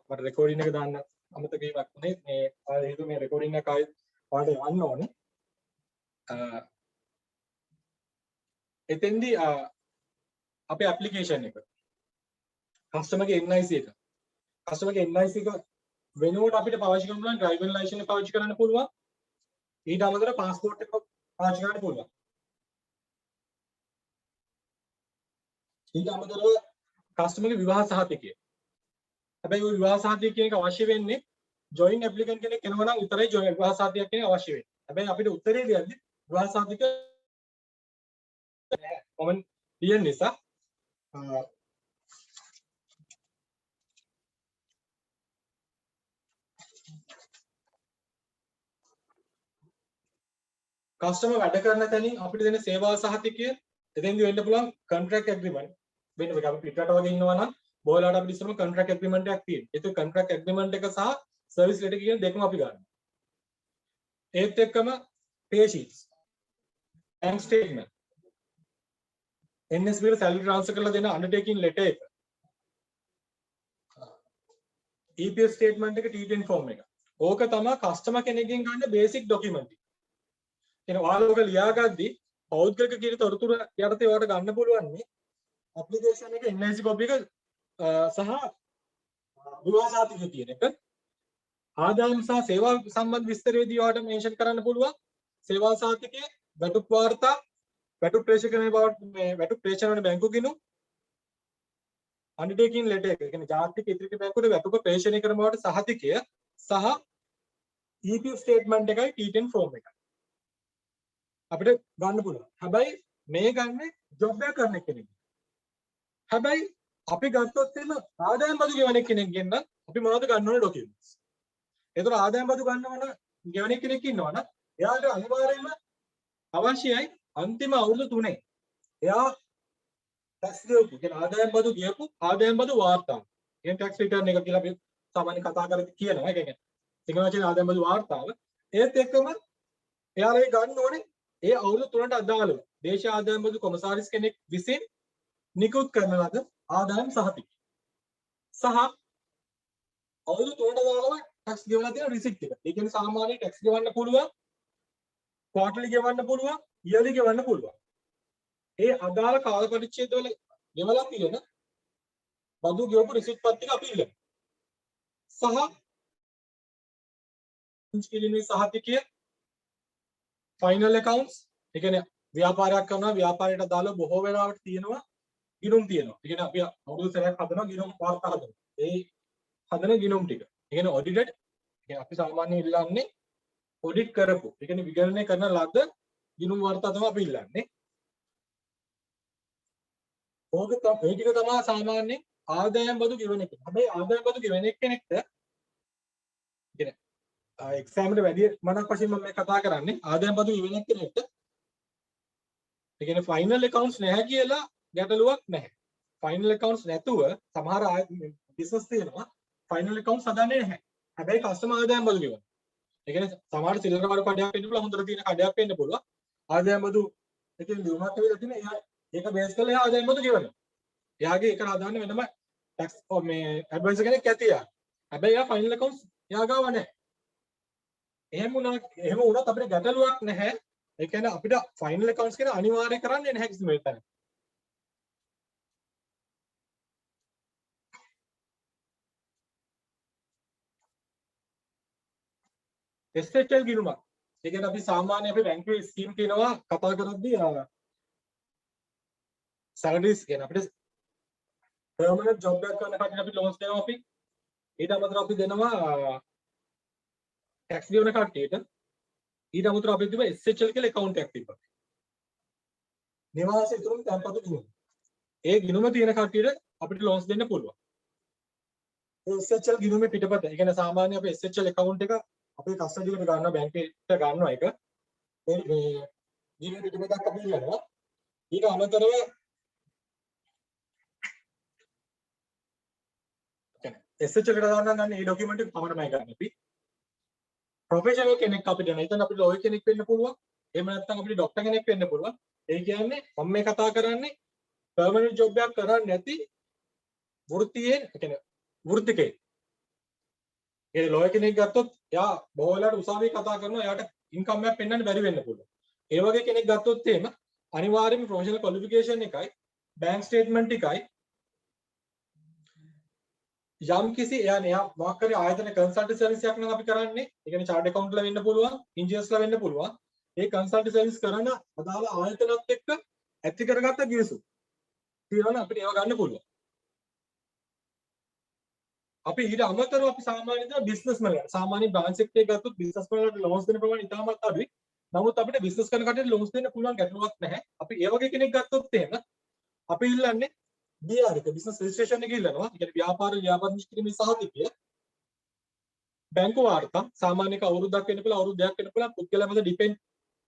මට රෙකෝඩින් එක දාන්න අමතක වීමක් වුණේ මේ ඔයාලා හිතුව මේ රෙකෝඩින් එක ආයෙත් ඔයාලට යන්න ඕනේ. එතෙන්දී අපේ ඇප්ලිකේෂන් එක කස්ටමර්ගේ NIC එක කස්ටමර්ගේ NIC එක වෙනුවට අපිට පාවිච්චි කරන්න පුළුවන් ඩ්‍රයිවිං ලයිසන්ස් එක පාවිච්චි කරන්න පුළුවන්. ඊට අමතරව පාස්පෝර්ට් එක පාවිච්චි කරන්න පුළුවන්. ඊට අමතරව කස්ටමර්ගේ විවාහ සහතිකය. හැබැයි ওই විවාහ සහතිකය කියන එක අවශ්‍ය වෙන්නේ ජොයින් ඇප්ලිකන්ට් කෙනෙක් වෙනවා නම් විතරයි ජොයින් විවාහ සහතිකයක් කියන අවශ්‍ය වෙන්නේ. හැබැයි අපිට උත්තරේ දෙද්දි විවාහ සහතිකය කොමන් තියෙන නිසා කස්ටමර් වැඩ කරන තැනින් අපිට දෙන සේවා සහතිකය එතෙන්දී වෙන්න පුළුවන් කොන්ට්‍රැක්ට් ඇග්‍රීමන්ට් වෙන්න එක අපි පිටරට වගේ ඉන්නවා නම් බෝලාට අපිට ඉස්සරම කොන්ට්‍රැක්ට් ඇග්‍රීමන්ට් එකක් තියෙනවා. ඒක කොන්ට්‍රැක්ට් ඇග්‍රීමන්ට් එක සහ සර්විස් ලෙටර් කියන දෙකම අපි ගන්නවා. ඒත් එක්කම පේ ෂීට්ස් bank statement NSB වල salary transfer කරලා දෙන undertaking letter එක EPS statement එක T10 form එක. ඕක තමයි customer කෙනෙක්ගෙන් ගන්න basic document එක. එන ඔයාලෝක ලියාගද්දි පෞද්ගලික කියන තොරතුරු යටතේ ඔයාලට ගන්න පුළුවන් මේ application එක NIC copy එක සහ විවාහ සහතිකය තියෙන එක. ආදායම් සහ සේවා සම්බන්ධ විස්තරයේදී ඔයාලට මෙන්ෂන් කරන්න පුළුවන් සේවා සහතිකයේ වැටුප් වාර්තා වැටුප් ප්‍රේෂකයන් බවට මේ වැටුප් ප්‍රේෂණ වන බැංකු ගිණුම් undertaking letter එක. ඒ කියන්නේ ජාතික ඉදිරි බැංකුවට වැටුප ප්‍රේෂණය කරන බවට සහතිකය සහ EPF statement එකයි T10 form එකයි අපිට ගන්න පුළුවන්. හැබැයි මේ ගන්නේ ජොබ් එක කරන කෙනෙක්. හැබැයි අපි ගත්තොත් එන ආදායම් බදු ගෙවන කෙනෙක්ගෙන් නම් අපි මොනවද ගන්න ඕනේ ඩොකියුමන්ට්ස්. ඒතර ආදායම් බදු ගන්නවන ගෙවන කෙනෙක් ඉන්නවනම් එයාට අනිවාර්යයෙන්ම අවශ්‍යයි අන්තිම අවුරුදු 3 එයා ටැක්ස් ගෙවපු කියන ආදායම් බදු ගෙවපු ආදායම් බදු වාර්තාව. කියන ටැක්ස් රිටර්න් එක කියලා අපි සාමාන්‍ය කතා කරද්දී කියනවා. ඒ කියන්නේ සිංහල වචනේ ආදායම් බදු වාර්තාව. ඒත් එක්කම එයාලා ගන්න ඕනේ ඒ අවුරුදු 3ට අදාළව දේශීය ආදායම් බදු කොමසාරිස් කෙනෙක් විසින් නිකුත් කරන ලද ආදායම් සහතිකය. සහ අවුරුදු 3ට අදාළව ටැක්ස් ගෙවලා තියෙන රිසිට් එක. ඒ කියන්නේ සාමාන්‍ය ටැක්ස් ගෙවන්න පුළුවන්, ක්වාටර්ලි ගෙවන්න පුළුවන්, ඉයර්ලි ගෙවන්න පුළුවන්. ඒ අදාළ කාල පරිච්ඡේදවල ගෙවලා තියෙන බදු ගෙවපු රිසිට් පත් ටික අපි ඉල්ලනවා. සහ ඉන්ස්කිලිනේ සහතිකය, ෆයිනල් accounts, ඒ කියන්නේ ව්‍යාපාරයක් කරනවා ව්‍යාපාරයට අදාළව බොහෝ වෙලාවට තියෙනවා ගිණුම් තියෙනවා. ඒ කියන්නේ අපි අවුරුදු සැරයක් හදනවා ගිණුම් වාර්තා හදනවා. ඒ හදන ගිණුම් ටික. ඒ කියන්නේ audited. ඒ කියන්නේ අපි සාමාන්‍යයෙන් ඉල්ලන්නේ ඔඩිට් කරපු. ඒ කියන්නේ විගණනය කරන ලද ගිණුම් වාර්තා තමයි අපි ඉල්ලන්නේ. ඕක තමයි මේ ටික තමයි සාමාන්‍යයෙන් ආදායම් බදු ගෙවන එක. හැබැයි ආදායම් බදු ගෙවන කෙනෙක්ට කියන්නේ එක්සෑම් එකට වැඩි මනක් වශයෙන් මම මේ කතා කරන්නේ ආදායම් බදු ගෙවන කෙනෙක්ට ඒ කියන්නේ ෆයිනල් accounts නැහැ කියලා ගැටලුවක් නැහැ. ෆයිනල් accounts නැතුව සමහර බිස්නස් තියෙනවා ෆයිනල් accounts හදන්නේ නැහැ. හැබැයි කස්ටමර් ආදායම් බදු ගෙවනවා. ඒ කියන්නේ සමහර සිල්ලර කඩ කඩයක් වෙන්න පුළුවන්, හොඳට තියෙන කඩයක් වෙන්න පුළුවන්. ආදායම් බදු ඒ කියන්නේ දිනුමක් වෙලා තියෙන එයා ඒක බේස් කරලා එයා ආදායම් බදු ගෙවනවා. එයාගේ ඒක හදාන්න වෙනම ටැක්ස් මේ ඇඩ්වයිසර් කෙනෙක් ඇති එයා. හැබැයි එයා ෆයිනල් accounts එයා ගාව නැහැ. එහෙම වුණත් අපිට ගැටලුවක් නැහැ. ඒ කියන්නේ අපිට ෆයිනල් accounts කියන අනිවාර්ය කරන්නේ නැහැ කිසිම වෙලාවක. SHL ගිණුමක්. ඒ කියන්නේ අපි සාමාන්‍ය අපේ බැංකුවේ ස්කීම් තියෙනවා කතා කරද්දී salaries කියන අපිට permanent job එකක් කරන කට්ටියට අපි loans දෙනවා අපි. ඊට අමතරව අපි දෙනවා tax ගෙවන කට්ටියට. ඊට අමතරව අපි දෙනවා SHL කියලා account එකක් තිබ්බා. නිවාස ඉතුරුම තැන්පතු ගිණුම. ඒ ගිණුම තියෙන කට්ටියට අපිට loans දෙන්න පුළුවන්. ඒ SHL ගිණුමේ පිටපත. ඒ කියන්නේ සාමාන්‍ය අපේ SHL account එක අපේ කස්ටඩි එකට ගන්නවා බැංකුවට ගන්නවා එක. මේ ගිණුම පිටපතක් අපි ඉල්ලනවා. ඊට අමතරව SHL එකට දාන්න ගන්න මේ ડોකියුමන්ට් එක පමණයි ගන්න අපි. ප්‍රොෆෙෂනල් කෙනෙක් අපිට නෑ. එතන අපිට ලෝයර් කෙනෙක් වෙන්න පුළුවන්. එහෙම නැත්නම් අපිට ડોක්ටර් කෙනෙක් වෙන්න පුළුවන්. ඒ කියන්නේ මම මේ කතා කරන්නේ පර්මනන්ට් ජොබ් එකක් කරන්නේ නැති වෘත්තියෙන්, ඒ කියන්නේ වෘත්තිකේ. ඒ ලෝයර් කෙනෙක් ගත්තොත් එයා බොහෝ වෙලාවට උසාවියේ කතා කරනවා එයාට ඉන්කම් එකක් පෙන්වන්න බැරි වෙන්න පුළුවන්. ඒ වගේ කෙනෙක් ගත්තොත් එහෙම අනිවාර්යයෙන්ම ප්‍රොෆෙෂනල් ක්වොලිෆිකේෂන් එකයි බැංක් ස්ටේට්මන්ට් එකයි යම් කිසි එයා මොකක් හරි ආයතන කන්සල්ටන්සි සර්විස් එකක් නම් අපි කරන්නේ. ඒ කියන්නේ චාර්ට් ඇකවුන්ට්ලා වෙන්න පුළුවන්, ඉන්ජිනියර්ස්ලා වෙන්න පුළුවන්. ඒ කන්සල්ටන්සි සර්විස් කරන අදාළ ආයතනත් එක්ක ඇති කරගත්ත ගිවිසුම් තියෙනවනේ අපිට ඒව ගන්න පුළුවන්. අපි ඊට අමතරව අපි සාමාන්‍යයෙන් බිස්නස්මන් වලට සාමාන්‍ය බ්‍රාන්ච් එකක් ගත්තොත් බිස්නස්මන් වලට ලෝන්ස් දෙන ප්‍රමාණය ඉතාමත් අඩුයි. නමුත් අපිට බිස්නස් කරන කටට ලෝන්ස් දෙන්න පුළුවන් ගැටලුවක් නැහැ. අපි ඒ වගේ කෙනෙක් ගත්තොත් එහෙම අපි ඉල්ලන්නේ BR එක බිස්නස් රෙජිස්ට්‍රේෂන් එක ඉල්ලනවා. ඒ කියන්නේ ව්‍යාපාර කිරීමේ සහතිකය. බැංකු වාර්තා සාමාන්‍යක අවුරුද්දක් වෙන්න පුළුවන්, අවුරුද්දක් වෙන්න පුළුවන්. පුද්ගලයා මත ඩිපෙන්ඩ්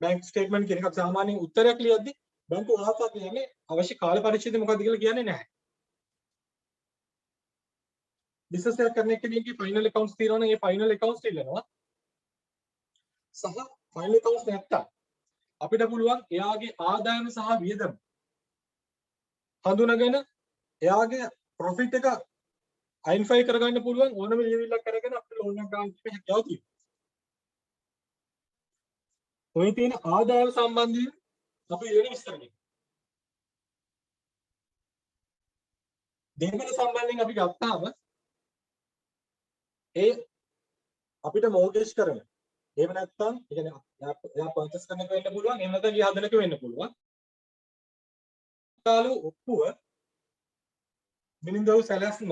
බැංක් ස්ටේට්මන්ට් කියන එක සාමාන්‍යයෙන් උත්තරයක් ලියද්දි බැංකු වාර්තා කියන්නේ අවශ්‍ය කාල පරිච්ඡේදය මොකක්ද කියලා කියන්නේ නැහැ. බිස්නස් එකක් කරන කෙනෙක්ගේ ෆයිනල් accounts තියෙනවා නම් ඒ ෆයිනල් accounts ඉල්ලනවා. සහ ෆයිනල් accounts නැත්තම් අපිට පුළුවන් එයාගේ ආදායම සහ වියදම හඳුනගෙන එයාගේ ප්‍රොෆිට් එක අයිඩෙන්ටිෆයි කරගන්න පුළුවන් ඕනම ලියවිල්ලක් කරගෙන අපිට ලෝන් එකක් ගන්න හැකියාව තියෙනවා. ඔය තියෙන ආදායම සම්බන්ධයෙන් අපි ඊළඟ විස්තර කරමු. දෙමළ සම්බන්ධයෙන් අපි ගත්තාම ඒ අපිට මෝර්ගේජ් කරන. එහෙම නැත්නම් ඒ කියන්නේ එයා පර්චේස් කරන එක වෙන්න පුළුවන්. එහෙම නැත්නම් ගිය හදනක වෙන්න පුළුවන්. තාලු ඔප්පුව මිනින්දව සැලැස්ම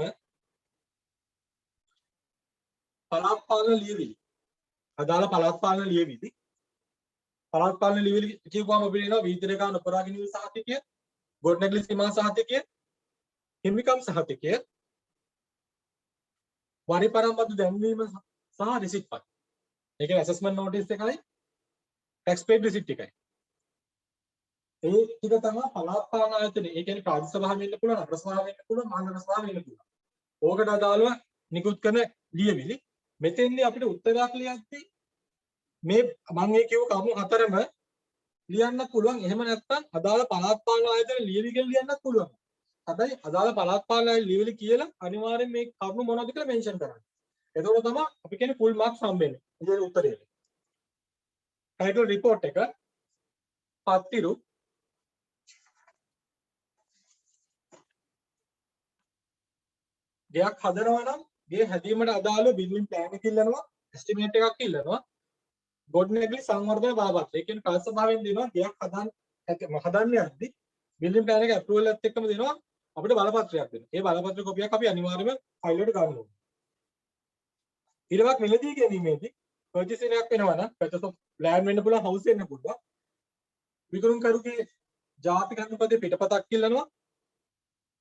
පළාත් පාලන ලියවිලි. අදාළ පළාත් පාලන ලියවිලි. පළාත් පාලන ලියවිලි කියපුවාම අපිට එනවා වීතිරේඛා නොපරා ගැනීම සහතිකය, ගොඩනැගිලි සීමා සහතිකය, හිමිකම් සහතිකය, වරිපරම්බදු දැන්වීම සහ රිසිට් පත්. ඒ කියන්නේ ඇසස්මන්ට් නෝටිස් එකයි ටැක්ස් පේඩ් රිසිට් එකයි. ඒ ටික තමයි පළාත් පාලන ආයතන. ඒ කියන්නේ ප්‍රාදේශ සභාව වෙන්න පුළුවන්, නගර සභාව වෙන්න පුළුවන්, මහනගර සභාව වෙන්න පුළුවන්. ඕකට අදාළව නිකුත් කරන ලියවිලි. මෙතෙන්දී අපිට උත්තරයක් ලියද්දී මේ මම ඒ කියව කරුණු හතරම ලියන්නත් පුළුවන්. එහෙම නැත්නම් අදාළ පළාත් පාලන ආයතන ලියවිලි ලියන්නත් පුළුවන්. හැබැයි අදාළ පළාත් පාලන ලියවිලි කියලා අනිවාර්යෙන් මේ කරුණු මොනවද කියලා මෙන්ෂන් කරන්න. එතකොට තමයි අපි කියන්නේ ෆුල් මාක්ස් හම්බෙන්නේ. ඉතින් උත්තරේ. ටයිටල් රිපෝට් එක පත්තිරු ගයක් හදනවා නම් ගේ හැදීමට අදාළ බිල්ඩින් ප්ලෑන් එක ඉල්ලනවා, එස්ටිමේට් එකක් ඉල්ලනවා, ගොඩනැගිලි සංවර්ධන බාබත්. ඒ කියන්නේ පළාත් සභාවෙන් දෙනවා ගයක් හදන්න යද්දි බිල්ඩින් ප්ලෑන් එක ඇප්‍රූවල් එකත් එක්කම දෙනවා අපිට බලපත්‍රයක් දෙනවා. ඒ බලපත්‍ර කොපියක් අපි අනිවාර්යයෙන්ම ෆයිල් එකට ගන්න ඕනේ. ඊළඟට මිලදී ගැනීමේදී පර්චේස් එකක් වෙනවා නම් purchase of land වෙන්න පුළුවන්, house වෙන්න පුළුවන්. විකුණුම්කරුගේ ජාතික අනුපතේ පිටපතක් ඉල්ලනවා,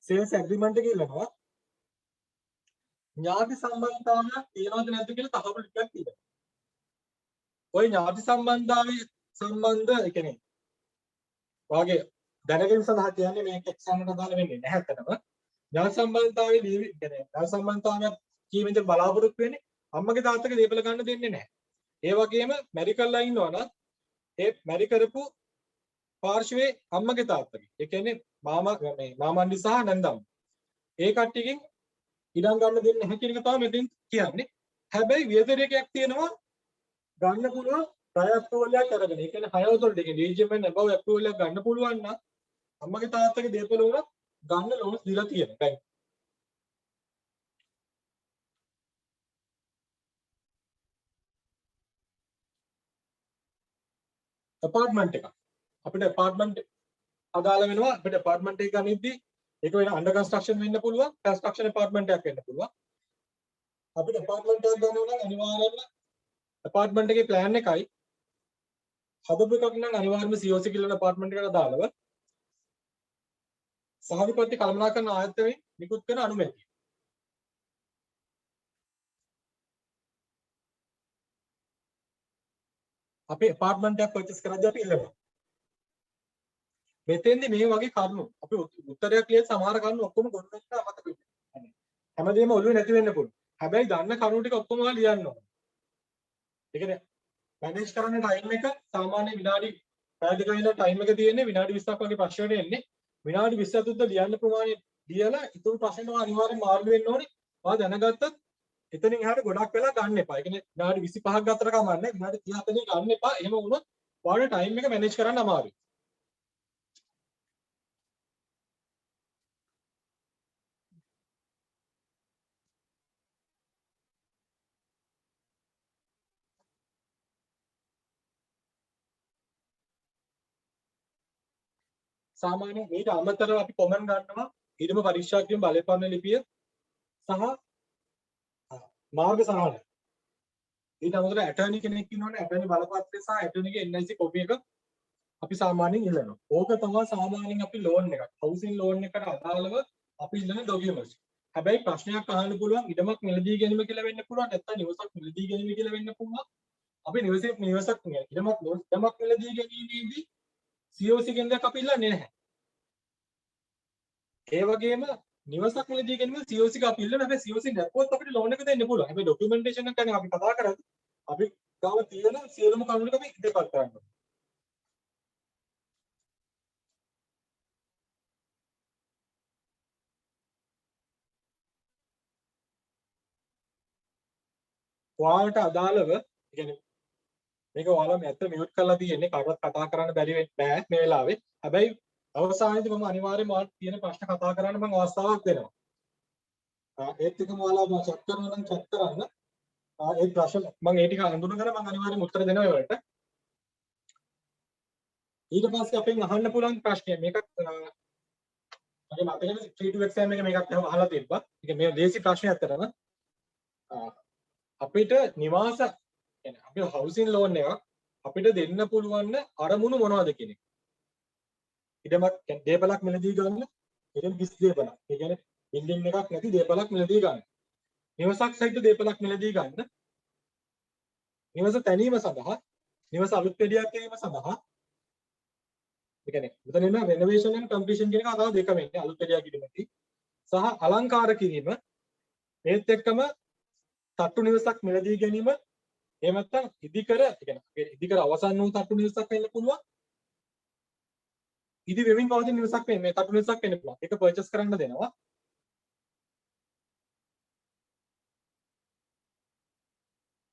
sales agreement එක ඉල්ලනවා. ඥාති සම්බන්ධතාවයක් තියනවද නැද්ද කියලා තහවුරු ටිකක් තියෙනවා. ওই ඥාති සම්බන්ධතාවයේ සම්බන්ධ ඒ කියන්නේ වාගේ දැනගැනීම සඳහා කියන්නේ මේක එක්සෑම්කට දාලා වෙන්නේ නැහැ අතනම. ඥාති සම්බන්ධතාවයේ කියන්නේ ඥාති සම්බන්ධතාවයක් කීමෙන්ද බලාපොරොත්තු වෙන්නේ අම්මගේ තාත්තගේ දීපල ගන්න දෙන්නේ නැහැ. ඒ වගේම මැරි කරලා ඉන්නවා නම් ඒ මැරි කරපු පාර්ශවයේ අම්මගේ තාත්තගේ. ඒ කියන්නේ මාමන්ඩි සහ නන්දම්. ඒ කට්ටියකින් ඉඩම් ගන්න දෙන්නේ නැහැ කියන එක තමයි මෙතෙන් කියන්නේ. හැබැයි වියදරයකයක් තියෙනවා ගන්න පුළුවන් ප්‍රය අප්‍රූවල් එකක් අරගෙන. ඒ කියන්නේ හයවතොල් දෙකේ රීජියන් එබව් අප්‍රූවල් එකක් ගන්න පුළුවන් නම් අම්මගේ තාත්තගේ දේපල උනත් ගන්න ලෝන්ස් දීලා තියෙනවා බැංක්. apartment එක. අපිට apartment අදාළ වෙනවා. අපිට apartment එක ගනිද්දී ඒක වෙන under construction වෙන්න පුළුවන්, construction apartment එකක් වෙන්න පුළුවන්. අපිට apartment එකක් ගන්න ඕන නම් අනිවාර්යයෙන්ම apartment එකේ plan එකයි හදපු එකක් නම් අනිවාර්යයෙන්ම COC කියලා apartment එකට දාලව සහවිපත්ති කළමනාකරන ආයතනයෙන් නිකුත් කරන අනුමැතිය. අපි apartment එකක් purchase කරද්දී අපි ඉල්ලනවා. මෙතෙන්දී මේ වගේ කරුණු අපි උත්තරයක් ලියලා සමහර කරුණු ඔක්කොම ගොඩනගන්න අමතක වෙනවා. හැමදේම ඔළුවේ නැති වෙන්න පුළුවන්. හැබැයි දන්න කරුණු ටික ඔක්කොම ලියන්න ඕනේ. ඒ කියන්නේ මැනේජ් කරන්න ටයිම් එක සාමාන්‍ය විනාඩි පැය දෙක විතර ටයිම් එක තියෙන්නේ විනාඩි 20ක් වගේ ප්‍රශ්නෙට එන්නේ. විනාඩි 20 තුද්ද ලියන්න ප්‍රමාණය ලියලා ඉතුරු ප්‍රශ්නෙට අනිවාර්යෙන් මාර්ග වෙන්න ඕනේ. ඔයා දැනගත්තත් එතනින් එහාට ගොඩක් වෙලා ගන්න එපා. ඒ කියන්නේ විනාඩි 25ක් ගත්තට කමන්නේ. විනාඩි 30 40 ගන්න එපා. එහෙම වුණොත් ඔයාලට ටයිම් එක මැනේජ් කරන්න අමාරුයි. සාමාන්‍යයෙන් ඊට අමතරව අපි කොමන් ගන්නවා ඊටම පරීක්ෂා කිරීම බලපෑම් ලිපිය සහ මාර්ග සහන. ඊට අමතරව ඇටර්නි කෙනෙක් ඉන්නවනේ ඇටර්නි බලපත්‍රය සහ ඇටර්නිගේ NIC කොපි එක අපි සාමාන්‍යයෙන් ඉල්ලනවා. ඕක තමයි සාමාන්‍යයෙන් අපි ලෝන් එකක්. හවුසින් ලෝන් එකට අදාළව අපි ඉල්ලන ඩොකියුමන්ට්ස්. හැබැයි ප්‍රශ්නයක් අහන්න පුළුවන් ඉඩමක් මිලදී ගැනීම කියලා වෙන්න පුළුවන් නැත්නම් නිවසක් මිලදී ගැනීම කියලා වෙන්න පුළුවන්. අපි නිවසක් ඉඩමක් මිලදී ගැනීමේදී COC කෙනෙක් අපි ඉල්ලන්නේ නැහැ. ඒ වගේම නිවසක් මිලදී ගැනීම COC එක අපි ඉල්ලන හැබැයි COC නැත්නම් අපිට ලෝන් එක දෙන්න පුළුවන්. හැබැයි ඩොකියුමන්ටේෂන් එක ගැන අපි කතා කරද්දී අපි ගාව තියෙන සියලුම කරුණු ටික අපි ඉදිරිපත් කරනවා. ඔයාලට අදාළව කියන්නේ මේක ඔයාලා ඇත්ත මියුට් කරලා තියෙන්නේ කාටවත් කතා කරන්න බැරි බෑ මේ වෙලාවේ. හැබැයි අවසානයේදී මම අනිවාර්යයෙන්ම ඔයාලට තියෙන ප්‍රශ්න කතා කරන්න මම අවස්ථාවක් දෙනවා. ඒත් එකම ඔයාලා මම චෙක් කරනවා නම් චෙක් කරන්න. ඒ ප්‍රශ්න මම ඒ ටික හඳුනගෙන මම අනිවාර්යයෙන්ම උත්තර දෙනවා ඒවලට. ඊට පස්සේ අපෙන් අහන්න පුළුවන් ප්‍රශ්නය මේක මගේ මතකෙ 3 exam එක මේකත් අහලා තිබ්බා. ඒක මේ දේශි ප්‍රශ්නයක් අතරම අපිට නිවාස කියන්නේ අපි හවුසින් ලෝන් එකක් අපිට දෙන්න පුළුවන් අරමුණු මොනවද කියන එක. ඉඩමක් දේපලක් මිලදී ගන්න ඉතින් 20 දේපලක්. ඒ කියන්නේ බිල්ඩින් එකක් නැති දේපලක් මිලදී ගන්න. නිවසක් සහිත දේපලක් මිලදී ගන්න. නිවස තැනීම සඳහා නිවස අලුත් පෙඩියක් කිරීම සඳහා ඒ කියන්නේ මෙතන එන renovation and completion කියන එක අතව දෙකම එන්නේ අලුත් පෙඩියක් කිරීමදී සහ අලංකාර කිරීම ඒත් එක්කම තට්ටු නිවසක් මිලදී ගැනීම එහෙම නැත්නම් ඉදිකර කියන්නේ ඉදිකර අවසන් වූ තට්ටු නිවසක් වෙන්න පුළුවන් ඉදි වෙමින් පවතින නිවසක් වෙන්න මේ තට්ටු නිවසක් වෙන්න පුළුවන් ඒක පර්චේස් කරන්න දෙනවා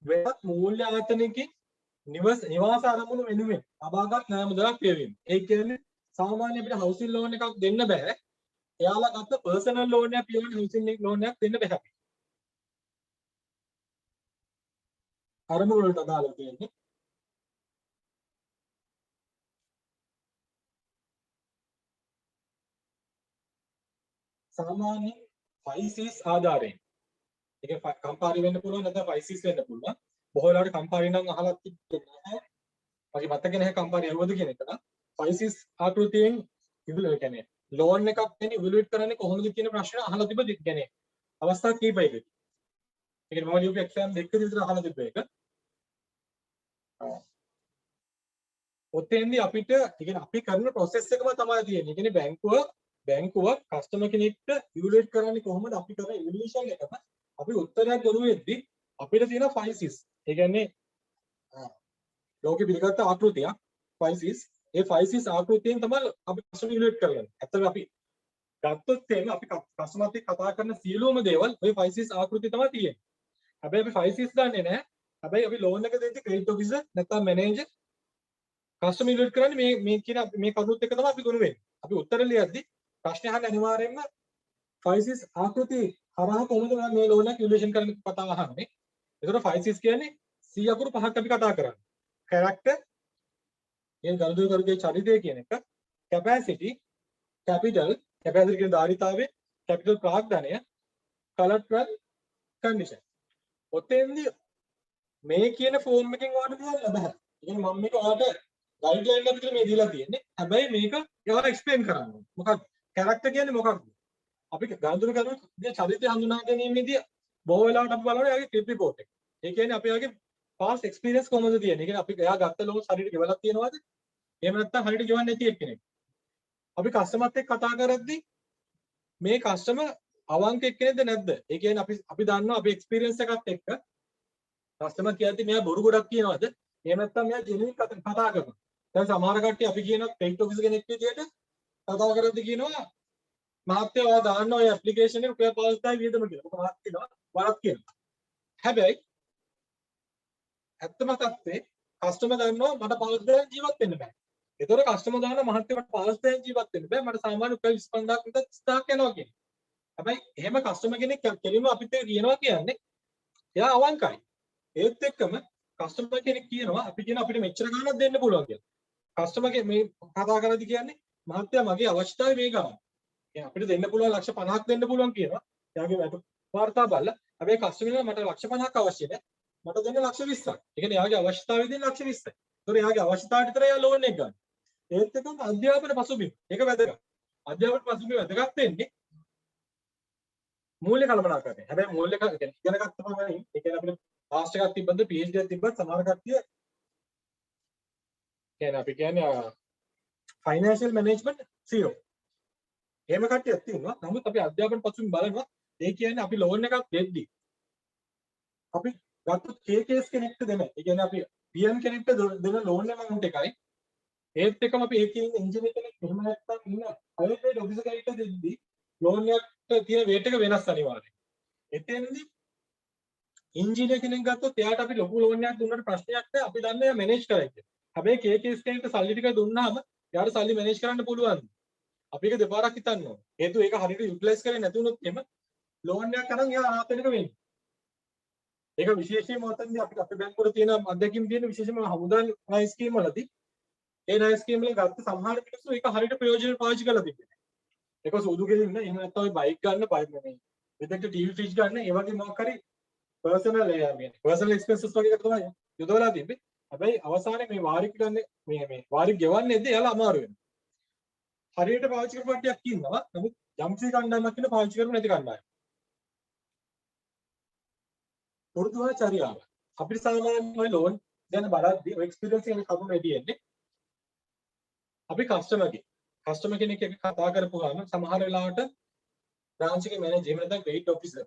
වෙනත් මූල්‍ය ආයතනයකින් නිවාස අරමුණු වෙනුවෙන් ලබාගත් ණය මුදලක් පියවීම. ඒ කියන්නේ සාමාන්‍ය අපිට හවුසින් ලෝන් එකක් දෙන්න බෑ. එයාලා ගත්ත පර්සනල් ලෝන් එකක් පියවන හවුසින් ලෝන් එකක් දෙන්න බෑ. අරමුණු වලට අදාළව තියෙන්නේ. සාමාන්‍ය 5Cs ආධාරයෙන්. ඒක කම්පාරි වෙන්න පුළුවන් නැත්නම් 5Cs වෙන්න පුළුවන්. බොහෝ වෙලාවට කම්පාරි නම් අහලා තිබෙන්නේ නැහැ. මගේ මතක නැහැ කම්පාරි ඇහුවද කියන එක. 5Cs ආකෘතියෙන් ඉවලුවේට් කියන්නේ ලෝන් එකක් දෙන්නේ ඉවලුවේට් කරන්නේ කොහොමද කියන ප්‍රශ්න අහලා තිබ්බ කියන්නේ අවස්ථා කීපයකදී. ඒ කියන්නේ මම ලියපු එක්සෑම් දෙකකදී විතර අහලා තිබ්බ එක. ඔතෙන්දී අපිට කියන්නේ අපි කරන process එකම තමයි තියෙන්නේ. ඒ කියන්නේ බැංකුව කස්ටමර් කෙනෙක්ට ඉවලුවේට් කරන්නේ කොහොමද අපි කරන ඉවලුවේෂන් එකම අපි උත්තරයක් ගොනු වෙද්දී අපිට තියෙන 5Cs. ඒ කියන්නේ ලෝකෙ පිළිගත්ත ආකෘතියක් 5Cs. ඒ 5Cs ආකෘතියෙන් තමයි අපි කස්ටමර් ඉවලුවේට් කරන්නේ. ඇත්තට අපි ගත්තොත් එහෙම අපි කස්ටමර්ත් එක්ක කතා කරන සියලුම දේවල් ওই 5Cs ආකෘතිය තමයි තියෙන්නේ. හැබැයි අපි 5Cs දන්නේ නැහැ. හැබැයි අපි ලෝන් එක දෙද්දි ක්‍රෙඩිට් ඔෆිසර් නැත්නම් මැනේජර් කස්ටමර් ඉවලුවේට් කරන්නේ මේ කියන මේ කරුණුත් එක තමයි අපි ගොනු වෙන්නේ. අපි උත්තර ලියද්දි ප්‍රශ්න අහන්න අනිවාර්යයෙන්ම 5Cs ආකෘතිය හරහා කොහොමද මේ ලෝන් එක ඉවලුවේෂන් කරන්න කතා අහන්නේ. ඒතකොට 5Cs කියන්නේ C අකුරු පහක් අපි කතා කරන්නේ. character ඒ ගනුදෙනුකරුගේ චරිතය කියන එක capacity capital capacity කියන ධාරිතාවය capital ප්‍රාග්ධනය collateral condition. ඔතෙන්දී මේ කියන ෆෝම් එකෙන් ඔයාලට ලියන්න බෑ. ඉතින් මම මේක ඔයාලට ගයිඩ්ලයින් එකක් විතර මේ දීලා තියෙන්නේ. හැබැයි මේක ඔයාලා එක්ස්ප්ලেইন කරන්න ඕනේ. මොකක්ද? කැරක්ටර් කියන්නේ මොකක්ද? අපි ගනුදෙනුකරුගේ චරිතය හඳුනා ගැනීමේදී බොහෝ වෙලාවට අපි බලනවා එයාගේ ක්‍රිප් රිපෝට් එක. ඒ කියන්නේ අපි එයාගේ past experience කොහොමද තියෙන්නේ? ඒ කියන්නේ අපි එයා ගත්ත ලෝන්ස් හරියට ගෙවලා තියෙනවද? එහෙම නැත්නම් හරියට ගෙවන්නේ නැති එක්කෙනෙක්. අපි කස්ටමර්ත් එක්ක කතා කරද්දී මේ කස්ටමර් අවංක එක්කෙනෙක්ද නැද්ද? ඒ කියන්නේ අපි දන්නවා අපි එක්ස්පීරියන්ස් එකත් එක්ක කස්ටමර් කියද්දි මෙයා බොරු ගොඩක් කියනවද? එහෙම නැත්නම් මෙයා ජෙනුයින් කතා කරනවා. දැන් සමහර කට්ටිය අපි කියන ක්‍රෙඩිට් ඔෆිසර් කෙනෙක් විදියට කතා කරද්දි කියනවා මහත්තයා ඔයා දාන්න ඔය ඇප්ලිකේෂන් එක රුපියල් 5000යි වියදම කියලා. මොකද මහත් කියනවා වරක් කියනවා. හැබැයි ඇත්තම තත්ත්වේ කස්ටමර් දන්නවා මට පාස් දෙන ජීවත් වෙන්න බෑ. ඒතකොට කස්ටමර් දාන මහත්මයාට පාස් දෙන ජීවත් වෙන්න බෑ. මට සාමාන්‍ය රුපියල් 25000ක් විතර 30000ක් යනවා කියන්නේ. හැබැයි එහෙම කස්ටමර් කෙනෙක් කෙලින්ම අපිට කියනවා කියන්නේ එයා අවංකයි. ඒත් එක්කම කස්ටමර් කෙනෙක් කියනවා අපි කියන අපිට මෙච්චර ගාණක් දෙන්න පුළුවන් කියලා. කස්ටමර් මේ කතා කරද්දි කියන්නේ මහත්තයා මගේ අවශ්‍යතාවය මේ ගාණ. අපිට දෙන්න පුළුවන් ලක්ෂ 50ක් දෙන්න පුළුවන් කියනවා. එයාගේ වැටු වාර්තා බලලා. හැබැයි කස්ටමර් මට ලක්ෂ 50ක් අවශ්‍ය නැහැ. මට දෙන්න ලක්ෂ 20ක්. ඒ කියන්නේ එයාගේ අවශ්‍යතාවය දෙන්න ලක්ෂ 20යි. ඒතකොට එයාගේ අවශ්‍යතාවයට විතර එයා ලෝන් එක ගන්න. ඒත් එක්කම අධ්‍යාපන පසුබිම. ඒක වැදගත්. අධ්‍යාපන පසුබිම වැදගත් වෙන්නේ මූල්‍ය කළමනාකරණය. හැබැයි මූල්‍ය ඉගෙන ගත්ත පමණින් ඒ කියන්නේ අපිට පාස් එකක් තිබ්බද PhD එකක් තිබ්බත් සමහර කට්ටිය කියන්නේ අපි කියන්නේ ෆයිනෑන්ෂියල් මැනේජ්මන්ට් 0. එහෙම කට්ටියක් තියෙනවා. නමුත් අපි අධ්‍යාපන පසුබිම බලනවා. ඒ කියන්නේ අපි ලෝන් එකක් දෙද්දි අපි ගත්තොත් KKS කෙනෙක්ට දෙන. ඒ කියන්නේ අපි PM කෙනෙක්ට දෙන ලෝන් amount එකයි. ඒත් එක්කම අපි ඒකේ ඉන්න ඉන්ජිනේර කෙනෙක් එහෙම නැත්නම් ඉන්න අයිටි ඔෆිසර් කෙනෙක්ට දෙද්දි ලෝන් එකට තියෙන weight එක වෙනස් අනිවාර්යයෙන්. එතෙන්දී ඉන්ජිනේර කෙනෙක් ගත්තොත් එයාට අපි ලොකු ලෝන් එකක් දුන්නට ප්‍රශ්නයක් නැහැ. අපි දන්නේ එයා මැනේජ් කරයි කියලා. හැබැයි KKS කෙනෙක්ට සල්ලි ටික දුන්නාම එයාට සල්ලි මැනේජ් කරන්න පුළුවන්. අපි ඒක දෙපාරක් හිතන්න ඕනේ. හේතුව ඒක හරියට යුටිලයිස් කරේ නැති වුණොත් එම ලෝන් එකක් අරන් එයා අනාථ වෙනක වෙන්නේ. ඒක විශේෂයෙන්ම ඔතනදී අපිට අපේ බැංකුවල තියෙන අත්දැකීම් තියෙන විශේෂයෙන්ම හමුදා ණය ස්කීම් වලදී ඒ ණය ස්කීම් වලින් ගත්ත සමහර මිනිස්සු ඒක හරියට ප්‍රයෝජනෙට පාවිච්චි කරලා තිබෙනවා. ඒක සුදු ගෙලින්න එහෙම නැත්නම් ඔය බයික් ගන්න බයික් මේ විදෙක්ට ටීවී ෆ්‍රිජ් ගන්න ඒ වගේ මොකක් හරි පර්සනල් එක්ස්පෙන්සස් වගේ එකක් තමයි යොදවලා තිබ්බේ. හැබැයි අවසානයේ මේ වාරික ගන්න මේ වාරික ගෙවන්නේදී එයාලා අමාරු වෙනවා. හරියට පාවිච්චි කරපු කට්ටියක් ඉන්නවා. නමුත් යම්සි කණ්ඩායමක් කියලා පාවිච්චි කරන්නේ නැති කණ්ඩායම. පුරුදුවා චර්යාව. අපිට සාමාන්‍යයෙන් ඔය ලෝන් ගැන බලද්දී ඔය එක්ස්පීරියන්ස් එක කවුරු එන්නේ අපි කස්ටමර් කෙනෙක් එක්ක කතා කරපුවාම සමහර වෙලාවට බ්‍රාන්ච් එකේ මැනේජර් එහෙම නැත්නම් ක්‍රෙඩිට් ඔෆිසර්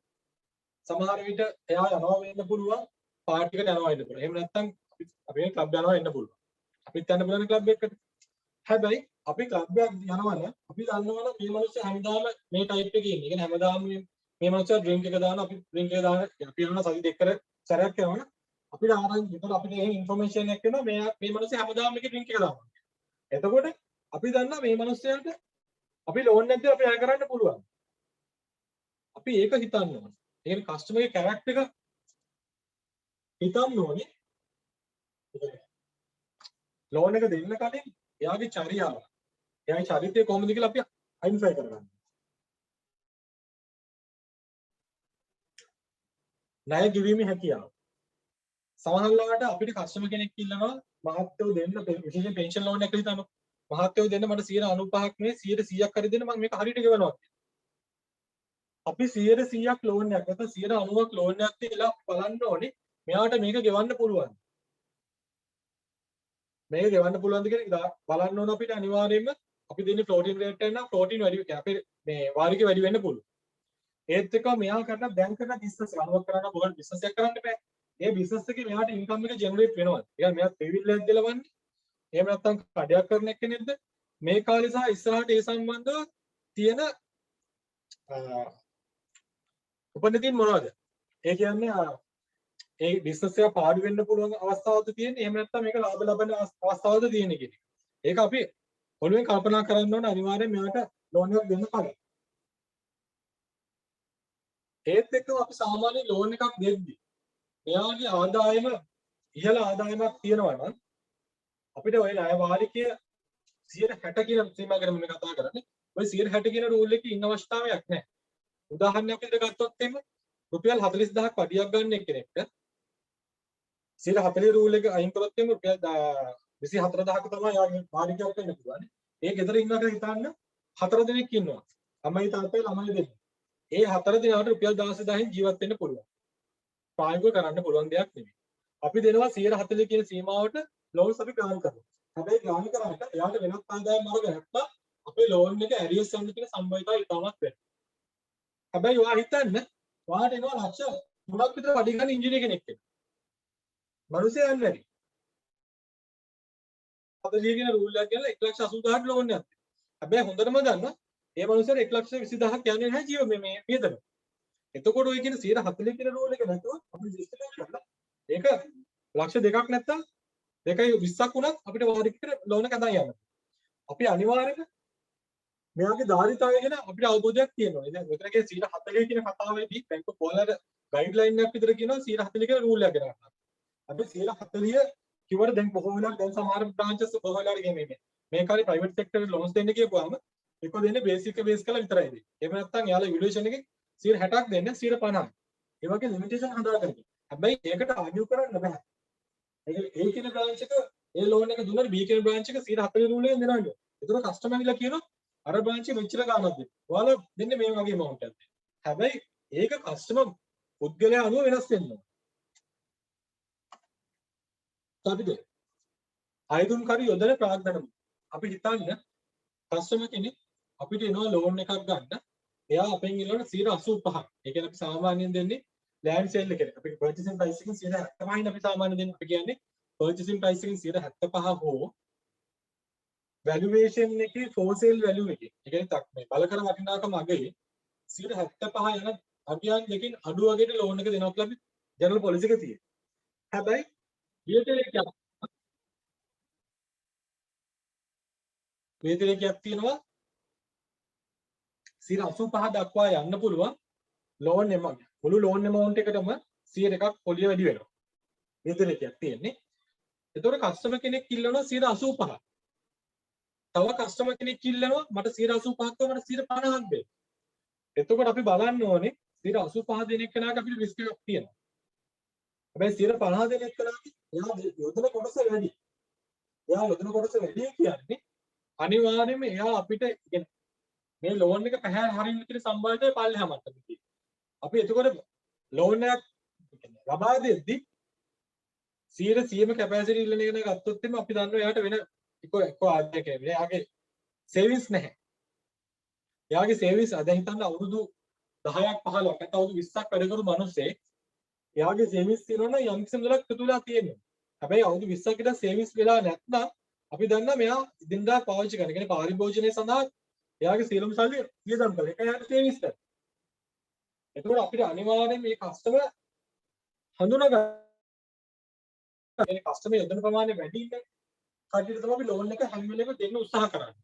සමහර විට එයා යනවා වෙන්න පුළුවන් පාර්ටි එකට යනවා වෙන්න පුළුවන්. එහෙම නැත්නම් අපි ක්ලබ් යනවා වෙන්න පුළුවන්. අපිත් යන්න පුළුවන් ක්ලබ් එකකට. හැබැයි අපි ක්ලබ් එකක් යනවනම් අපි දන්නවනම් මේ මිනිස්සු හැමදාම මේ ටයිප් එකේ ඉන්නේ. ඒ කියන්නේ හැමදාම මේ මිනිස්සු ඩ්‍රින්ක් එක දාන අපි ඩ්‍රින්ක් එක දාන අපි යනවා සති දෙකකට සැරයක් යනවනම් අපිට ආරංචි විතර අපිට එහෙම ඉන්ෆර්මේෂන් එකක් එනවා මේ මිනිස්සු හැමදාම මේකේ ඩ්‍රින්ක් එක දානවා. එතකොට අපි දන්නා මේ මිනිස්සයාට අපි ලෝන් නැද්ද අපි අය කරන්න පුළුවන්. අපි ඒක හිතන්න ඕනේ. ඒ කියන්නේ කස්ටමර්ගේ කැරක්ටර් එක හිතන්න ඕනේ. ලෝන් එක දෙන්න කලින් එයාගේ චර්යාව. එයාගේ චරිතය කොහොමද කියලා අපි අයිඩෙන්ටිෆයි කරගන්න. ණය ගෙවීමේ හැකියාව. සමහරවිට අපිට කස්ටමර් කෙනෙක් ඉන්නවා මහත්යෝ දෙන්න විශේෂයෙන් පෙන්ෂන් ලෝන් එකක් හිතන්න. මහත්යෝ දෙන්න මට 95ක් නෙවෙයි 100%ක් හරි දෙන්න මම මේක හරියට ගෙවනවා. අපි 100%ක් ලෝන් එකක් නැත්නම් 90ක් ලෝන් එකක් තියලා බලන්න ඕනේ මෙයාට මේක ගෙවන්න පුළුවන්. මේක ගෙවන්න පුළුවන්ද කියලා බලන්න ඕන අපිට අනිවාර්යයෙන්ම අපි දෙන්නේ ෆ්ලෝටින් රේට් එක නම් ෆ්ලෝටින් වැඩි අපේ මේ වාරිකේ වැඩි වෙන්න පුළුවන්. ඒත් එක්ක මෙයා කරන බැංක් එක බිස්නස් අනුවක් කරන්න මොකද බිස්නස් එකක් කරන්න බෑ. ඒ බිස්නස් එකේ මෙයාට ඉන්කම් එක ජෙනරේට් වෙනවා. ඒ කියන්නේ මෙයා පෙවිල්ලක් දෙලවන්නේ. එහෙම නැත්නම් කඩයක් කරන එක්කෙනෙක්ද මේ කාලේ සහ ඉස්සරහට ඒ සම්බන්ධව තියෙන උපනිතින් මොනවද? ඒ කියන්නේ ඒ බිස්නස් එක පාඩු වෙන්න පුළුවන් අවස්ථාවද තියෙන්නේ. එහෙම නැත්නම් මේක ලාභ ලබන අවස්ථාවද තියෙන්නේ කියන එක. ඒක අපි ඔළුවෙන් කල්පනා කරන්න ඕන අනිවාර්යයෙන් මෙයාට ලෝන් එකක් දෙන්න කලින්. ඒත් එක්කම අපි සාමාන්‍ය ලෝන් එකක් දෙද්දි මෙයාගේ ආදායම ඉහළ ආදායමක් තියෙනවා නම් අපිට ඔය ණය වාරිකය 160 කියන සීමා කරගෙන මේ කතා කරන්නේ. ඔය 160 කියන රූල් එකේ ඉන්න අවශ්‍යතාවයක් නැහැ. උදාහරණයක් විදිහට ගත්තොත් එimhe රුපියල් 40000ක් වඩියක් ගන්න එක්කෙනෙක්ට 140 රූල් එක අයින් කරොත් එimhe රුපියල් 24000ක තමයි යාගේ වාරිකයක් වෙන්න පුළුවන්. ඒ ගෙදර ඉන්නවා කියලා හිතන්න 4 දෙනෙක් ඉන්නවා. අම්මයි තාත්තයි ළමයි දෙන්නෙක්. ඒ 4 දෙනාට රුපියල් 16000න් ජීවත් වෙන්න පුළුවන්. ප්‍රායෝගිකව කරන්න පුළුවන් දෙයක් නෙමෙයි. අපි දෙනවා 140 කියන සීමාවට ලෝන්ස් අපි ග්‍රහණ කරනවා. හැබැයි ග්‍රහණ කරාට එයාට වෙනත් ආදායම් මාර්ග නැත්නම් අපේ ලෝන් එක ඇරියස් යන්න තියෙන සම්භාවිතය ඉතාමත් වැඩි. හැබැයි ඔයා හිතන්න ඔයාට එනවා ලක්ෂ 3ක් විතර වැඩි ගන්න ඉංජිනේර කෙනෙක් එක්ක. මිනිස්සු යන්නේ නැති. 40 කියන රූල් එක කියලා 1,80,000ට ලෝන් එකක්. හැබැයි හොඳටම දන්නවා මේ මිනිස්සුන්ට 1,20,000ක් යන්නේ නැහැ ජීව මේ වියදම. එතකොට ඔය කියන 140 කියන රූල් එක නැතුව අපිට ජස්ටිෆයි කරලා ඒක ලක්ෂ 2ක් නැත්තම් 2.20ක් වුණත් අපිට වාරිකයට ලෝන් එක අදන් යන්න. අපි අනිවාර්යයෙන්ම මෙයාගේ ධාරිතාවය ගැන අපිට අවබෝධයක් තියෙනවා. දැන් මෙතනගේ 140 කියන කතාවේදී බැංකුව පොලට ගයිඩ්ලයින් එකක් විතර කියනවා 140 කියන රූල් එක ගැන. අපි 140 කිව්වට දැන් බොහෝ වෙලාවට දැන් සමහර බ්‍රාන්චස් බොහෝ වෙලාවට ගෙන්නේ මේ කාලේ ප්‍රයිවට් සෙක්ටර් ලෝන්ස් දෙන්න කියපුවාම එක දෙන්නේ බේසික් එක බේස් කරලා විතරයි දෙන්නේ. එහෙම නැත්නම් යාලා ඉවලුවේෂන් එකේ 60ක් දෙන්න 50ක්. ඒ වගේ ලිමිටේෂන් හදාගන්න. හැබැයි ඒකට ආගියු කරන්න බෑ. ඒ කියන බ්‍රාන්ච් එක ඒ ලෝන් එක දුන්නාට B කියන බ්‍රාන්ච් එක 140 රූල් එකෙන් දෙනවා නේද? ඒතර කස්ටමර් ගිහලා කියනවා අර බ්‍රාන්ච් එක මෙච්චර ගාණක් දෙන්න. ඔයාලා දෙන්නේ මේ වගේ amount එකක්. හැබැයි ඒක කස්ටමර් පුද්ගලයා අනුව වෙනස් වෙනවා. අපිට අයදුම්කාරී යොදන ප්‍රාග්ධනම අපි හිතන්න කස්ටමර් කෙනෙක් අපිට එනවා ලෝන් එකක් ගන්න. එයා අපෙන් ඉල්ලන 85%. ඒ කියන්නේ අපි සාමාන්‍යයෙන් දෙන්නේ ලෑන්ඩ් සේල් එකකට. අපි පර්චේසින් ප්‍රයිස් එකෙන් 70%යින් අපි සාමාන්‍යයෙන් දෙන්නේ. අපි කියන්නේ පර්චේසින් ප්‍රයිස් එකෙන් 75% හෝ වැලුවේෂන් එකේ ෆෝර් සේල් වැලියු එකේ. ඒ කියන්නේ මේ බලකර වටිනාකම අගේ 75% යන අභියාන් දෙකකින් අඩු වගේට ලෝන් එක දෙනවා කියලා අපි ජනරල් පොලිසි එකේ තියෙනවා. හැබැයි වේතනයක් තියෙනවා 85% දක්වා යන්න පුළුවන් ලෝන් එමවුන්ට්. මුළු ලෝන් එමවුන්ට් එකටම 100%ක් පොලිය වැඩි වෙනවා. වේතනයක් තියෙන්නේ. ඒතකොට කස්ටමර් කෙනෙක් ඉල්ලනවා 85%. තව කස්ටමර් කෙනෙක් ඉල්ලනවා මට 85%ක් මට 50%ක් දෙන්න. එතකොට අපි බලන්න ඕනේ 85% දෙන එක්කනක අපිට රිස්ක් එකක් තියෙනවා. හැබැයි 50% දෙන එක්කනක එයා යොදන කොටස වැඩි. එයා යොදන කොටස වැඩි කියන්නේ අනිවාර්යයෙන්ම එයා අපිට මේ ලෝන් එක පැහැර හරින්න තියෙන සම්බන්ධය පල්ලෙහා මට්ටමේ තියෙනවා. අපි එතකොට ලෝන් එකක් ලබා දෙද්දි 100%ම කැපැසිටි ඉල්ලන එක ගත්තොත් එimhe අපි දන්නවා එයාට වෙන එක්ක ආදායක නැහැ. එයාගේ සේවිංස් නැහැ. එයාගේ සේවිංස් අද හිතන්න අවුරුදු 10ක් 15ක් නැත්නම් අවුරුදු 20ක් වැඩ කරු මිනිස්සේ එයාගේ සේවිංස් තියෙනවා නම් යම් කිසි මුදලක් එකතු වෙලා තියෙනවා. හැබැයි අවුරුදු 20ක් විතර සේවිංස් වෙලා නැත්නම් අපි දන්නවා මෙයා ඉදින්දා පාවිච්චි කරන. කියන්නේ පාරිභෝජනයේ සඳහා එයාගේ සියලුම සල්ලි වියදම් කරලා. ඒක එයාගේ සේවිංස් එක. එතකොට අපිට අනිවාර්යයෙන් මේ කස්ටමර් හඳුනා ගන්න. මේ කස්ටමර් යොදන ප්‍රමාණය වැඩි ඉන්නේ. කඩේට තමයි අපි ලෝන් එක හැම වෙලේම දෙන්න උත්සාහ කරන්නේ.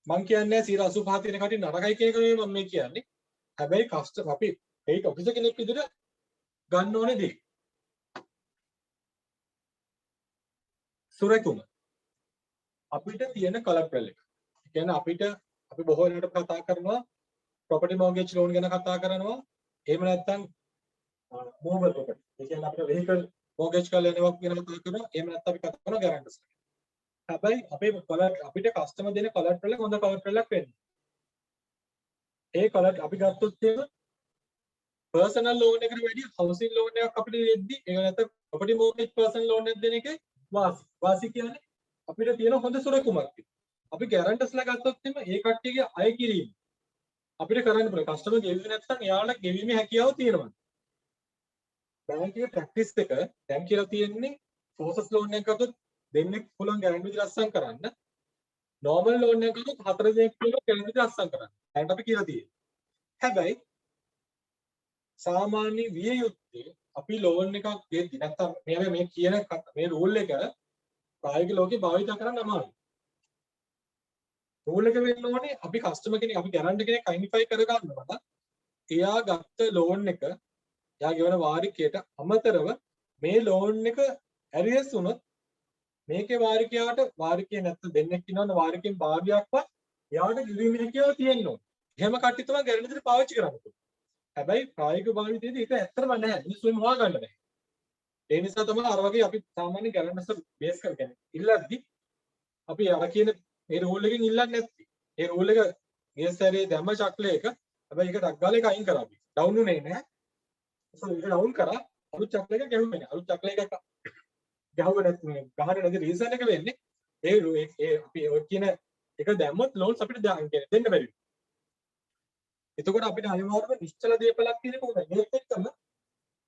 මම කියන්නේ 85% තියෙන කටින් නරකයි කියන එක නෙමෙයි මම මේ කියන්නේ. හැබැයි කස්ටමර් අපි ඒක ඔෆිසර් කෙනෙක් විදිහට ගන්න ඕනේ දේ. සුරකුම අපිට තියෙන කලැටරල් එක. ඒ කියන්නේ අපි බොහෝ වෙලාවට කතා කරනවා property mortgage loan ගැන කතා කරනවා. එහෙම නැත්නම් mobile property. ඒ කියන්නේ අපිට vehicle mortgage කරලා යනවා කියන කතා කරනවා. එහෙම නැත්නම් අපි කතා කරනවා guarantors. හැබැයි අපිට කස්ටමර් දෙන කලැටරල් එක හොඳ කලැටරල් එකක් වෙන්න. ඒ කලැටරල් අපි ගත්තොත් එහෙම personal loan එකට වැඩිය housing loan එකක් අපිට දෙද්දි ඒක නැත්නම් property mortgage personal loan එකක් දෙන එකේ වාසි කියන්නේ අපිට තියෙන හොඳ සුරකුමක්. අපි guarantors ලා ගත්තොත් එහෙම ඒ කට්ටියගේ අය කිරීම අපිට කරන්න පුළුවන්. කස්ටමර් ගෙවුවේ නැත්නම් එයාලට ගෙවීමේ හැකියාව තියෙනවා. බැංකුවේ ප්‍රැක්ටිස් එක දැන් කියලා තියෙන්නේ process loan එකක් ගත්තොත් දෙන්නෙක් පුළුවන් guarantee විදිහට අස්සම් කරන්න. normal loan එකක් ගත්තොත් 4 දෙනෙක් පුළුවන් guarantee විදිහට අස්සම් කරන්න. දැන් අපි කියලා තියෙන්නේ. හැබැයි සාමාන්‍ය විය යුත්තේ අපි ලෝන් එකක් දෙද්දි නැත්නම් මේ කියන මේ රූල් එක ප්‍රායෝගික ලෝකේ භාවිත කරන්න අමාරුයි. රූල් එක වෙන්න ඕනේ අපි කස්ටමර් කෙනෙක් අපි ගැරන්ටි කෙනෙක් අයිඩෙන්ටිෆයි කර ගන්නවා. එයා ගත්ත ලෝන් එක එයා ගෙවන වාරිකයට අමතරව මේ ලෝන් එක ඇරියස් වුණොත් මේකේ වාරිකය නැත්නම් දෙන්නෙක් ඉන්නවනේ වාරිකයෙන් භාගයක්වත් එයාට ගෙවීමේ හැකියාව තියෙන්න ඕනේ. එහෙම කට්ටිය තමයි ගැරන්ටි දෙක පාවිච්චි කරන්නේ. හැබැයි ප්‍රායෝගික භාවිතයේදී ඒක ඇත්තටම නැහැ. මිනිස්සුන් හොයා ගන්න බෑ. ඒ නිසා තමයි අර වගේ අපි සාමාන්‍ය ගැරන්ටර්ස් බේස් කරගෙන ඉල්ලද්දි අපි අර කියන මේ රූල් එකෙන් ඉල්ලන්නේ නැත්තේ. ඒ රූල් එක ගිය සැරේ දැම්ම චක්ලේ එක. හැබැයි ඒක ඩක් ගාලා එක අයින් කරා අපි. ඩවුන් උනේ නැහැ. ඒක ඩවුන් කරා අලුත් චක්ලේ එක ගැහුවේ නැහැ. අලුත් චක්ලේ එක ගැහුවේ නැත්නම් ගහන්න නැති රීසන් එක වෙන්නේ ඒ අපි ඔය කියන එක දැම්මොත් ලෝන්ස් අපිට දෙන්න බැරි. එතකොට අපිට අනිවාර්යයෙන්ම නිශ්චල දීපලක් තියෙන කොහොමද? මේක එක්කම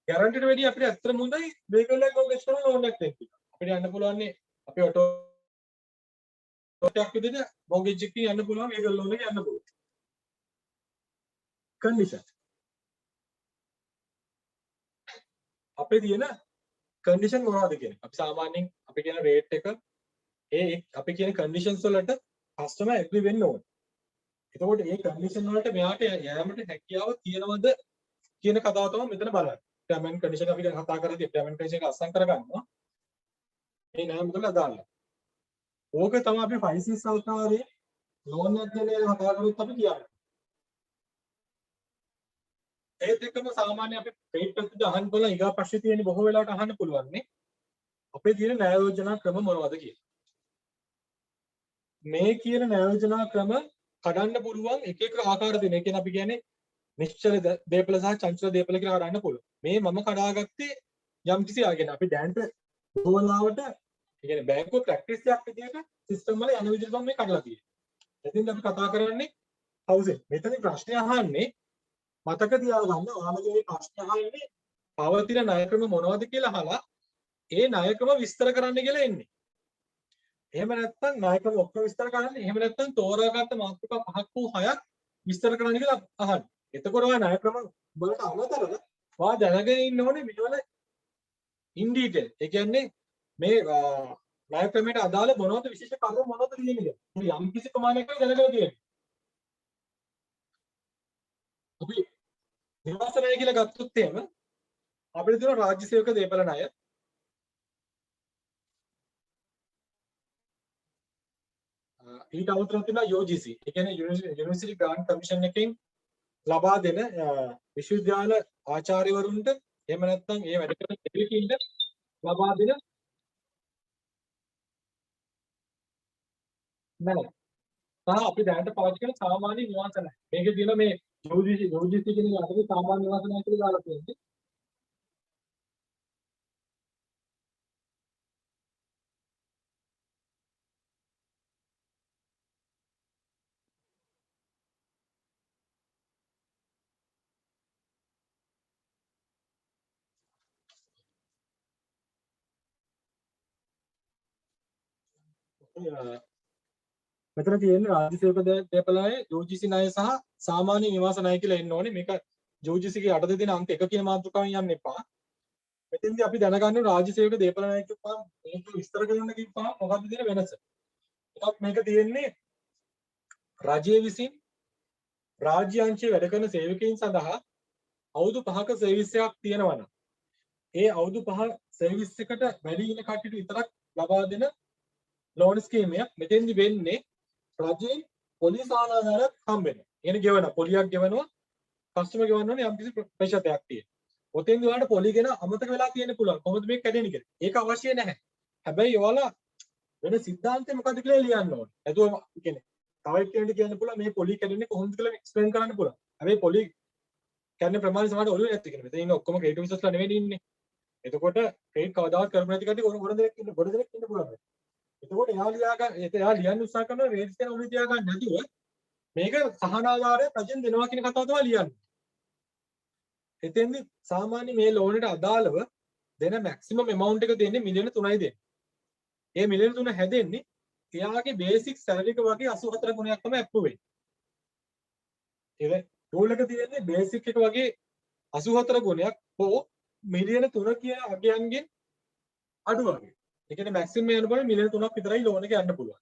ගැරන්ටිට වැඩි අපිට ඇත්තටම හොඳයි vehicle එක mortgage කරන loan එකක් දෙන්න. අපිට යන්න පුළුවන් අපි ඔටෝ එකක් විදිහට mortgage එකකින් යන්න පුළුවන් vehicle loan එක යන්න පුළුවන්. condition. අපේ තියෙන condition මොනවද කියන්නේ? අපි සාමාන්‍යයෙන් අපි කියන rate එක අපි කියන conditions වලට customer agree වෙන්න ඕනේ. එතකොට මේ condition වලට මෙයාට යෑමට හැකියාව තියෙනවද කියන කතාව තමයි මෙතන බලන්නේ. term and condition අපි දැන් කතා කරද්දී term and condition එක අස්සම් කරගන්නවා. මේ නෑ මොකද අදාළ. ඕක තමයි අපි 5C අවස්ථාවේ loan එකක් ගැන කතා කරොත් අපි කියන්නේ. ඒත් එක්කම සාමාන්‍ය අපි credit පැත්තට අහන්න පුළුවන් ඊගා ප්‍රශ්නේ තියෙන බොහෝ වෙලාවට අහන්න පුළුවන් නේ. අපේ තියෙන ණය යෝජනා ක්‍රම මොනවද කියලා. මේ කියන ණය යෝජනා ක්‍රම කඩන්න පුළුවන් එක එක ආකාර දෙන. ඒ කියන්නේ අපි කියන්නේ නිශ්චල දේපල සහ චංචල දේපල කියලා කඩන්න පුළුවන්. මේ මම කඩාගත්තේ යම්කිසි ආගෙන අපි දැන්ට බොහෝ වෙලාවට ඒ කියන්නේ බැංකුවේ ප්‍රැක්ටිස් එකක් විදිහට සිස්ටම් වල යන විදිහට තමයි මේ කඩලා තියෙන්නේ. එතින් අපි කතා කරන්නේ හවුසින්. මෙතන ප්‍රශ්නේ අහන්නේ මතක තියාගන්න ඔයාලගේ මේ ප්‍රශ්නේ අහන්නේ පවතින ණය ක්‍රම මොනවද කියලා අහලා ඒ ණය ක්‍රම විස්තර කරන්න කියලා එන්නේ. එහෙම නැත්නම් ණය ක්‍රම ඔක්කොම විස්තර කරන්න. එහෙම නැත්නම් තෝරාගත්ත මාතෘකා 5ක් හෝ 6ක් විස්තර කරන්න කියලා අහන්න. එතකොට ඔයා ණය ක්‍රම වලට අමතරව ඔයා දැනගෙන ඉන්න ඕනේ මේවල in detail. ඒ කියන්නේ මේ ණය ක්‍රමයට අදාළ මොනවද විශේෂ කරුණු මොනවද තියෙන්නේ. යම් කිසි ප්‍රමාණයක දැනගෙන තියෙනවා. අපි නිවාස ණය කියලා ගත්තොත් එහෙම අපිට තියෙන රාජ්‍ය සේවක දේපල ණය ඊට අමතරව තියෙනවා UGC. ඒ කියන්නේ University Grant Commission එකෙන් ලබා දෙන විශ්වවිද්‍යාල ආචාර්යවරුන්ට එහෙම නැත්නම් ඒ වැඩ කරන දෙවියන්ට ලබා දෙන නෑ. අපි දැනට පාවිච්චි කරන සාමාන්‍ය නිවාස ණය. මේකේ තියෙන මේ UGC කියන යටතේ සාමාන්‍ය නිවාස ණය කියලා දාලා තියෙන්නේ. මෙතන තියෙන්නේ රාජ්‍ය සේවක දේපල ණය, UGC ණය සහ සාමාන්‍ය නිවාස ණය කියලා එන්න ඕනේ. මේක UGC ගේ යටතේ තියෙන අංක 1 කියන මාතෘකාවෙන් යන්න එපා. මෙතෙන්දී අපි දැනගන්න රාජ්‍ය සේවක දේපල ණය කියපුවාම මේක විස්තර කරන්න කිව්වහම මොකක්ද තියෙන වෙනස? එකක් මේක තියෙන්නේ රජය විසින් රාජ්‍ය අංශයේ වැඩ කරන සේවකයන් සඳහා අවුරුදු 5ක සර්විස් එකක් තියෙනවා නම් ඒ අවුරුදු 5 සර්විස් එකට වැඩි ඉන කට්ටියට විතරක් ලබා දෙන ලෝන් ස්කීම් එකක්. මෙතෙන්දි වෙන්නේ රජයෙන් පොලිස් ආදායමක් හම්බ වෙනවා. එන ගෙවන පොලියක් ගෙවනවා කස්ටමර් ගෙවන්න ඕනේ යම් කිසි ප්‍රතිශතයක් තියෙන. ඔතෙන්දි ඔයාලට පොලි ගෙන අමතක වෙලා තියෙන්න පුළුවන්. කොහොමද මේක කැඩෙන්නේ කියලා. ඒක අවශ්‍ය නැහැ. හැබැයි ඔයාලා වෙන સિદ્ધාන්තය මොකද්ද කියලා ලියන්න ඕනේ. එතකොට කියන්නේ තව එක්කෙනෙක්ට කියන්න පුළුවන් මේ පොලි කැඩෙන්නේ කොහොමද කියලා එක්ස්ප්ලেইন කරන්න පුළුවන්. හැබැයි පොලි කැඩෙන ප්‍රමාණය සමහරට ඔළුවේ නැති කෙනෙක්. මෙතන ඉන්න ඔක්කොම ක්‍රෙඩිට් ඔෆිසර්ස්ලා නෙවෙයි ඉන්නේ. එතකොට ක්‍රෙඩිට් කවදාවත් කරපු නැති කට්ටිය ගොඩ දෙනෙක් ඉන්න පුළුවන්. එතකොට එයා ලියන්න උත්සාහ කරන රේට්ස් ගැන ඔළුවේ තියාගන්න නැතුව මේක සහනාධාරය ප්‍රජෙන් දෙනවා කියන කතාව තමයි ලියන්නේ. එතෙන්දි සාමාන්‍ය මේ ලෝන් එකට අදාළව දෙන මැක්සිමම් amount එක දෙන්නේ මිලියන 3යි දෙන්නේ. ඒ මිලියන 3 හැදෙන්නේ එයාගේ බේසික් සැලරි එක වගේ 84 ගුණයක් තමයි අප්‍රූව් වෙන්නේ. ඒක රූල් එක තියෙන්නේ බේසික් එක වගේ 84 ගුණයක් හෝ මිලියන 3 කියන අගයන්ගෙන් අඩු වගේ. ඒ කියන්නේ මැක්සිමම් යන බල මිලියන 3ක් විතරයි ලෝන් එක යන්න පුළුවන්.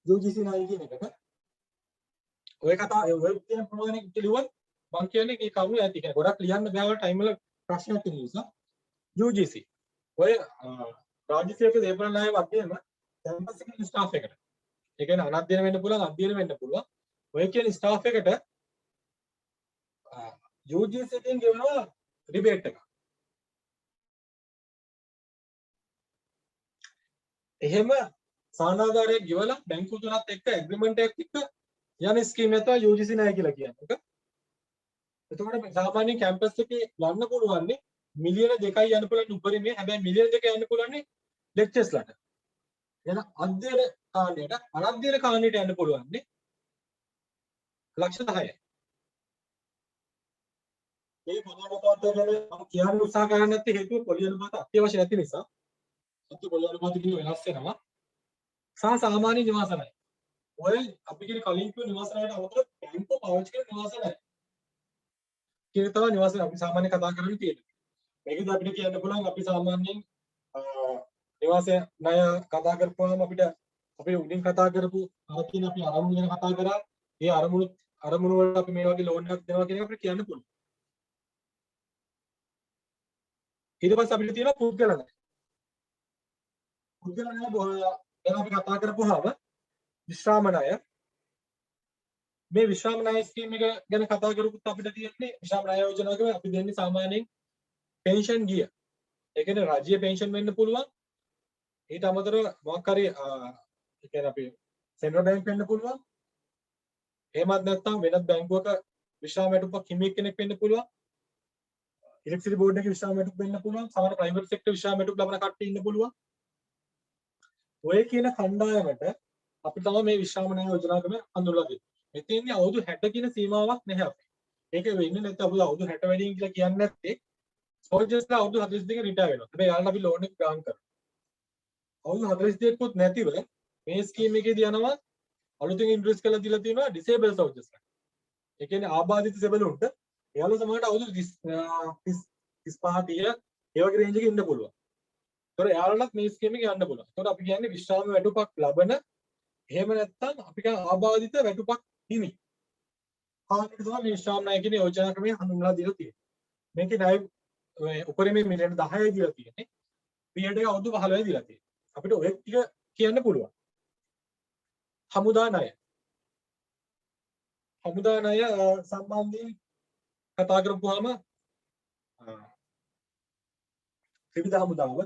UGC ණය කියන එකට ඔය කතාව ඔය කියන ප්‍රමාණය කිලිවත් මම කියන්නේ මේ කරුණ ඇති. කියන්නේ ගොඩක් ලියන්න බෑවල ටයිම් වල ප්‍රශ්නයක් තියෙන නිසා UGC ඔය රාජ්‍ය සේවක දේපල ණය වගේම කැම්පස් එකේ ස්ටාෆ් එකට. ඒ කියන්නේ අනධ්‍යයන වෙන්න පුළුවන්, අධ්‍යයන වෙන්න පුළුවන්. ඔය කියන ස්ටාෆ් එකට UGC එකෙන් ගෙවනවා රිබේට් එකක්. එහෙම සානාධාරයක් ගෙවලා බැංකුව තුනත් එක්ක ඇග්‍රීමන්ට් එකක් එක්ක යන ස්කීම් එක තමයි UGC ණය කියලා කියන්නේ. එතකොට සාමාන්‍ය කැම්පස් එකේ යන්න පුළුවන් මිලියන 2යි යන්න පුළුවන් උපරිමයේ. හැබැයි මිලියන 2 යන්න පුළුවන් ලෙක්චර්ස්ලාට. එන අධ්‍යයන කාණ්ඩයට අනධ්‍යයන කාණ්ඩයට යන්න පුළුවන් ලක්ෂ 10යි. මේ පොළොන්නපත ගැන මම කියන්න උත්සාහ කරන්නේ නැත්තේ හේතුව පොළොන්නපත අත්‍යවශ්‍ය නැති නිසා. අත්‍ය පොළොන්නපත කියන වෙනස් වෙනවා. සාමාන්‍ය නිවාස ණය. ඔය අපි කියන කලින් කිව්ව නිවාස ණයට අමතරව බැංකුව පාවිච්චි කරන නිවාස ණය. කියන තමයි නිවාස අපි සාමාන්‍ය කතා කරන්නේ තියෙන්නේ. මේකද අපිට කියන්න පුළුවන් අපි සාමාන්‍යයෙන් නිවාස ණය කතා කරපුවාම අපිට අපි උඩින් කතා කරපු කියන අපි අරමුණු ගැන කතා කරා. ඒ අරමුණු වලට අපි මේ වගේ ලෝන් එකක් දෙනවා කියන එක අපිට කියන්න පුළුවන්. ඊට පස්සේ අපිට තියෙනවා පුද්ගල ණය. පුද්ගල ණය ගැන අපි කතා කරපුවාම විශ්‍රාම ණය මේ විශ්‍රාම ණය ස්කීම් එක ගැන කතා කරපුත් අපිට තියෙන්නේ විශ්‍රාම ණය යෝජනාවක අපි දෙන්නේ සාමාන්‍යයෙන් පෙන්ෂන් ගිය. ඒ කියන්නේ රාජ්‍ය පෙන්ෂන් වෙන්න පුළුවන්. ඊට අමතරව මොකක් හරි ඒ කියන්නේ අපි සෙන්ට්‍රල් බැංක් වෙන්න පුළුවන්. එහෙමත් නැත්නම් වෙනත් බැංකුවක විශ්‍රාම වැටුපක් හිමියෙක් කෙනෙක් වෙන්න පුළුවන්. ඉලෙක්ට්‍රිසිටි බෝඩ් එකේ විශ්‍රාම වැටුප් වෙන්න පුළුවන්. සමහර ප්‍රයිවට් සෙක්ටර් විශ්‍රාම වැටුප් ලබන කට්ටිය ඉන්න පුළුවන්. ඔය කියන කණ්ඩායමට අපි තමයි මේ විශ්‍රාම ණය යෝජනාවකම හඳුන්වලා දෙන්නේ. මෙතෙන්දී අවුරුදු 60 කියන සීමාවක් නැහැ අපි. ඒක වෙන්නේ නැත්නම් අපි අවුරුදු 60 වැඩියෙන් කියලා කියන්නේ නැත්තේ සෝල්ජර්ස්ලා අවුරුදු 42 රිටයර් වෙනවා. හැබැයි යාළුවා අපි ලෝන් එක ග්‍රාන්ට් කරනවා. අවුරුදු 42කුත් නැතිව මේ ස්කීම් එකේදී යනවා අලුතින් ඉන්ට්‍රොඩියුස් කරලා දීලා තියෙනවා ඩිසේබල් සෝල්ජර්ස්ලා. ඒ කියන්නේ ආබාධිත සෙබළුන්ට එයාලා සමහරට අවුරුදු 35 30 ඒ වගේ රේන්ජ් එකේ ඉන්න පුළුවන්. ඒතකොට එයාලටත් මේ ස්කීම් එකේ යන්න පුළුවන්. ඒතකොට අපි කියන්නේ විශ්‍රාම වැටුපක් ලබන එහෙම නැත්නම් අපි කියන ආබාධිත වැටුපක් හිමි. කාණ්ඩක තමයි මේ විශ්‍රාම ණය කියන යෝජනා ක්‍රමය හඳුන්වලා දීලා තියෙන්නේ. මේකේ ණය උපරිමයෙන් මිලියන 10යි දීලා තියෙන්නේ. පීරියඩ් එක අවුරුදු 15යි දීලා තියෙන්නේ. අපිට ඔය ටික කියන්න පුළුවන්. හමුදා ණය. හමුදා ණය සම්බන්ධයෙන් කතා කරපුවාම ත්‍රිවිධ හමුදාව,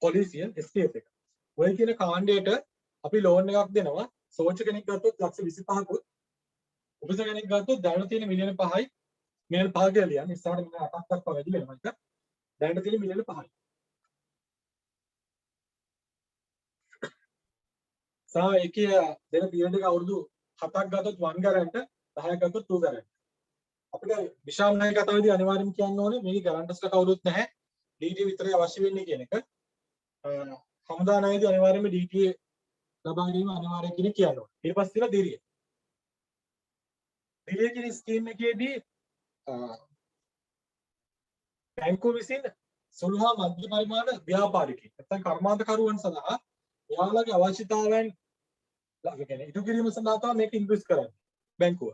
පොලිසිය, STF එක. ඔය කියන කාණ්ඩයට අපි ලෝන් එකක් දෙනවා. සෝච කෙනෙක් ගත්තොත් ලක්ෂ 25කුත්, ඔෆිසර් කෙනෙක් ගත්තොත් දැනට තියෙන මිලියන 5යි. මිලියන 5 කියලා ලියන්නේ. ඉස්සරහට මිලියන 8ක් දක්වා වැඩි වෙනවා ඒක. දැනට තියෙන මිලියන 5යි. ඒකේ දෙන පීරියඩ් එක අවුරුදු 7ක් ගත්තොත් 1 ගැරන්ට් 10ක් ගත්තොත් 2 ගැරන්ට්. අපිට විශාල ණය කතාවේදී අනිවාර්යයෙන්ම කියන්න ඕනේ මේකේ ගැරන්ටර්ස්ලා කවුරුත් නැහැ. DTA විතරයි අවශ්‍ය වෙන්නේ කියන එක. හමුදා ණයේදී අනිවාර්යයෙන්ම DTA ලබා ගැනීම අනිවාර්යයි කියන කියන්න ඕනේ. ඊට පස්සේ තියෙනවා දිරිය. දිරිය කියන ස්කීම් එකේදී බැංකුව විසින් සුළු හා මධ්‍ය පරිමාණ ව්‍යාපාරිකයන් නැත්නම් කර්මාන්තකරුවන් සඳහා එයාලගේ අවශ්‍යතාවයන් ඉටු කිරීම සඳහා තමයි මේක ඉන්වෙස්ට් කරන්නේ බැංකුව.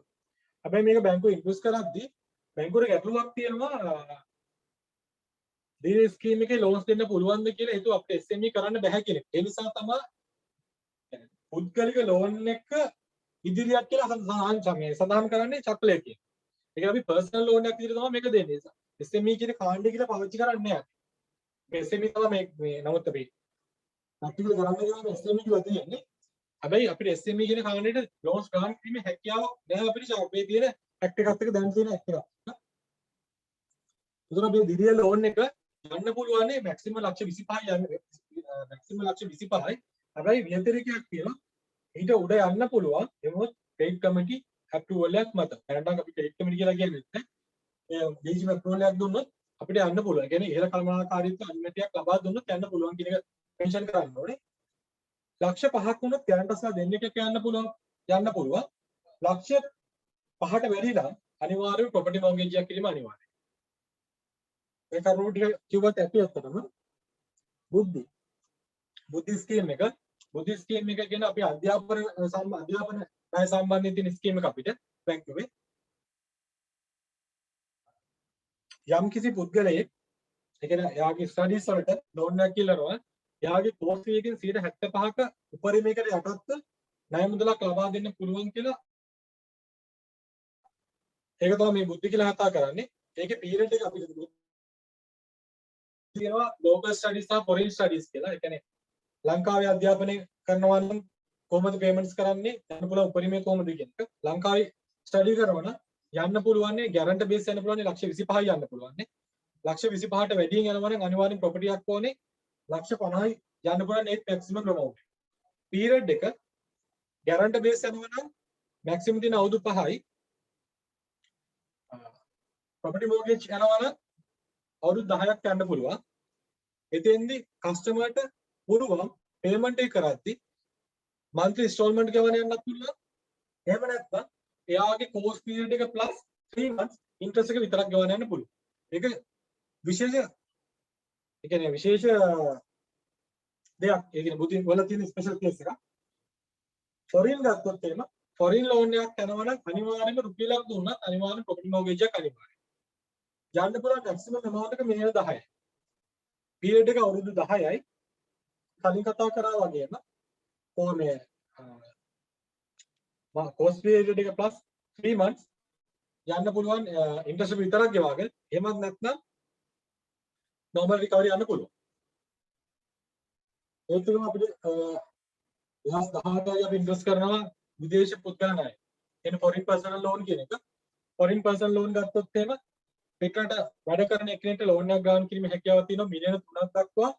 හැබැයි මේක බැංකුව ඉන්වෙස්ට් කරද්දී බැංකුවට ගැටලුවක් තියෙනවා දිරිය ස්කීම් එකේ ලෝන්ස් දෙන්න පුළුවන්ද කියලා හිතුව අපිට SME කරන්න බෑ කියන එක. ඒ නිසා තමයි පුද්ගලික ලෝන් එක ඉදිරියට කියලා සඳහන් කරන්නේ චක්‍රලයකින්. ඒක අපි පර්සනල් ලෝන් එකක් විදිහට තමයි මේක දෙන්නේ. SME කියන කාණ්ඩය කියලා පාවිච්චි කරන්නේ නැහැ. මේ SME තමයි මේ නමුත් අපි ප්‍රැක්ටිකල් කරන්නේ ගියාම SME කියලා තියෙන්නේ. හැබැයි අපිට SME කියන කාණ්ඩයට ලෝන්ස් ග්‍රාන්ට් කිරීමේ හැකියාවක් නැහැ අපිට ෂාපේ තියෙන ඇක්ට් එකත් එක්ක දැන් තියෙන ඇක්ට් එක. උදේ අපි දිරිය ලෝන් එක ගන්න පුළුවන් මැක්සිමම් ලක්ෂ 25යි යන්නේ. මැක්සිමම් ලක්ෂ 25යි. හැබැයි විතරකයක් තියෙනවා. ඊට උඩ යන්න පුළුවන්. එමුත් ක්‍රෙඩිට් කමිටි අප්‍රූවල් එකක් මත. නැත්නම් අපි ක්‍රෙඩිට් කමිටි කියලා කියන්නේ නැහැ. ඒ DG අප්‍රූවල් එකක් දුන්නොත් අපිට යන්න පුළුවන්. ඒ කියන්නේ ඉහළ කළමනාකාරීත්ව අනුමැතියක් ලබා දුන්නොත් යන්න පුළුවන් කියන එක මෙන්ෂන් කරන්න ඕනේ. ලක්ෂ 5ක් වුණොත් ගැරන්ටර්ස්ලා දෙන්නෙක් එක්ක යන්න පුළුවන්. ලක්ෂ 5ට වැඩි නම් අනිවාර්යයෙන් ප්‍රොපර්ටි මොර්ගේජ් එකක් කිරීම අනිවාර්යයි. මේ කරුණු ටික කිව්වත් ඇති අත්තටම බුද්ධි ස්කීම් එක කියන අපි අධ්‍යාපන ණය සම්බන්ධයෙන් තියෙන ස්කීම් එක අපිට බැංකුවේ යම් කිසි පුද්ගලයෙක් ඒ කියන්නේ එයාගේ ස්ටඩීස් වලට ලෝන් එකක් කියලානවා එයාගේ කෝස් ෆී එකෙන් 75ක උපරිමයකට යටත්ව ණය මුදලක් ලබා දෙන්න පුළුවන් කියලා ඒක තමයි මේ බුද්ධි කියලා කතා කරන්නේ. ඒකේ පීරියඩ් එක අපිට තියෙනවා ලෝකල් ස්ටඩීස් සහ ෆොරින් ස්ටඩීස් කියලා. ඒ කියන්නේ ලංකාවේ අධ්‍යාපනය කරනවා නම් කොහොමද පේමන්ට්ස් කරන්නේ? යන්න පුළුවන් උපරිමය කොහොමද කියන එක. ලංකාවේ ස්ටඩි කරනවා නම් යන්න පුළුවන් ගැරන්ටර් බේස් යන්න පුළුවන් ලක්ෂ 25යි යන්න පුළුවන්. ලක්ෂ 25ට වැඩියෙන් යනවා නම් අනිවාර්යෙන් ප්‍රොපර්ටි එකක් ඕනේ. ලක්ෂ 50යි යන්න පුළුවන් ඒත් මැක්සිමම් amount. පීරියඩ් එක ගැරන්ටර් බේස් යනවා නම් මැක්සිමම් තියෙන අවුරුදු 5යි. ප්‍රොපර්ටි මෝර්ගේජ් යනවා නම් අවුරුදු 10ක් යන්න පුළුවන්. එතෙන්දී කස්ටමර්ට පුළුවන් පේමන්ට් එක කරද්දී monthly installment ගෙවන්න යන්නත් පුළුවන්. එහෙම නැත්නම් එයාගේ course period එක plus 3 months interest එක විතරක් ගෙවන්න යන්න පුළුවන්. ඒක විශේෂ ඒ කියන්නේ විශේෂ දෙයක්. ඒ කියන්නේ බුද්ධි වල තියෙන ස්පෙෂල් කේස් එකක්. ෆොරින් ගත්තොත් එහෙම ෆොරින් ලෝන් එකක් යනවා නම් අනිවාර්යයෙන්ම රුපියලක් දුන්නත් අනිවාර්යෙන් ප්‍රොපර්ටි මෝගේජ් එකක් අනිවාර්යයි. යන්න පුළුවන් මැක්සිමම් amount එක මිලියන 10යි. පීරියඩ් එක අවුරුදු 10යි. කලින් කතා කරා වගේම කොහොමද course period එක plus 3 months යන්න පුළුවන් ඉන්ට්‍රස්ට් විතරක් ගෙවාගෙන එහෙමත් නැත්නම් normal recovery යන්න පුළුවන්. ඒකම අපිට ලස් 18යි අපි ඉන්වෙස්ට් කරනවා විදේශ පුද්ගල ණය. එන foreign personal loan කියන එක. foreign personal loan ගත්තොත් එහෙම පිටරට වැඩ කරන එක්කෙනෙක්ට ලෝන් එකක් ගන්න කිරීමේ හැකියාවක් තියෙනවා මිලියන 3ක් දක්වා.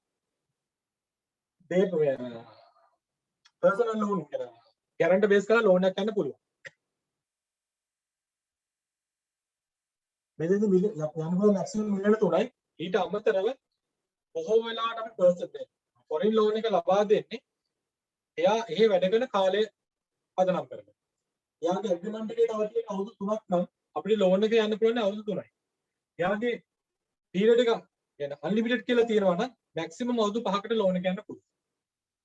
personal loan කරනවා. guarantee base කරලා ලෝන් එකක් ගන්න පුළුවන්. මෙතනදී යන්න පුළුවන් maximum මිලියන 3යි. ඊට අමතරව බොහෝ වෙලාවට අපි percentage foreign loan එක ලබා දෙන්නේ එයා එහෙ වැඩ කරන කාලය පදනම් කරගෙන. එයාගේ ඇග්‍රීමන්ට් එකේ තව තියෙන අවුරුදු 3ක් නම් අපිට ලෝන් එක යන්න පුළුවන් අවුරුදු 3යි. එයාගේ පීරියඩ් එක يعني අන්ලිමිටඩ් කියලා තියෙනවා නම් මැක්සිමම් අවුරුදු 5කට ලෝන් එක යන්න පුළුවන්.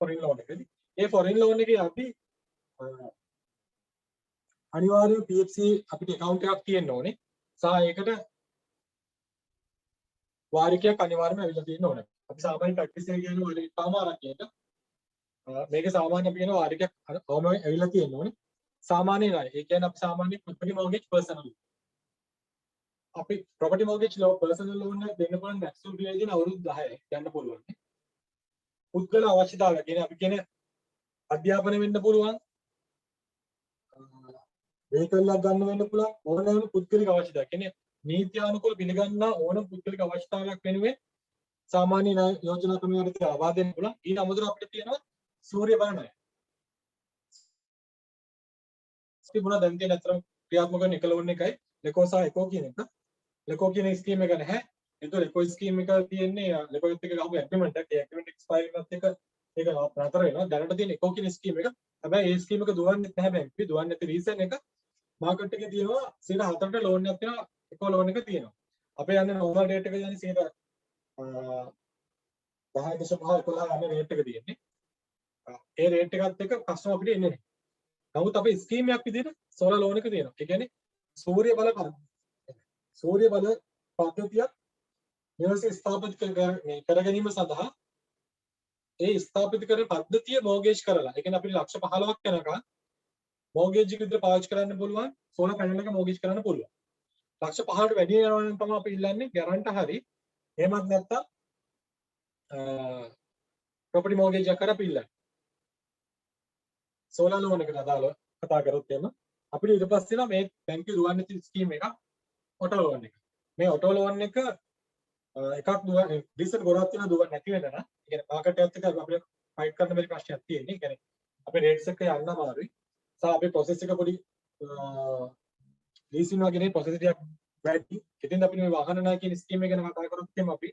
ෆොරින් ලෝන් එකේදී. ඒ ෆොරින් ලෝන් එකේ අපි අනිවාර්යයෙන් PFC අපිට account එකක් තියෙන්න ඕනේ. සහ ඒකට වාරිකයක් අනිවාර්යයෙන්ම ඇවිල්ලා තියෙන්න ඕනේ. අපි සාමාන්‍ය ප්‍රැක්ටිස් එක කියන්නේ වල පාමාරක් කියන මේක සාමාන්‍ය අපි කියන වාරිකයක් අවම ඇවිල්ලා තියෙන්න ඕනේ. සාමාන්‍ය නෑ. ඒ කියන්නේ අපි සාමාන්‍ය property mortgage personal අපි property mortgage loan personal loan එක දෙන්න පුළුවන් maximum period එක අවුරුදු 10යි යන්න පුළුවන්. පුද්ගල අවශ්‍යතාවය කියන්නේ අපි කියන අධ්‍යාපනය වෙන්න පුළුවන්. vehicle එකක් ගන්න වෙන්න පුළුවන්. ඕනෑම පුද්ගලික අවශ්‍යතාවයක්. කියන්නේ නීත්‍යානුකූල පිළිගන්නා ඕනම පුද්ගලික අවශ්‍යතාවයක් වෙනුවෙන් සාමාන්‍ය යෝජනා ක්‍රමයේ වලට ආවා දෙන්න පුළුවන්. ඊට අමතරව අපිට තියෙනවා සූර්ය බල ණය. තිබුණා දැන් තියෙන අතරම ක්‍රියාත්මක වෙන එක ලෝන් එකයි ලෙකෝ සහ එකෝ කියන එක. ලෙකෝ කියන ස්කීම් එක නැහැ. ඒතකොට ලෙකෝ ස්කීම් එක තියෙන්නේ ලෙකෝත් එක්ක ගහපු ඇග්‍රීමන්ට් එකක්. ඒ ඇග්‍රීමන්ට් එක්ස්පයර් වෙනත් එක ඒක නතර වෙනවා. දැනට තියෙන එකෝ කියන ස්කීම් එක. හැබැයි ඒ ස්කීම් එක දුවන්නේ නැහැ බැංකුවේ. දුවන්නේ නැති රීසන් එක මාකට් එකේ තියෙනවා 104ට ලෝන් එකක් තියෙනවා. එකෝ ලෝන් එක තියෙනවා. අපේ යන්නේ නෝමල් රේට් එක යන්නේ 10.5 11 යන රේට් එක තියෙන්නේ. ඒ රේට් එකත් එක්ක කස්ටමර් අපිට එන්නේ නැහැ. නමුත් අපේ ස්කීම් එකක් විදිහට සෝලාර් ලෝන් එක තියෙනවා. ඒ කියන්නේ සූර්ය බල පද්ධතියක් නිවසේ ස්ථාපිත කර ගැනීම සඳහා ඒ ස්ථාපිත කරන පද්ධතිය මෝගේජ් කරලා. ඒ කියන්නේ අපිට ලක්ෂ 15ක් යනකම් මෝගේජ් එක විතර පාවිච්චි කරන්න පුළුවන්. සෝලාර් පැනල් එක මෝගේජ් කරන්න පුළුවන්. ලක්ෂ 5කට වැඩි යනවා නම් තමයි අපි ඉල්ලන්නේ ගැරන්ට් හරි. එහෙමත් නැත්නම් ප්‍රොපර්ටි මෝගේජ් එකක් කරලා අපි ඉල්ලන්නේ. සෝලාර් ලෝන් එකට අදාළව කතා කරොත් එම අපිට ඊට පස්සේ මේ බැංකුවේ දුවන්නේ තියෙන ස්කීම් එකක් ඔටෝ ලෝන් එක. මේ ඔටෝ ලෝන් එක එකක් ඩීසල් ගොඩක් තියෙන දුවන්නේ නැති වෙන නම් ඒ කියන්නේ මාකට් එකත් එක්ක අපිට ෆයිට් කරන්න බැරි ප්‍රශ්නයක් තියෙන්නේ. ඒ කියන්නේ අපේ රේට්ස් එක යන්න අමාරුයි. සහ අපේ ප්‍රොසෙස් එක පොඩි ලීසින් වගේ ප්‍රොසෙස් එකක් වැඩි. ඉතින් අපි මේ වාහන ණය කියන ස්කීම් එක ගැන කතා කරොත් එම අපි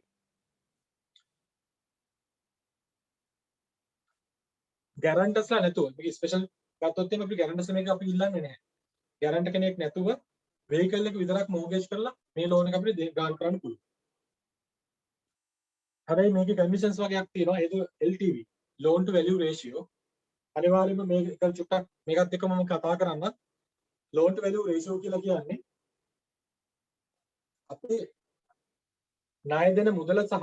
ගැරන්ටර්ස්ලා නැතුව මේක ස්පෙෂල් ගත්තොත් එimhe අපි ගැරන්ටර්ස් මේක අපි ඉල්ලන්නේ නැහැ. ගැරන්ටර් කෙනෙක් නැතුව වෙහිකල් එක විතරක් මෝගේජ් කරලා මේ ලෝන් එක අපිට ගන්න කරන්න පුළුවන්. හැබැයි මේකේ කන්ඩිෂන්ස් වගේක් තියෙනවා. ඒක LTV loan to value ratio. අනිවාර්යයෙන්ම මේක චුට්ටක් මේකත් එක්ක මම කතා කරන්න. loan to value ratio කියලා කියන්නේ අපේ ණය දෙන මුදල සහ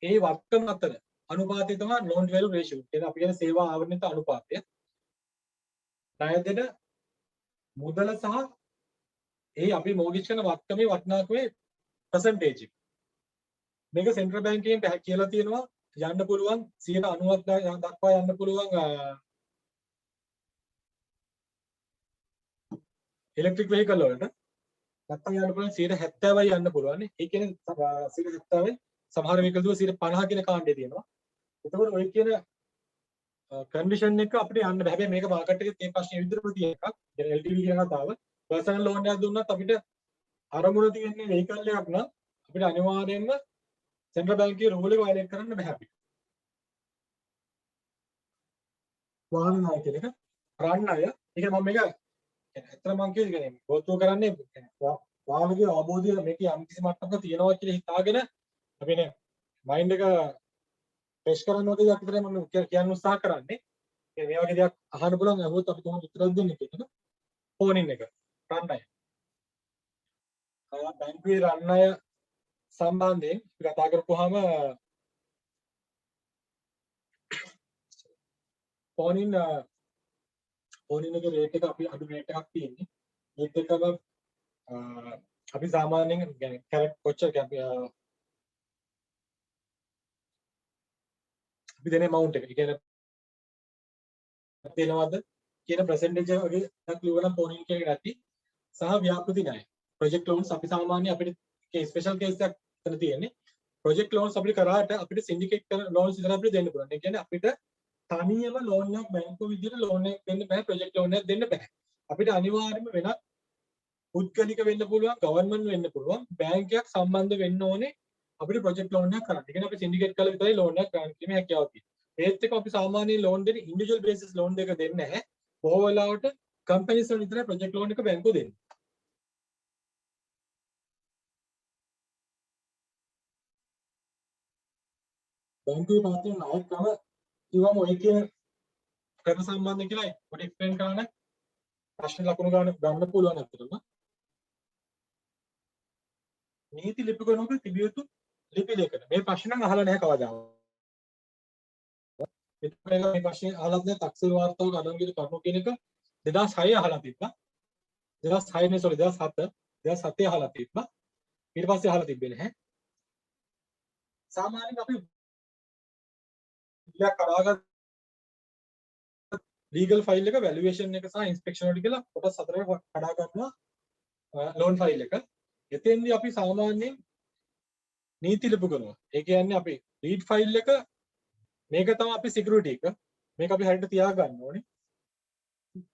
ඒ වත්කම අතර අනුපාතය තමයි loan to value ratio. කියන අපි කියන සේවා ආවර්ණිත අනුපාතය. ණය දෙන මුදල සහ ඒ අපි මෝගේජ් කරන වත්කමේ වටිනාකමේ percentage. මේක සෙන්ට්‍රල් බැංකුවෙන් කියලා තියෙනවා යන්න පුළුවන් 90ක් දක්වා යන්න පුළුවන් ඉලෙක්ට්‍රික් වෙහිකල් වලට. නැත්නම් යන්න පුළුවන් 70යි යන්න පුළුවන්. ඒ කියන්නේ 70යි සමහර වෙහිකල් දුව 50 කියන කාණ්ඩේ තියෙනවා. එතකොට ඔය කියන කන්ඩිෂන් එක අපිට යන්න බෑ. හැබැයි මේක මාකට් එකේ තියෙන ප්‍රශ්නේ විදිහටම තියෙන එකක්. يعني LTV කියන කතාව පර්සනල් ලෝන් එකක් දුන්නත් අපිට අරමුණ තියෙන්නේ වෙහිකල් එකක් නම් අපිට අනිවාර්යයෙන්ම සෙන්ට්‍රල් බැංකුවේ රූල් එක වයලේට් කරන්න බෑ අපිට. වාහන ණය කියන එක රන් අය. ඒ කියන්නේ මම මේක ඇත්තට මම කියන්නේ ගෝත්‍ර කරන්නේ වාහනගේ අවබෝධය මේක යම් කිසි මට්ටමක තියෙනවා කියලා හිතාගෙන අපි නේ මයින්ඩ් එක ෆ්‍රෙෂ් කරන්න වගේ දෙයක් විතරයි මම කියන්න උත්සාහ කරන්නේ. ඒ මේ වගේ දෙයක් අහන්න පුළුවන් අහුවොත් අපි කොහොමද උත්තර දෙන්නේ කියන එක. ෆෝනින් එක රන් අය. බැංකුවේ රන් අය සම්බන්ධයෙන් අපි කතා කරපුවාම ෆෝනින් එකේ රේට් එක අපි අඩු රේට් එකක් තියෙන්නේ. ඒත් එක්කම අපි සාමාන්‍යයෙන් يعني කැරට් කොච්චර අපි දෙන amount එක. ඒ කියන්නේ දෙනවද කියන percentage එක වගේ එකක් ලියවනම් ෆෝනින් එකේ නැති සහ ව්‍යාපෘති ණය. project loans අපි සාමාන්‍ය අපිට ස්පෙෂල් කේස් එකක් තන තියෙන්නේ. project loans අපිට කරාට අපිට syndicate කරන loans විතර අපිට දෙන්න පුළුවන්. ඒ කියන්නේ අපිට තනියම loan එකක් බැංකුව විදිහට loan එකක් දෙන්න බෑ, project loan එකක් දෙන්න බෑ. අපිට අනිවාර්යයෙන්ම වෙනත් පුද්ගලික වෙන්න පුළුවන්, government වෙන්න පුළුවන්, බැංකයක් සම්බන්ධ වෙන්න ඕනේ අපිට project loan එකක් කරන්න. ඒ කියන්නේ අපි syndicate කරලා විතරයි loan එකක් ගන්න කිරීමේ හැකියාව තියෙන්නේ. ඒත් එක්ක අපි සාමාන්‍ය loan දෙන්නේ individual basis loan දෙක දෙන්නේ නැහැ. බොහෝ වෙලාවට companies වල විතරයි project loan එක බැංකුව දෙන්නේ. බැංකුවේ පවතින ණයකම කිව්වම ඔය කියන ක්‍රම සම්බන්ධ කියලා පොඩි එක්ස්ප්ලেইন කරන්න ප්‍රශ්න ලකුණු ගන්න පුළුවන් අතරම නීති ලිපිකරනක තිබිය යුතු ලිපි ලේඛන මේ ප්‍රශ්න නම් අහලා නැහැ කවදාවත්. ඒක මේ ප්‍රශ්නේ අහලත් නැහැ තක්සේරු වාර්තාවක අඩංගුවේ කරුණු කියන එක 2006 අහලා තිබ්බා. 2006 නේ 2007 අහලා තිබ්බා. ඊට පස්සේ අහලා තිබ්බේ නැහැ. සාමාන්‍යයෙන් අපි ඉලක්ක කරාගත් legal file එක valuation එක සහ inspection වලට කියලා කොටස් හතරකට කඩා ගන්නවා loan file එක. එතෙන්දී අපි සාමාන්‍යයෙන් නීති ලිපි කරනවා. ඒ කියන්නේ අපි lead file එක මේක තමයි අපි security එක. මේක අපි හරියට තියා ගන්න ඕනේ.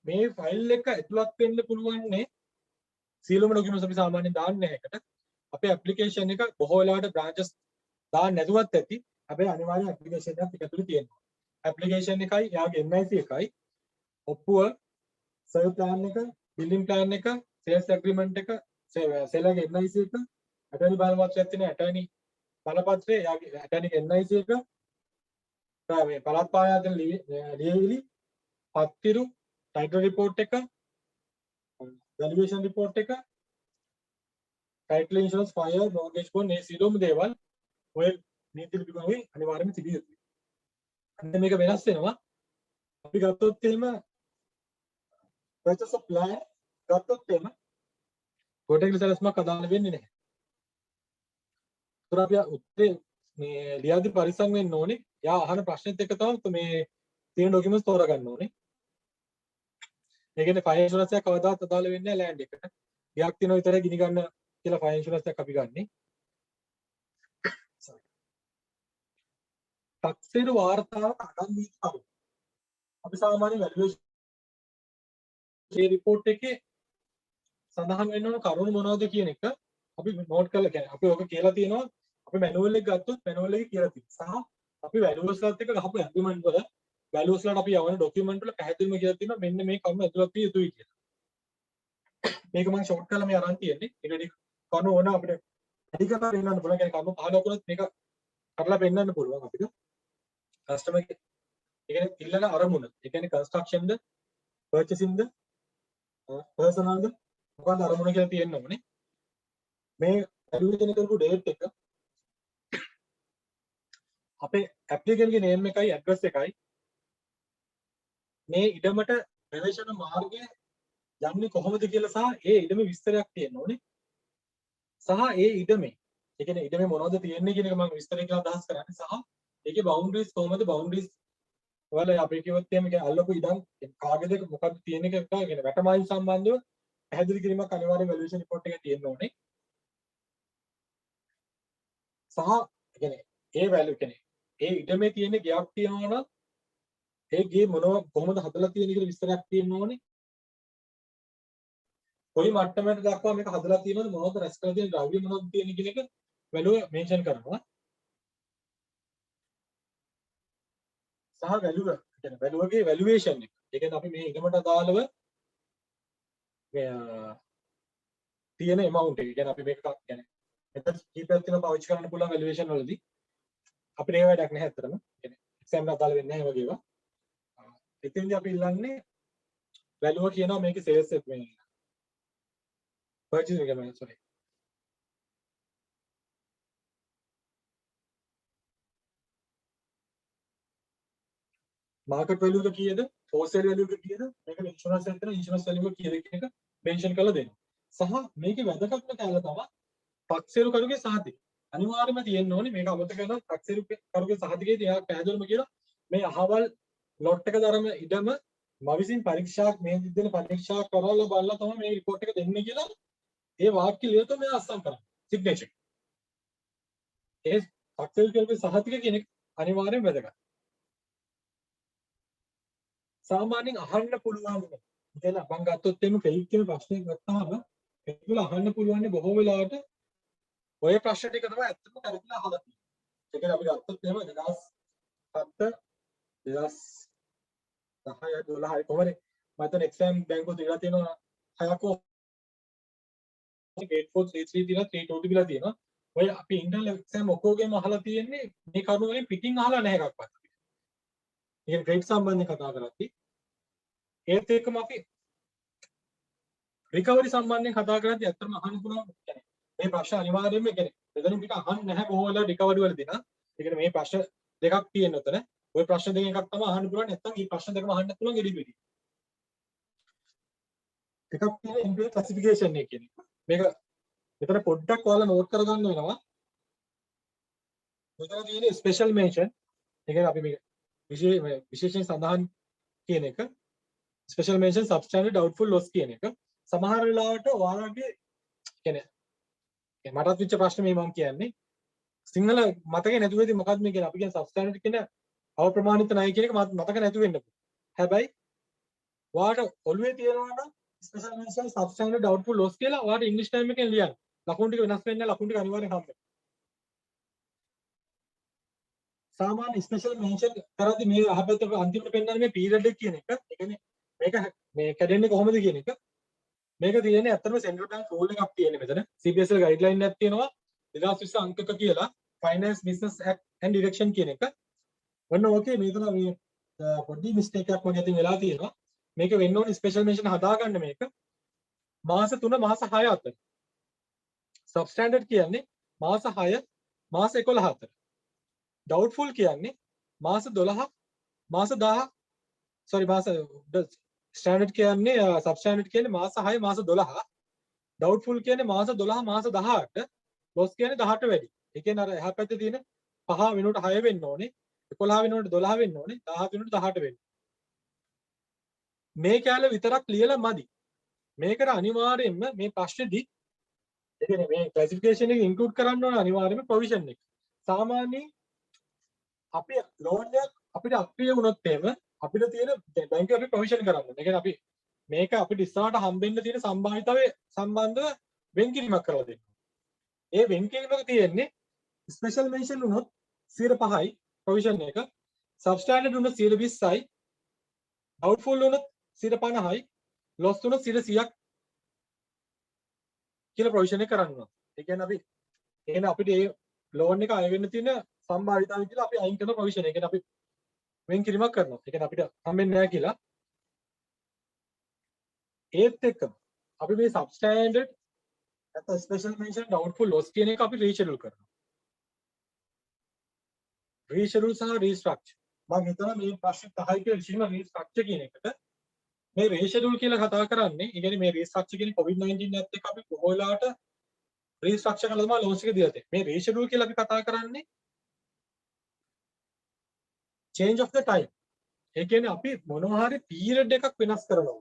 මේ file එක ඇතුළත් වෙන්න පුළුවන්නේ සියලුම documents අපි සාමාන්‍යයෙන් දාන්නේ නැහැ එකට. අපේ application එක බොහෝ වෙලාවට branches දාන්න නැතුවත් ඇති. හැබැයි අනිවාර්යෙන් application එකක් එක ඇතුළේ තියෙනවා. application එකයි යාගේ NIC එකයි ඔප්පුව සර්ව් ප්ලෑන් එක බිල්ඩින් ප්ලෑන් එක සේල්ස් ඇග්‍රීමන්ට් එක සෙලර්ගේ NIC එක ඇටර්නි බලපත්‍රයක් තියෙන ඇටර්නි බලපත්‍රය යාගේ ඇටර්නි NIC එක මේ පළාත් පායාදන ලියවිලි පත්තිරු ටයිටල් රිපෝට් එක වැලියේෂන් රිපෝට් එක ටයිටල් ඉන්ෂුරන්ස් ෆයර් මොර්ගේජ් බොන්ඩ් මේ සියලුම දේවල් ඔය නීති ලිපිකරුවේ අනිවාර්යයෙන්ම තිබිය යුතුයි. අන්න මේක වෙනස් වෙනවා. අපි ගත්තොත් එහෙම purchase of land ගත්තොත් එහෙම කොටේකල සැලැස්මක් අදාළ වෙන්නේ නැහැ. ඒතර අපි උත්තේ මේ ලියාදී පරිස්සම් වෙන්න ඕනේ. යා අහන ප්‍රශ්නෙත් එක්ක තමයි මේ තියෙන ડોකියුමන්ට්ස් තෝරගන්න ඕනේ. ඒ කියන්නේ ෆයර් ඉන්ෂුරන්ස් එක කවදාවත් අදාළ වෙන්නේ නැහැ ලෑන්ඩ් එකට. ගියක් තියෙනවා විතරයි ගිනි ගන්න කියලා ෆයර් ඉන්ෂුරන්ස් එකක් අපි ගන්නෙ. තක්සේරු වාර්තාවට අඩංගු කරු. අපි සාමාන්‍ය වැලියේෂන් මේ report එකේ සඳහන් වෙන්න ඕන කරුණු මොනවද කියන එක අපි නෝට් කරලා කියන්නේ අපි ඔක කියලා තියෙනවා අපි මැනුවල් එක ගත්තොත් මැනුවල් එකේ කියලා තියෙනවා සහ අපි වැලියුස් වලත් එක්ක ගහපු ඇග්‍රීමන්ට් වල වැලියුස් වලට අපි යවන ડોකියුමන්ට් වල පැහැදිලිවම කියලා තියෙනවා මෙන්න මේ කරුණු ඇතුළත් විය යුතුයි කියලා. මේක මම ෂෝට් කරලා මේ අරන් තියෙන්නේ. ඊට කරුණු ඕන අපිට වැඩි කරලා පෙන්නන්න පුළුවන්. කියන්නේ කරුණු 15 වුණත් මේක කරලා පෙන්නන්න පුළුවන් අපිට. කස්ටමර් ඒ කියන්නේ ඉල්ලන අරමුණ. ඒ කියන්නේ කන්ස්ට්‍රක්ෂන් ද පර්චේසින් ද පර්සනල් ද මොකක්ද අරමුණ කියලා තියෙන්න ඕනේ. මේ ඇඩ්මිෂන් කරපු ඩේට් එක අපේ ඇප්ලිකන්ට්ගේ නේම් එකයි ඇඩ්‍රස් එකයි මේ ඉඩමට ප්‍රවේශන මාර්ගය යන්නේ කොහොමද කියලා සහ ඒ ඉඩමේ විස්තරයක් තියෙන්න ඕනේ. සහ ඒ ඉඩමේ ඒ කියන්නේ ඉඩමේ මොනවද තියෙන්නේ කියන එක මම විස්තර කරලා අදහස් කරන්නේ සහ ඒකේ බවුන්ඩරිස් කොහොමද බවුන්ඩරිස් වල අපි කිව්වොත් එහෙම කියන්නේ අල්ලපු ඉඩම් කාගේද මොකක්ද තියෙන එක කියන වැටමායින් සම්බන්ධව පැහැදිලි කිරීමක් අනිවාර්යයෙන් වැලියේෂන් රිපෝට් එකේ තියෙන්න ඕනේ. සහ කියන්නේ ඒ වැලියු කියන්නේ ඒ ඉඩමේ තියෙන ගයක් තියෙනවා නම් ඒ ගේ මොනව කොහොමද හදලා තියෙන කියලා විස්තරයක් තියෙන්න ඕනේ. කොයි මට්ටමකට දක්වා මේක හදලා තියෙනවද මොනවද රැස් කරලා තියෙන ද්‍රව්‍ය මොනවද තියෙන කියන එක වැලියු මෙන්ෂන් කරනවා. සහ වැලියු කියන්නේ වැලුවගේ වැලුවේෂන් එක. ඒ කියන්නේ අපි මේ ඉඩමට අදාළව තියෙන amount එක. කියන්නේ අපි මේක කියන්නේ මෙතන කීපයක් තියෙනවා පාවිච්චි කරන්න පුළුවන් වැලුවේෂන් වලදී. අපිට ඒ වැඩක් නැහැ අතරම. කියන්නේ එක්සෑම් එකට අදාළ වෙන්නේ නැහැ වගේ ඒවා. එතෙන්දී අපි ඉල්ලන්නේ වැලුව කියනවා මේකේ සේල්ස් එක වෙන. පර්චේස් එක මම sorry. මාකට් වැලියු එක කීයද? හෝල්සේල් වැලියු එක කීයද? මේක ඉන්ෂුරන්ස් එකේ ඉන්ෂුරන්ස් වැලියු එක කීයද කියන එක මෙන්ෂන් කරලා දෙන්න. සහ මේකේ වැදගත්ම කැලල තමයි ටක්සේරු කරුගේ සහතික. අනිවාර්යයෙන්ම තියෙන්න ඕනේ මේක අමතක කරලා ටක්සේරු කරුගේ සහතිකයේ තියා පැහැදිලිවම කියලා මේ අහවල් ලොට් එක ධර්ම ඉඩම මම විසින් පරීක්ෂාවක් මේ විදිහට පරීක්ෂා කරලා බලලා තමයි මේ රිපෝට් එක දෙන්නේ කියලා ඒ වාක්‍ය ලියතෝ මේ අස්සම් කරන්නේ සිග්නේචර්. ඒ ටක්සේරු කරුගේ සහතික කියන එක අනිවාර්යයෙන් වැදගත්. සාමාන්‍යයෙන් අහන්න පුළුවන් දැන් අපන් ගත්තොත් එimhe ක්‍රෙඩිට් කියන ප්‍රශ්නයක් ගත්තාම ඒකවල අහන්න පුළුවන් බොහෝ වෙලාවට ඔය ප්‍රශ්න ටික තමයි ඇත්තටම කරලා අහලා තියෙන්නේ. ඒ කියන්නේ අපි ගත්තොත් එහෙම 2007 2010 12 කොහමද මම හිතන එක්සෑම් බැංකුව දීලා තියෙනවා 6ක ගේට් 4 33 දිලා 3 තිබිලා තියෙනවා. ඔය අපි ඉන්ටර්නල් එක්සෑම් ඔක්කොගෙම අහලා තියෙන්නේ මේ කරුණු වලින් පිටින් අහලා නැහැ එකක්වත්. ඒ ක්‍රෙඩිට් සම්බන්ධයෙන් කතා කරද්දී ඒත් එක්කම අපි රිකවරි සම්බන්ධයෙන් කතා කරද්දී ඇත්තටම අහන්න පුළුවන් يعني මේ ප්‍රශ්න අනිවාර්යයෙන්ම يعني මෙතනින් පිට අහන්න නැහැ බොහෝ වෙලාවට රිකවරි වලදී නා. ඒ කියන්නේ මේ ප්‍රශ්න දෙකක් තියෙන උතන. ওই ප්‍රශ්න දෙකෙන් එකක් තමයි අහන්න පුළුවන් නැත්නම් මේ ප්‍රශ්න දෙකම අහන්න පුළුවන් එඩිබිඩි. එකක් තියෙන එම්ප්ලොයි ක්ලාසිෆිකේෂන් එක කියන එක. මේක මෙතන පොඩ්ඩක් ඔයාලා නෝට් කරගන්න වෙනවා. මෙතන තියෙන ස්පෙෂල් මෙන්ෂන්. ඒ කියන්නේ අපි මේක විශේෂයෙන් සඳහන් කියන එක ස්පෙෂල් මෙන්ෂන් සබ්ස්ටැන්ඩර්ඩ් ඩවුට්ෆුල් ලොස් කියන එක. සමහර වෙලාවට ඔයාලගේ කියන්නේ මටත් විච්ච ප්‍රශ්න මේ මම කියන්නේ සිංහල මතකේ නැතුව ඉතින් මොකක්ද මේ කියන්නේ අපි කියන සබ්ස්ටැන්ඩර්ඩ් කියන අවප්‍රමාණිත ණය කියන එක මතක නැතුව වෙන්න පුළුවන්. හැබැයි ඔයාලට ඔළුවේ තියෙනවා නම් ස්පෙෂල් මෙන්ෂන් සබ්ස්ටැන්ඩර්ඩ් ඩවුට්ෆුල් ලොස් කියලා ඔයාලට ඉංග්‍රීසි ටයිම් එකෙන් ලියන්න. ලකුණු ටික වෙනස් වෙන්නේ නැහැ. ලකුණු ටික අනිවාර්යෙන් හම්බ වෙනවා. සාමාන්‍ය ස්පෙෂල් මෙන්ෂන් කරද්දී මේ අහපැත්ත අන්තිමට පෙන්නන්නේ මේ පීරියඩ් එක කියන එක. ඒ කියන්නේ මේක මේ කැඩෙන්නේ කොහොමද කියන එක. මේක තියෙන්නේ ඇත්තටම සෙන්ට්‍රල් බැංක් රූල් එකක් තියෙන්නේ මෙතන. CBSL ගයිඩ්ලයින් එකක් තියෙනවා 2020 අංකක කියලා finance business act and direction කියන එක. ඔන්න ඕකේ මේක මේ පොඩි මිස්ටේක් එකක් වගේ අතින් වෙලා තියෙනවා. මේක වෙන්න ඕනේ ස්පෙෂල් මෙන්ෂන් හදාගන්න මේක. මාස 3 මාස 6 අතර. සබ්ස්ටැන්ඩර්ඩ් කියන්නේ මාස 6 මාස 11 අතර. ඩවුට්ෆුල් කියන්නේ මාස 12 මාස 10 sorry මාස ස්ටෑන්ඩඩ් කියන්නේ සබ්ස්ටෑන්ඩඩ් කියන්නේ මාස 6 මාස 12 ඩවුට්ෆුල් කියන්නේ මාස 12 මාස 18 ලොස් කියන්නේ 18 වැඩි. ඒ කියන්නේ අර එහා පැත්තේ තියෙන 5 වෙනුවට 6 වෙන්න ඕනේ 11 වෙනුවට 12 වෙන්න ඕනේ 17 වෙනුවට 18 වෙන්න. මේ කැලේ විතරක් ලියලා මදි. මේකට අනිවාර්යයෙන්ම මේ ප්‍රශ්නේදී ඒ කියන්නේ මේ ක්ලාසිෆිකේෂන් එක ඉන්ක්ලූඩ් කරන්න ඕන අනිවාර්යයෙන්ම ප්‍රොවිෂන් එක. සාමාන්‍යයෙන් අපි ලෝන් එකක් අපිට අක්‍රිය වුණොත් එහෙම අපිට තියෙන බැංකුවේ අපි ප්‍රොවිෂන් කරන්න ඕනේ. ඒ කියන්නේ අපි මේක අපිට ඉස්සරහට හම්බෙන්න තියෙන සම්භාවිතාවය සම්බන්ධව වෙන්කිරීමක් කරලා දෙන්න. ඒ වෙන්කිරීමක තියෙන්නේ ස්පෙෂල් මෙන්ෂන් වුණොත් 5%යි ප්‍රොවිෂන් එක, සබ්ස්ටෑන්ඩඩ් වුණොත් 20%යි, ඩවුට්ෆුල් වුණොත් 50%යි, ලොස් වුණොත් 100ක් කියලා ප්‍රොවිෂන් එක කරන්න ඕනේ. ඒ කියන්නේ අපි එහෙනම් අපිට මේ ලෝන් එක අය වෙන්න තියෙන සම්භාවිතාවය කියලා අපි අයින් කරන ප්‍රොවිෂන්. ඒ කියන්නේ අපි වෙන් කිරීමක් කරනවා. ඒ කියන්නේ අපිට හම්බෙන්නේ නැහැ කියලා. ඒත් එක්කම අපි මේ සබ්ස්ටෑන්ඩඩ් නැත්නම් ස්පෙෂල් මෙන්ෂන් ඩවුට්ෆුල් ලොස් කියන එක අපි රීෂෙඩියුල් කරනවා. රීෂෙඩියුල් සහ රීස්ට්‍රක්චර්. මම හිතනවා මේ ප්‍රශ්නේ 10යි කියලා විශේෂම රීස්ට්‍රක්චර් කියන එකට මේ රීෂෙඩියුල් කියලා කතා කරන්නේ. ඒ කියන්නේ මේ රීස්ට්‍රක්චර් කියන්නේ COVID-19 එකත් එක්ක අපි බොහෝ වෙලාවට රීස්ට්‍රක්චර් කරලා තමයි ලෝන්ස් එක දීලා තියෙන්නේ. මේ රීෂෙඩියුල් කියලා අපි කතා කරන්නේ change of the time. ඒ කියන්නේ අපි මොනවා හරි පීරියඩ් එකක් වෙනස් කරනවා.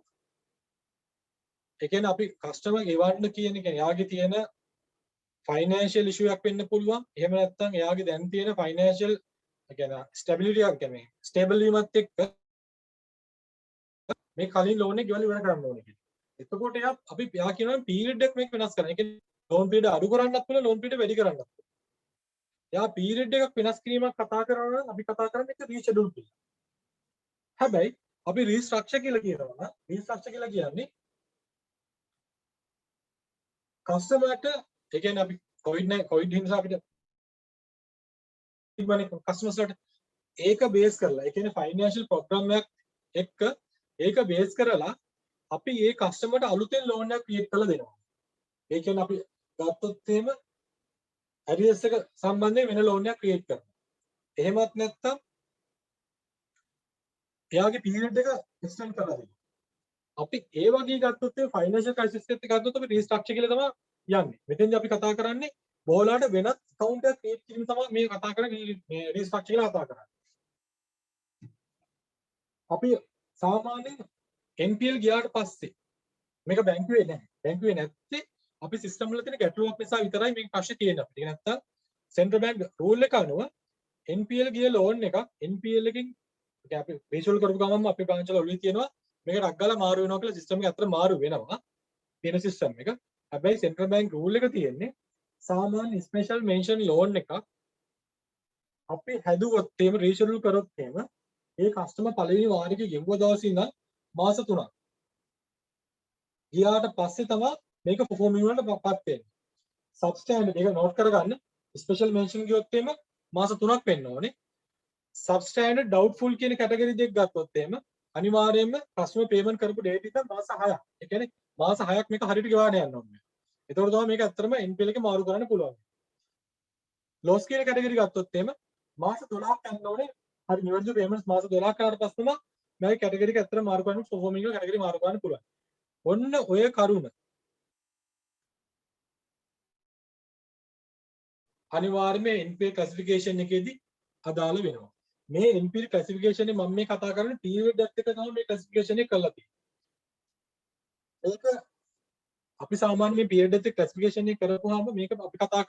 ඒ කියන්නේ අපි කස්ටමර් ගෙවන්න කියන එක එයාගේ තියෙන ෆයිනෑන්ෂියල් ඉෂුව එකක් වෙන්න පුළුවන්. එහෙම නැත්නම් එයාගේ දැන් තියෙන ෆයිනෑන්ෂියල් ඒ කියන්නේ ස්ටැබිලිටි එකක් කියන්නේ ස්ටේබල් වීමත් එක්ක මේ කලින් ලෝන් එක ගෙවලා ඉවර කරන්න ඕනේ කියලා. එතකොට අපි එයා කියනවා පීරියඩ් එක මේක වෙනස් කරන්න. ඒ කියන්නේ ලෝන් පීරියඩ් අඩු කරන්නත් පුළුවන් ලෝන් පීරියඩ් වැඩි කරන්නත් පුළුවන්. එයා පීරියඩ් එකක් වෙනස් කිරීමක් කතා කරනවා නම් අපි කතා කරන්නේ ඒක රීෂෙඩියුල් කියලා. හැබැයි අපි රීස්ට්‍රක්චර් කියලා කියනවා. රීස්ට්‍රක්චර් කියලා කියන්නේ කස්ටමර්ට ඒ කියන්නේ අපි කොවිඩ් නිසා අපිට ඉබනේ කස්ටමර්ස්ලට ඒක බේස් කරලා ඒ කියන්නේ ෆයිනෑන්ෂල් ප්‍රෝග්‍රෑම් එකක් එක්ක ඒක බේස් කරලා අපි ඒ කස්ටමර්ට අලුතෙන් ලෝන් එකක් ක්‍රියේට් කරලා දෙනවා. ඒ කියන්නේ අපි ගත්තොත් එහෙම ඇරියස් එක සම්බන්ධයෙන් වෙන ලෝන් එකක් ක්‍රියේට් කරනවා. එහෙමත් නැත්නම් එයාගේ පීරියඩ් එක එක්ස්ටෙන්ඩ් කරලා දෙනවා. අපි ඒ වගේ ගත්තොත් ඒ ෆයිනෑන්ෂල් ක්‍රයිසිස් එකත් ගත්තොත් අපි රීස්ට්‍රක්චර් කියලා තමයි යන්නේ. මෙතෙන්දී අපි කතා කරන්නේ බෝලාට වෙනත් account එකක් ක්‍රියේට් කිරීම තමයි මේ කතා කරන්නේ මේ රීස්ට්‍රක්චර් කියලා කතා කරන්නේ. අපි සාමාන්‍යයෙන් NPL ගියාට පස්සේ මේක බැංකුවේ නැහැ. බැංකුවේ නැත්තේ අපි සිස්ටම් වල තියෙන ගැටලුවක් නිසා විතරයි මේක ප්‍රශ්නේ තියෙන්නේ අපිට. ඒක නැත්තම් සෙන්ට්‍රල් බැංක් රූල් එක අනුව NPL ගිය ලෝන් එකක් NPL එකකින් අපි විෂුවල් කරපු ගමන්ම අපේ බ්‍රාන්ච් වල ඔළුවේ තියෙනවා මේක ටක් ගාලා මාරු වෙනවා කියලා සිස්ටම් එක අතර මාරු වෙනවා. තියෙන සිස්ටම් එක. හැබැයි සෙන්ට්‍රල් බැංක් රූල් එක තියෙන්නේ සාමාන්‍ය ස්පෙෂල් මෙන්ෂන් ලෝන් එකක් අපි හැදුවොත් එහෙම රීෂෙඩියුල් කරොත් එහෙම ඒ කස්ටමර් පළවෙනි වාරිකේ ගෙවුව දවසේ ඉඳන් මාස 3ක් ගියාට පස්සේ තමයි මේක performing වලට පත් වෙන්නේ. සබ්ස්ටෑන්ඩඩ් එක නෝට් කරගන්න. ස්පෙෂල් මෙන්ෂන් ගියොත් එහෙම මාස 3ක් වෙන්න ඕනේ. සබ්ස්ටෑන්ඩඩ් ඩවුට්ෆුල් කියන කැටගරි දෙක ගත්තොත් එහෙම අනිවාර්යයෙන්ම කස්ටමර් පේමන්ට් කරපු ඩේට් ඉඳන් මාස 6ක්. ඒ කියන්නේ මාස 6ක් මේක හරියට ගෙවාගෙන යන්න ඕනේ. එතකොට තමයි මේක ඇත්තටම NPL එකේ මාරු කරන්න පුළුවන්. ලොස් කියන කැටගරි ගත්තොත් එහෙම මාස 12ක් යන්න ඕනේ. හරි නිවැරදි පේමන්ට්ස් මාස 12ක් කරාට පස්සෙම මේ කැටගරි එක ඇත්තටම මාරු කරන්න performing එක කැටගරි මාරු කරන්න පුළුවන්. ඔන්න ඔය කරුණ අනිවාර්යයෙන්ම NPL classification එකේදී අදාළ වෙනවා. මේ NPL classification එක මම මේ කතා කරන්නේ period එකත් එක්ක තමයි මේ classification එක කරලා තියෙන්නේ. ඒක අපි සාමාන්‍ය මේ period එකත් එක්ක classification එක කරපුවාම මේක අපි කතා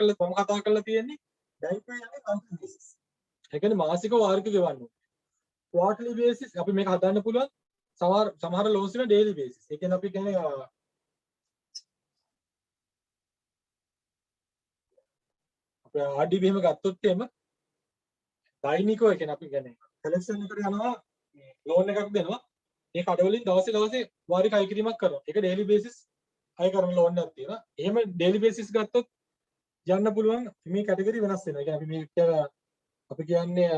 කරලා තියෙන්නේ බැංකුවේ යන්නේ monthly basis. ඒ කියන්නේ මාසික වාරික ගෙවන්න ඕනේ. quarterly basis අපි මේක හදන්න පුළුවන්. සමහර loans වල daily basis. ඒ කියන්නේ අපි කියන්නේ අපේ RDB එහෙම ගත්තොත් එහෙම දෛනිකව ඒ කියන්නේ අපි කියන්නේ collection එකට යනවා මේ loan එකක් දෙනවා. ඒ කඩවලින් දවසේ වාරික අය කිරීමක් කරනවා. ඒක daily basis අය කරන loan එකක් තියෙනවා. එහෙම daily basis ගත්තොත් යන්න පුළුවන් මේ කැටගරි වෙනස් වෙනවා. ඒ කියන්නේ අපි කියන්නේ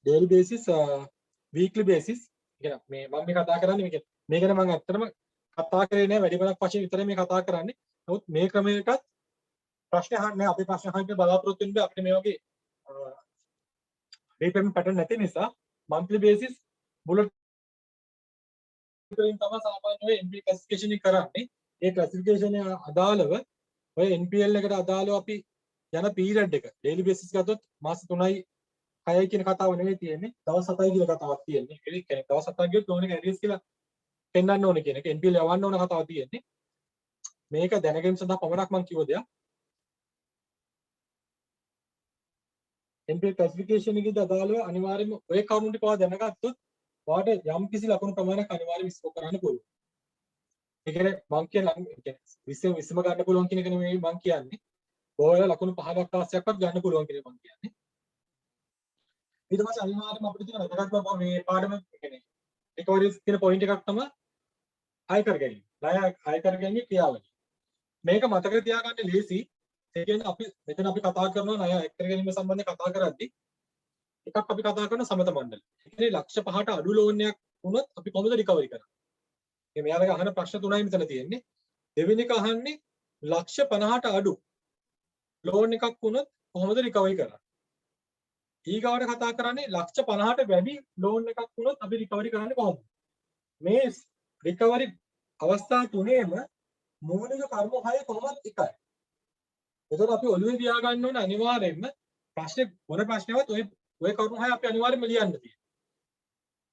daily basis weekly basis කියන මේ මම මේ කතා කරන්නේ මේක ගැන මම ඇත්තටම කතා කරේ නෑ වැඩි බලක් වශයෙන් විතරයි මේ කතා කරන්නේ. නමුත් මේ ක්‍රමයකත් ප්‍රශ්න අහන්නේ අපි ප්‍රශ්න අහන්න බලාපොරොත්තු වෙන්නේ අපිට මේ වගේ repayment pattern නැති නිසා monthly basis bullet වලින් තමයි සාමාන්‍යයෙන් NPL classification එක කරන්නේ. ඒ classification එක අදාළව ඔය NPL එකට අදාළව අපි යන period එක daily basis ගත්තොත් මාස 3යි 6යි කියන කතාව නෙවෙයි තියෙන්නේ. දවස් 7යි කියලා කතාවක් තියෙන්නේ. ඒ කියන්නේ දවස් 7ක් ගියොත් loan එක arrears කියලා පෙන්වන්න ඕනේ කියන එක. NPL යවන්න ඕන කතාවක් තියෙන්නේ. මේක දැනගැනීම සඳහා පමණක් මම කිව්ව දෙයක්. NPL classification එකේදී අදාළව අනිවාර්යයෙන්ම ඔය කරුණු ටික ඔයා දැනගත්තොත් ඔයාට යම් කිසි ලකුණු ප්‍රමාණයක් අනිවාර්යයෙන්ම ස්කෝර් කරන්න පුළුවන්. ඒ කියන්නේ මම කියන්නේ 20 ගන්න පුළුවන් කියන එක නෙමෙයි මම කියන්නේ. ඔයාලා ලකුණු 15ක් 16ක්වත් ගන්න පුළුවන් කියන එක මම කියන්නේ. ඊට පස්සේ අනිවාර්යයෙන්ම අපිට තියෙන වැදගත්ම මේ පාඩම කියන්නේ රිකවරිස් කියන පොයින්ට් එකක් තමයි ආයකර ගැනීම. ණය ආයකර ගැනීම ක්‍රියාවලිය. මේක මතක තියාගන්න ලේසි. ඒ කියන්නේ අපි මෙතන අපි කතා කරනවා ණය ආයකර ගැනීම සම්බන්ධව කතා කරද්දී එකක් අපි කතා කරන සමත මණ්ඩල. ඒ කියන්නේ ලක්ෂ 5ට අඩු ලෝන් එකක් වුණොත් අපි කොහොමද රිකවරි කරන්නේ? මේ මෙයාලගේ අහන ප්‍රශ්න තුනයි මෙතන තියෙන්නේ. දෙවෙනි එක අහන්නේ ලක්ෂ 50ට අඩු ලෝන් එකක් වුණොත් කොහොමද රිකවරි කරන්නේ? ඊගාවට කතා කරන්නේ ලක්ෂ 50ට වැඩි ලෝන් එකක් වුණොත් අපි රිකවරි කරන්නේ කොහොමද? මේ රිකවරි අවස්ථා තුනේම මූලික කර්ම 6 කොහොමද එකයි. එතකොට අපි ඔළුවේ තියාගන්න ඕන අනිවාර්යයෙන්ම ප්‍රශ්නේ මොන ප්‍රශ්නවත් ඔය කරුණු 6 අපි අනිවාර්යයෙන්ම ලියන්න තියෙනවා.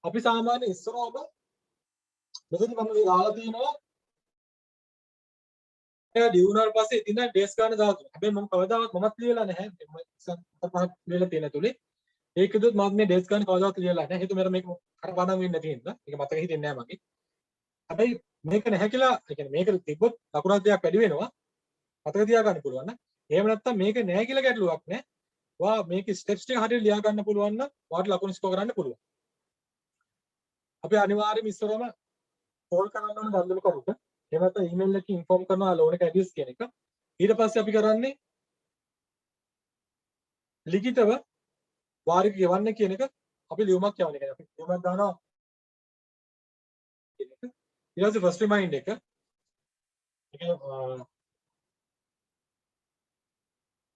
අපි සාමාන්‍ය ඉස්සරහම මෙතන මම මේ දාලා තියෙනවා එයා ඩියුනාල් පස්සේ ඉතින් ඩේස් ගන්න දාතු. හැබැයි මම කවදාවත් මමත් ලියලා නැහැ. මම පහක් ලියලා තියෙන තුලේ ඒකෙදුත් මම මේ ඩේස් ගන්න කවදාවත් ලියලා නැහැ. හේතුව මට මේක කරපාඩම් වෙන්නේ නැති හින්දා. මේක මතක හිටින්නේ නැහැ මගේ. හැබැයි මේක නැහැ කියලා ඒ කියන්නේ මේක තිබ්බොත් ලකුණක් දෙකක් වැඩි වෙනවා. මතක තියාගන්න පුළුවන් නම් එහෙම නැත්නම් මේක නෑ කියලා ගැටලුවක් නෑ. ඔයා මේක ස්ටෙප්ස් ටික හරියට ලියා ගන්න පුළුවන් නම් ඔයාලට ලකුණු ස්කෝර් කරන්න පුළුවන්. අපි අනිවාර්යයෙන්ම ඉස්සරම කෝල් කරන්න ඕනේ දන්දුල කරුට. එහෙම නැත්නම් ඊමේල් එකකින් ඉන්ෆෝම් කරනවා ලෝන් එක ඇඩ්‍රස් කියන එක. ඊට පස්සේ අපි කරන්නේ ලිඛිතව වාරික ගෙවන්න කියන එක අපි ලියුමක් යවන එක. අපි ලියුමක් දානවා කියන එක. ඊට පස්සේ ෆස්ට් රිමයින්ඩ් එක. ඒක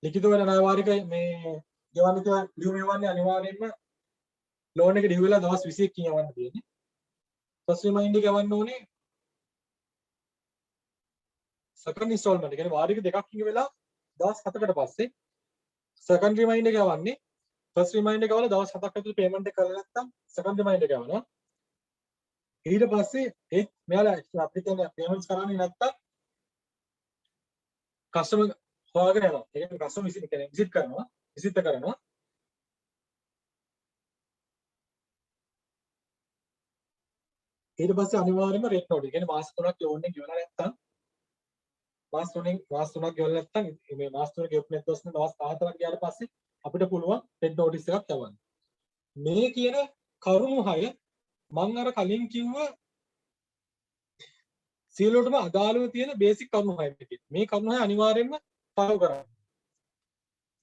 ලිඛිතව ණය වාරික මේ ගෙවන්න කියලා ලියුම යවන්නේ අනිවාර්යයෙන්ම ලෝන් එක ඩියු වෙලා දවස් 21කින් යවන්න තියෙන්නේ. ෆස්ට් රිමයින්ඩ් එක යවන්න ඕනේ සෙකන්ඩ් ඉන්ස්ටෝල්මන්ට්. ඒ කියන්නේ වාරික දෙකක් ඉඟ වෙලා දවස් 7කට පස්සේ සෙකන්ඩ් රිමයින්ඩ් එක යවන්නේ. ෆස්ට් රිමයින්ඩ් එක වල දවස් 7ක් ඇතුළත පේමන්ට් එක කරලා නැත්නම් සෙකන්ඩ් රිමයින්ඩ් එක යවනවා. ඊට පස්සේ ඒ මෙයාලා අප්ලිකේෂන් පේමන්ට්ස් කරන්නේ නැත්නම් කස්ටමර් හොයාගෙන යනවා. ඒ කියන්නේ කස්ටමර් විසිට කරනවා. විසිට කරනවා. ඊට පස්සේ අනිවාර්යයෙන්ම රේට් නෝට්. ඒ කියන්නේ මාස 3ක් ලෝන් එක ගෙවලා නැත්නම් මාස 3ක් ගෙවලා නැත්නම් මේ මාස 3 ගෙවපු නැත්නම් දවස් 14ක් ගියාට පස්සේ අපිට පුළුවන් රෙඩ් නෝටිස් එකක් යවන්න. මේ කියන කරුණු 6 මම අර කලින් කිව්ව සියලුටම අදාළව තියෙන බේසික් කරුණු 6 ටික. මේ කරුණු 6 අනිවාර්යයෙන්ම ෆලෝ කරන්න.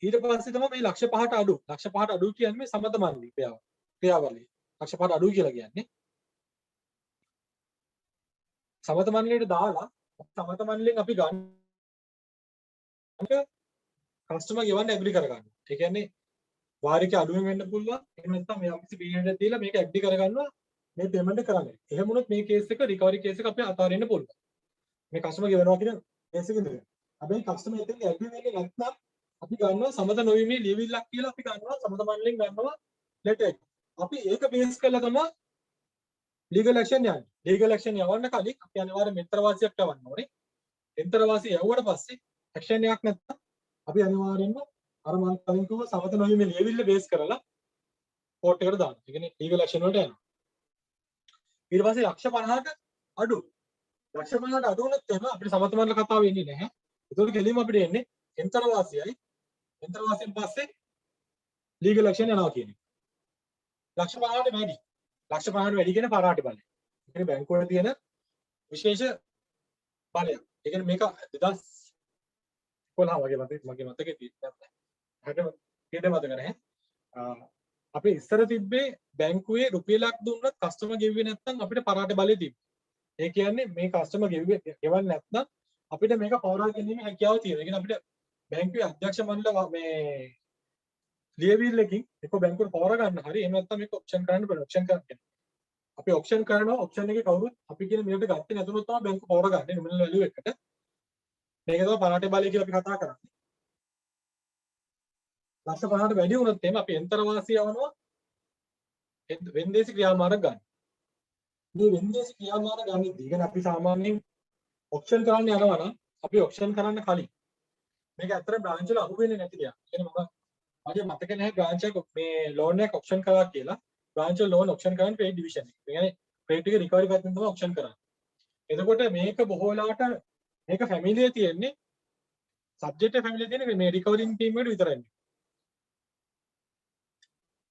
ඊට පස්සේ තමයි මේ ලක්ෂ 5ට අඩු. ලක්ෂ 5ට අඩු කියන්නේ සමත මන්ලි ක්‍රියාවලිය. ලක්ෂ 5ට අඩු කියලා කියන්නේ සමත මන්ලියට දාලා සමත මන්ලියෙන් අපි ගන්න කස්ටමර් ගෙවන්න ඇග්‍රී කරගන්න. ඒ කියන්නේ වාරික අඩුවෙන් වෙන්න පුළුවන්. එහෙම නැත්නම් මේ අපිට පීරියඩ් එක දීලා මේක ඇග්‍රී කරගන්නවා මේ පේමන්ට් එක කරන්නේ. එහෙම වුණොත් මේ කේස් එක රිකවරි කේස් එක අපි අතාරින්න පුළුවන්. මේ කස්ටමර් ගෙවනවා කියන කේස් එකේ ඉඳලා. හැබැයි කස්ටමර් එතෙන් ඇග්‍රී වෙන්නේ නැත්නම් අපි ගන්නවා සමත නොවීමේ ලියවිල්ලක් කියලා අපි ගන්නවා සමත මන්ලියෙන් ගන්නවා ලෙටර් එක. අපි ඒක බේස් කරලා තමයි ලීගල් ඇක්ෂන් යන්නේ. ලීගල් ඇක්ෂන් යවන්න කලින් අපි අනිවාර්යයෙන් මෙතර වාසියක් යවන්න ඕනේ. මෙතර වාසිය යවුවට පස්සේ ඇක්ෂන් එකක් නැත්නම් අපි අනිවාර්යයෙන්ම අර මම කලින් කිව්ව සමත නොවීමේ ලියවිල්ල බේස් කරලා කෝට් එකට දානවා. ඒ කියන්නේ ලීගල් ඇක්ෂන් වලට යනවා. ඊට පස්සේ ලක්ෂ 50ට අඩු. ලක්ෂ 50ට අඩු වුණොත් එහෙම අපිට සමත මණ්ඩල කතාව එන්නේ නැහැ. ඒතකොට කෙලින්ම අපිට එන්නේ එන්තර වාසියයි. එන්තර වාසියෙන් පස්සේ ලීගල් ඇක්ෂන් යනවා කියන එක. ලක්ෂ 50ට වැඩි. ලක්ෂ 50ට වැඩි කියන පරාට බලය. ඒ කියන්නේ බැංකුවල තියෙන විශේෂ බලයක්. ඒ කියන්නේ මේක 2011 මගේ මතකේ තියෙනවා. 60 කීයද මතක නැහැ. අපි ඉස්සර තිබ්බේ බැංකුවේ රුපියලක් දුන්නත් කස්ටමර් ගෙව්වේ නැත්නම් අපිට පරාට බලය තිබ්බේ. ඒ කියන්නේ මේ කස්ටමර් ගෙවන්නේ නැත්නම් අපිට මේක පවරා ගැනීමේ හැකියාව තියෙනවා. ඒ කියන්නේ අපිට බැංකුවේ අධ්‍යක්ෂ මණ්ඩල මේ ලියවිල්ලකින් එක බැංකුවට පවර ගන්න හරි එහෙම නැත්නම් මේක ඔප්ෂන් කරන්න බෑ. ඔප්ෂන් කරන්න. අපි ඔප්ෂන් කරනවා ඔප්ෂන් එකේ කවුරුත් අපි කියන මිලට ගත්තේ නැතුනොත් තමයි බැංකුව පවර ගන්න නොමිනල් වැලියු එකට. මේක තමයි පරාට බලය කියලා අපි කතා කරන්නේ. ලක්ෂ 50ට වැඩි වුණොත් එහෙම අපි එන්තර වාසිය යවනවා වෙන්දේසි ක්‍රියාමාර්ග ගන්න. මේ වෙන්දේසි ක්‍රියාමාර්ග ගන්නදී කියන්නේ අපි සාමාන්‍යයෙන් ඔප්ෂන් කරන්න යනවා නම් අපි ඔප්ෂන් කරන්න කලින් මේක ඇත්තට බ්‍රාන්ච් වල අහුවෙන්නේ නැති දෙයක්. කියන්නේ මගේ මතක නැහැ බ්‍රාන්ච් එක මේ ලෝන් එක ඔප්ෂන් කළා කියලා. බ්‍රාන්ච් වල ලෝන් ඔප්ෂන් කරන්න ක්‍රෙඩිට් ඩිවිෂන් එක. ඒ කියන්නේ ක්‍රෙඩිට් එක රිකවරි පැත්තෙන් තමයි ඔප්ෂන් කරන්නේ. එතකොට මේක බොහෝ වෙලාවට මේක ෆැමිලියේ තියෙන්නේ සබ්ජෙක්ට් එක ෆැමිලියේ තියෙන්නේ මේ රිකවරින් ටීම් එකට විතරයි.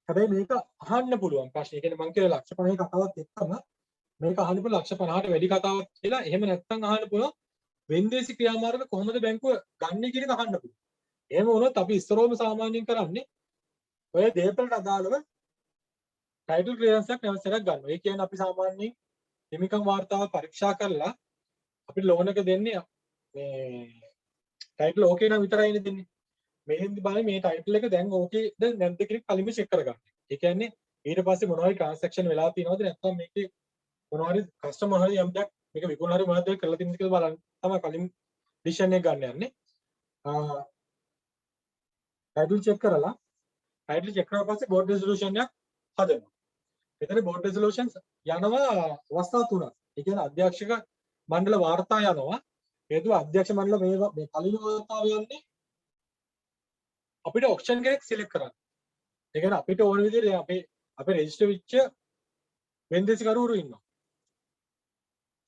හැබැයි මේක අහන්න පුළුවන් ප්‍රශ්නේ. ඒ කියන්නේ මම කියලා ලක්ෂ 50 කතාවක් එක්කම මේක අහන්න පුළුවන් ලක්ෂ 50ට වැඩි කතාවක් කියලා. එහෙම නැත්නම් අහන්න පුළුවන් වෙන්දේසි ක්‍රියාමාර්ග කොහොමද බැංකුව ගන්නෙ කියන එක අහන්න පුළුවන්. එහෙම වුණොත් අපි ඉස්සරෝම සාමාන්‍යයෙන් කරන්නේ ඔය දේපලට අදාළව ටයිටල් ක්ලියරන්ස් එකක් නැවසරක් ගන්නවා. ඒ කියන්නේ අපි සාමාන්‍යයෙන් හිමිකම් වාර්තාව පරීක්ෂා කරලා අපිට ලෝන් එක දෙන්නේ මේ ටයිටල් ඕකේ නම් විතරයිනේ දෙන්නේ. මෙහෙන්දි බලන්නේ මේ ටයිටල් එක දැන් ඕකේද නැද්ද කියලා කලින්ම චෙක් කරගන්න. ඒ කියන්නේ ඊට පස්සේ මොනවා හරි ට්‍රාන්සැක්ෂන් වෙලා තියෙනවද නැත්නම් මේකේ මොනවා හරි කස්ටමර් හරි යම් දෙයක් මේක විකුණන හරි මොනවද කරලා තියෙනවද කියලා බලන්න තමයි කලින් ඩිසිෂන් එක ගන්න යන්නේ. ටයිටල් චෙක් කරලා ටයිටල් චෙක් කරලා පස්සේ බෝඩ් රෙසලූෂන් එකක් හදනවා. එතන බෝඩ් රෙසලූෂන්ස් යනවා අවස්ථා තුනක්. ඒ කියන්නේ අධ්‍යක්ෂක මණ්ඩල වාර්තා යනවා. හේතුව අධ්‍යක්ෂ මණ්ඩල මේ කලින් වාර්තාව යන්නේ අපිට ඔප්ෂන් කෙනෙක් සිලෙක්ට් කරන්න. ඒ කියන්නේ අපිට ඕන විදිහට අපේ රෙජිස්ටර් වෙච්ච වෙන්දේසි කරුවරු ඉන්නවා.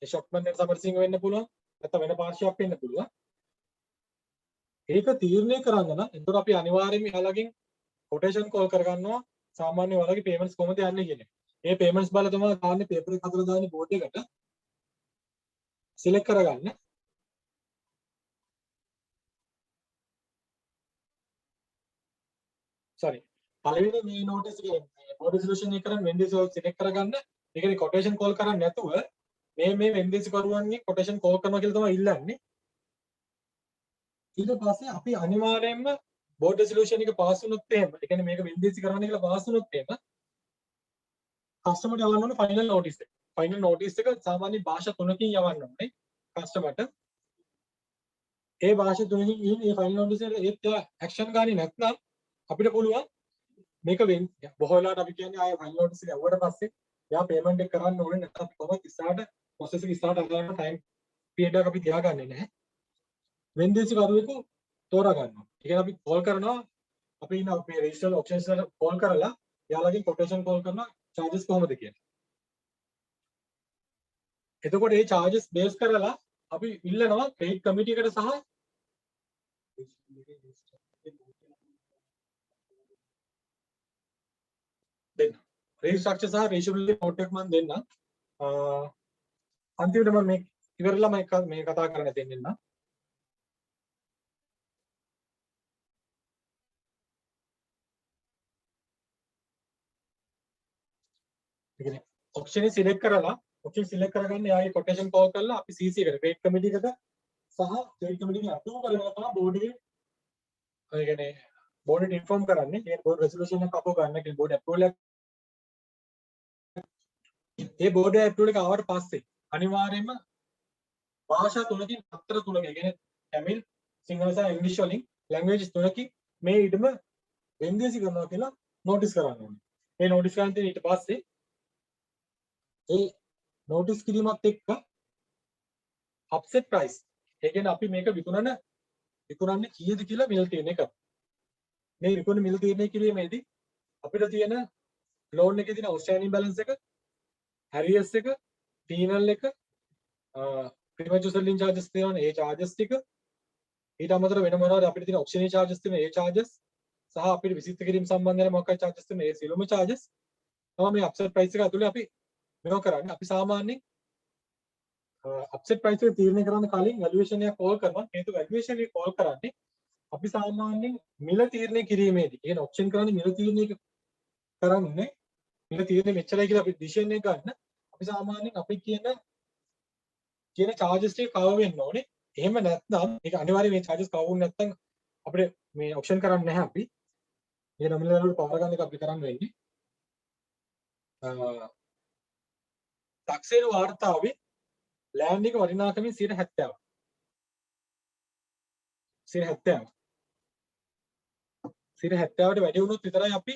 ඒ ෂොප්මන් සමරසිංහ වෙන්න පුළුවන්. නැත්නම් වෙන පාර්ශ්වයක් වෙන්න පුළුවන්. ඒක තීරණය කරන්න නම් එතකොට අපි අනිවාර්යයෙන්ම යාළුවගෙන් කොටේෂන් කෝල් කරගන්නවා සාමාන්‍ය ඔයාලගේ පේමන්ට්ස් කොහොමද යන්නේ කියන එක. මේ පේමන්ට්ස් බලලා තමයි දාන්නේ පේපර් එක හදලා දාන්නේ බෝඩ් එකට. සිලෙක්ට් කරගන්න. sorry. පළවෙනි මේ නෝටිස් එකේ බෝඩ් රිසොලූෂන් එක කරන් වෙන්දේසි වල සිලෙක්ට් කරගන්න. ඒ කියන්නේ කොටේෂන් කෝල් කරන්නේ නැතුව මේ වෙන්දේසි කරුවන්ගේ කොටේෂන් කෝල් කරනවා කියලා තමයි ඉල්ලන්නේ. ඊට පස්සේ අපි අනිවාර්යයෙන්ම බෝඩ් රිසොලූෂන් එක පාස් වුණොත් එහෙම, ඒ කියන්නේ මේක වෙන්දේසි කරන්න කියලා පාස් වුණොත් එහෙම කස්ටමර්ට යවන්න ඕනේ ෆයිනල් නෝටිස් එක. ෆයිනල් නෝටිස් එක සාමාන්‍ය භාෂා 3කින් යවන්න ඕනේ කස්ටමර්ට. ඒ භාෂා 3කින් මේ ෆයිනල් නෝටිස් එක ඒත් ඇක්ෂන් ගන්නේ නැත්නම් අපිට පුළුවන් මේක බොහෝ වෙලාවට අපි කියන්නේ ආයේ ෆයිනල් නෝටිස් එක යවුවට පස්සේ එයා පේමන්ට් එක කරන්න ඕනේ නැත්නම් අපි කොහොමද ඉස්සරහට ප්‍රොසෙස් එක ඉස්සරහට අරගෙන ටයිම් පීරියඩ් එක අපි තියාගන්නේ නැහැ. වෙන්දේසි කරුවෙකු තෝරා ගන්නවා. ඒ කියන්නේ අපි කෝල් කරනවා අපි ඉන්න අපේ රෙජිස්ටර් ඔප්ෂන්ස් වල කෝල් කරලා එයාලගෙන් කොටේෂන් කෝල් කරනවා charges කොහොමද කියලා. එතකොට මේ charges බේස් කරලා අපි ඉල්ලනවා ක්‍රෙඩිට් කමිටි එකට සහ දෙන්න. රීස්ට්‍රක්චර් සහ රේෂියබිලිටි නෝට් එක මම දෙන්නම්. අන්තිමට මම මේ ඉවරලා මම මේ කතා කරන්න දෙන්නම්. ඒ කියන්නේ ඔප්ෂන් එක සිලෙක්ට් කරලා ඔප්ෂන් සිලෙක්ට් කරගන්න එයාගේ කොටේෂන් කෝල් කරලා අපි CC එකට ක්‍රෙඩිට් කමිටි එකට සහ ක්‍රෙඩිට් කමිටිගේ අප්‍රූව් කරනවා තමයි බෝඩ් එකේ ඒ කියන්නේ බෝඩ් එකට ඉන්ෆෝම් කරන්නේ. ඒ බෝඩ් රෙසොලූෂන් එක අපව ගන්න කියලා බෝඩ් අප්‍රූවල් එක. ඒ බෝඩ් අප්‍රූවල් එක ආවට පස්සේ අනිවාර්යයෙන්ම භාෂා 3කින් අතර 3කින් ඒ කියන්නේ තමිල් සිංහල සහ ඉංග්‍රීසි වලින් ලැන්ග්වේජස් 3කින් මේ ඊටම වෙන්දේසි කරනවා කියලා නෝටිස් කරන්න ඕනේ. මේ නෝටිස් කරන් තියෙන ඊට පස්සේ ඒ නෝටිස් කිරීමත් එක්ක අප්සෙට් ප්‍රයිස් ඒ කියන්නේ අපි මේක විකුණන්නේ කීයද කියලා මිල් තීරණය කරනවා. මේ විකුණන මිල් තීරණය කිරීමේදී අපිට තියෙන ලෝන් එකේ තියෙන අවුට්ස්ටෑන්ඩින් බැලන්ස් එක, හැරියර්ස් එක, පීනල් එක, ප්‍රීමැචුර් සෙල්ලින් charges තියෙනවනේ ඒ charges ටික ඊට අමතරව වෙන මොනවද අපිට තියෙන ඔප්ෂනල් charges තියෙන ඒ charges සහ අපිට විසිත කිරීම සම්බන්ධයෙන් මොකක්ද charges තියෙන ඒ සියලුම charges තමයි මේ අප්සෙට් ප්‍රයිස් එක ඇතුලේ අපි මේව කරන්නේ. අපි සාමාන්‍යයෙන් අප්සෙට් ප්‍රයිස් එක තීරණය කරන්න කලින් වැලුවේෂන් එක කෝල් කරනවා. හේතු වැලුවේෂන් එක කෝල් කරන්නේ අපි සාමාන්‍යයෙන් මිල තීරණය කිරීමේදී කියන ඔප්ෂන් කරන්නේ මිල තීරණය කරන්නේ මිල තීරණය මෙච්චරයි කියලා අපි ඩිසිෂන් එක ගන්න. අපි සාමාන්‍යයෙන් අපි කියන charges ටික කවර් වෙන්න ඕනේ. එහෙම නැත්නම් ඒක අනිවාර්යයෙන් මේ charges කවර් වුනේ නැත්නම් අපිට මේ ඔප්ෂන් කරන්නේ නැහැ අපි. මේ නොමිනල් වල පවර ගන්න එක අපි කරන්න වෙන්නේ. තාක්ෂේරු වාර්තාවේ ලෑන්ඩ් එක වටිනාකමින් 70%. 70%. 70%ට වැඩි වුණොත් විතරයි අපි